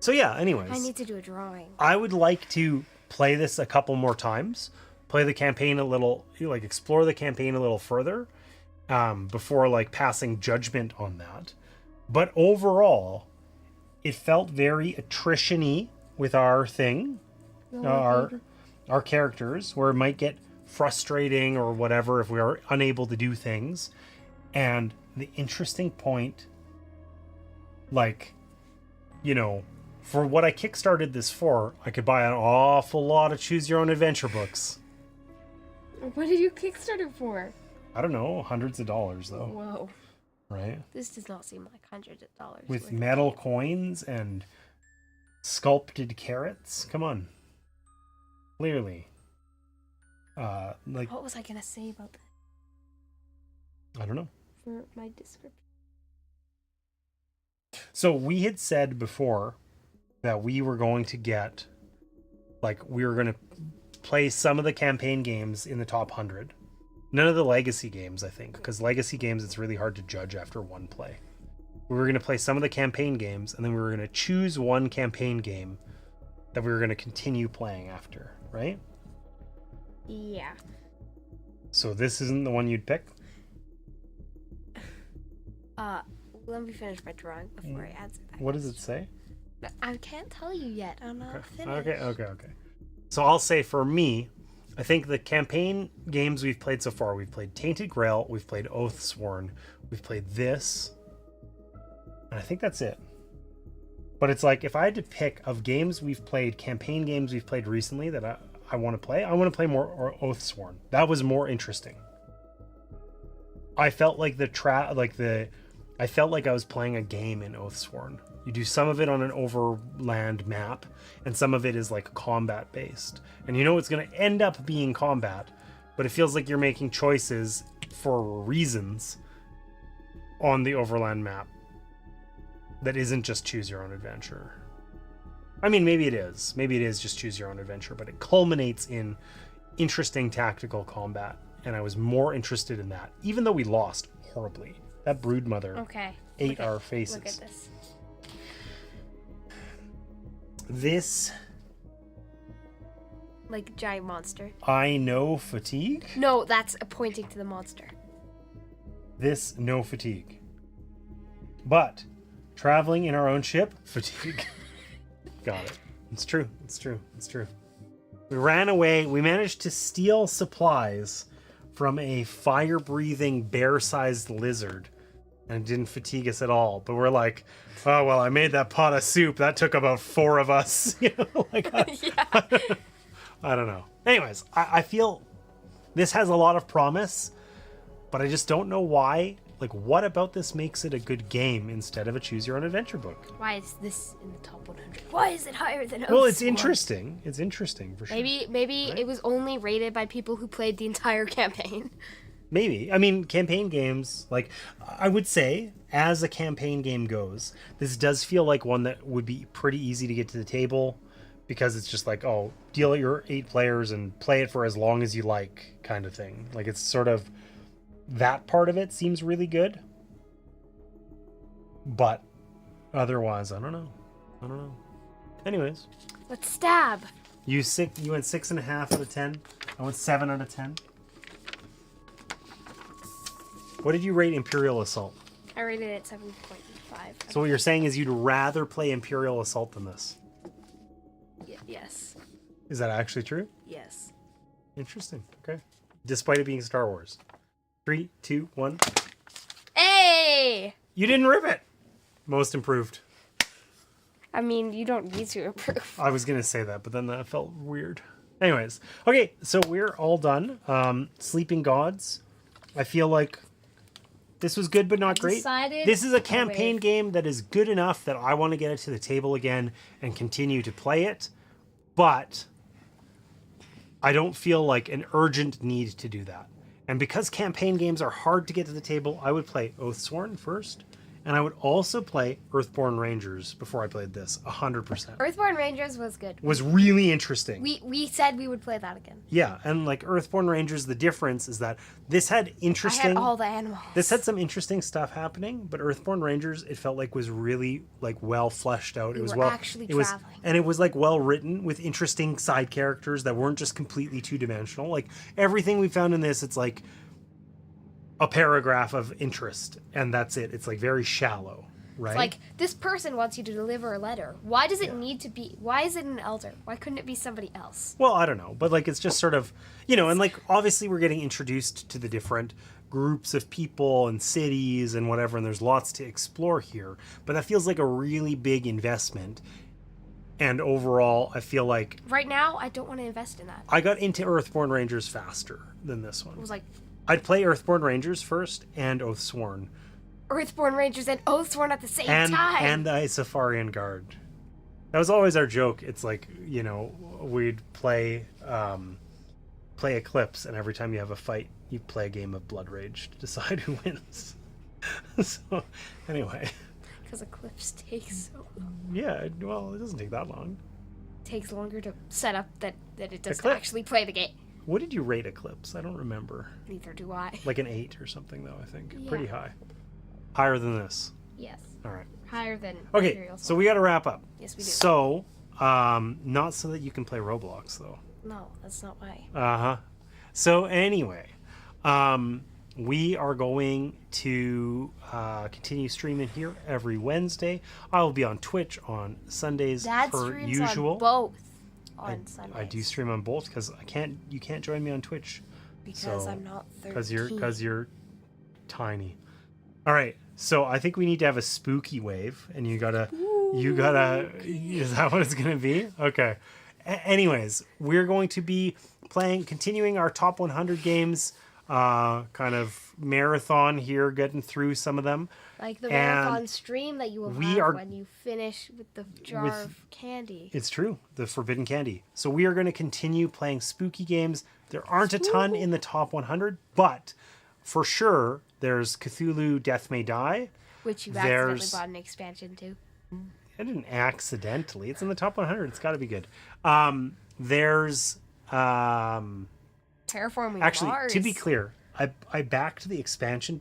So yeah, anyways. I need to do a drawing. I would like to play this a couple more times, play the campaign a little, like explore the campaign a little further, before like passing judgment on that. But overall, it felt very attrition-y with our thing, our characters, where it might get frustrating or whatever if we are unable to do things. And the interesting point, like, you know, for what I kickstarted this for, I could buy an awful lot of choose your own adventure books. What did you Kickstarter it for? I don't know, hundreds of dollars though. Whoa. Right? This does not seem like hundreds of dollars. With metal coins and sculpted carrots. Come on. Clearly. Like, what was I gonna say about that? I don't know. For my description. So we had said before that we were going to get, like, we were going to play some of the campaign games in the top 100. None of the legacy games, I think, because legacy games, it's really hard to judge after one play. We were going to play some of the campaign games, and then we were going to choose one campaign game that we were going to continue playing after, right? Yeah. So this isn't the one you'd pick? Let me finish my drawing before I answer that. What does it say? I can't tell you yet. I'm not finished. Okay. So I'll say for me, I think the campaign games we've played so far, we've played Tainted Grail, we've played Oathsworn, we've played this, and I think that's it. But it's like, if I had to pick of games we've played, campaign games we've played recently that I want to play more Oathsworn. That was more interesting. I felt like I felt like I was playing a game in Oathsworn. You do some of it on an overland map, and some of it is like combat based. And you know it's going to end up being combat, but it feels like you're making choices for reasons on the overland map that isn't just choose your own adventure. I mean, maybe it is. Maybe it is just choose your own adventure, but it culminates in interesting tactical combat, and I was more interested in that, even though we lost horribly. That broodmother ate our faces. Look at this. This... Like giant monster. I know fatigue? No, that's pointing to the monster. This, no fatigue. But, traveling in our own ship, fatigue. Got it. It's true. We ran away. We managed to steal supplies from a fire-breathing, bear-sized lizard. And it didn't fatigue us at all. But we're like, oh, well, I made that pot of soup. That took about 4 of us. You know, like, I don't know. Anyways, I feel this has a lot of promise, but I just don't know why Like, what about this makes it a good game instead of a choose your own adventure book? Why is this in the top 100? Why is it higher than Oath Well, it's Sworn? interesting. It's interesting for sure. Maybe Right? it was only rated by people who played the entire campaign. Maybe. I mean, campaign games, like, I would say, as a campaign game goes, this does feel like one that would be pretty easy to get to the table, because it's just like, oh, deal at your 8 players and play it for as long as you like, kind of thing. Like, it's sort of, that part of it seems really good. But otherwise, I don't know. Anyways. Let's stab. You went 6.5 out of 10. I went 7 out of 10. What did you rate Imperial Assault? I rated it 7.5. So what you're saying is you'd rather play Imperial Assault than this? Yes. Is that actually true? Yes. Interesting. Okay. Despite it being Star Wars. 3, 2, 1. Hey! You didn't rip it. Most improved. I mean, you don't need to improve. I was going to say that, but then that felt weird. Anyways. Okay, so we're all done. Sleeping Gods. I feel like this was good, but not great. This is a campaign game that is good enough that I want to get it to the table again and continue to play it. But I don't feel like an urgent need to do that. And because campaign games are hard to get to the table, I would play Oathsworn first. And I would also play Earthborn Rangers before I played this, 100%. Earthborn Rangers was good. Was really interesting. We said we would play that again. Yeah, and like Earthborn Rangers, the difference is that this had interesting... I had all the animals. This had some interesting stuff happening, but Earthborn Rangers, it felt like was really like well fleshed out. We It was were well actually it was, traveling. and it was like well written with interesting side characters that weren't just completely two-dimensional. Like everything we found in this, it's like a paragraph of interest, and that's it. It's like very shallow. Right? It's like, this person wants you to deliver a letter. Why does it need to be... Why is it an elder? Why couldn't it be somebody else? Well, I don't know. But, like, it's just sort of... You know, and, like, obviously we're getting introduced to the different groups of people and cities and whatever, and there's lots to explore here. But that feels like a really big investment. And overall, I feel like... Right now, I don't want to invest in that. I got into Earthborn Rangers faster than this one. It was like... I'd play Earthborn Rangers first and Oathsworn. Earthborn Rangers and Oathsworn at the same time. And the Safarian Guard. That was always our joke. It's like, you know, we'd play Eclipse, and every time you have a fight, you play a game of Blood Rage to decide who wins. So, anyway. Because Eclipse takes so long. Yeah, well, it doesn't take that long. It takes longer to set up that it does Eclipse. actually play the game. What did you rate Eclipse? I don't remember. Neither do I. Like an 8 or something, though, I think. Yeah. Pretty high. Higher than this. Yes. All right. Higher than Okay, Imperial so we got to wrap up. Yes, we do. So, not so that you can play Roblox, though. No, that's not why. Uh-huh. So, anyway, we are going to continue streaming here every Wednesday. I will be on Twitch on Sundays Dad per streams usual. on both on Sundays. I do stream on both because you can't join me on Twitch. Because I'm not 13. Because you're tiny. All right, so I think we need to have a spooky wave, and you gotta, is that what it's gonna be? Okay. Anyways, we're going to be continuing our top 100 games, kind of marathon here, getting through some of them. Like the marathon stream that you will have when you finish with the jar of candy. It's true, the forbidden candy. So we are going to continue playing spooky games. There aren't a ton in the top 100, but for sure, there's Cthulhu Death May Die. Which you accidentally bought an expansion to. I didn't accidentally. It's in the top 100. It's got to be good. There's... Terraforming actually, Mars. to be clear, I backed the expansion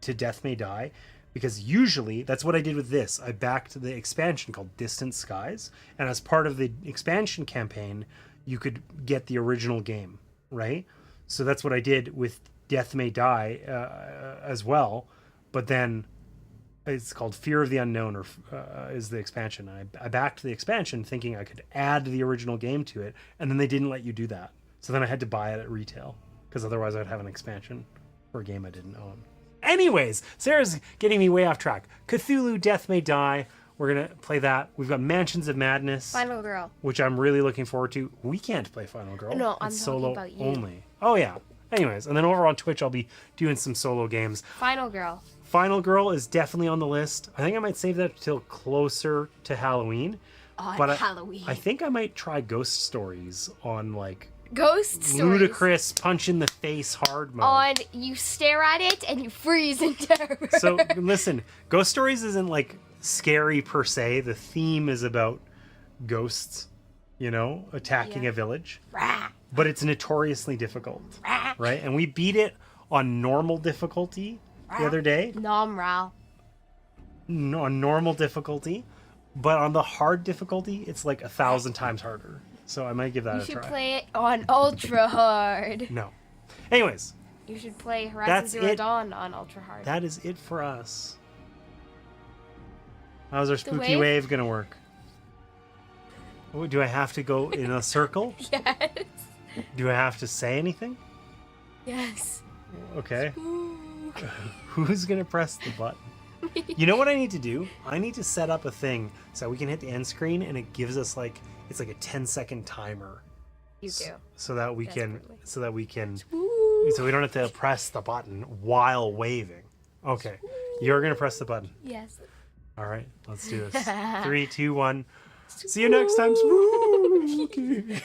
to Death May Die because usually that's what I did with this. I backed the expansion called Distant Skies, and as part of the expansion campaign, you could get the original game, right? So that's what I did with Death May Die as well, but then it's called Fear of the Unknown, or is the expansion. I backed the expansion thinking I could add the original game to it, and then they didn't let you do that. So then I had to buy it at retail, because otherwise I'd have an expansion for a game I didn't own. Anyways, Sarah's getting me way off track. Cthulhu Death May Die. We're going to play that. We've got Mansions of Madness. Final Girl. Which I'm really looking forward to. We can't play Final Girl. No, I'm it's talking solo about you. only. Oh, yeah. Anyways, and then over on Twitch, I'll be doing some solo games. Final Girl. Final Girl is definitely on the list. I think I might save that till closer to Halloween. Halloween. I think I might try Ghost Stories on like Ghost Stories. ludicrous punch in the face hard mode. On you stare at it and you freeze in terror. So listen, Ghost Stories isn't like scary per se. The theme is about ghosts, you know, attacking a village. Rah. But it's notoriously difficult, Rah. right? And we beat it on normal difficulty the other day. Nom Ral. On normal difficulty, but on the hard difficulty, it's like 1,000 times harder. So I might give that You a should try. play it on ultra hard. No. Anyways, You should play That's Horizon Zero it. Dawn on ultra hard. that is it for us. How's our spooky wave? wave gonna work? Oh, do I have to go in a circle? Yes. Do I have to say anything? Yes. Okay. Ooh. Who's gonna press the button? You know what I need to do? I need to set up a thing so we can hit the end screen and it gives us like it's like a 10-second timer. You do. So that we can Desperately. so we don't have to press the button while waving. Okay. You're gonna press the button. Yes. All right, let's do this. 3, 2, 1. See you next time. Spooky.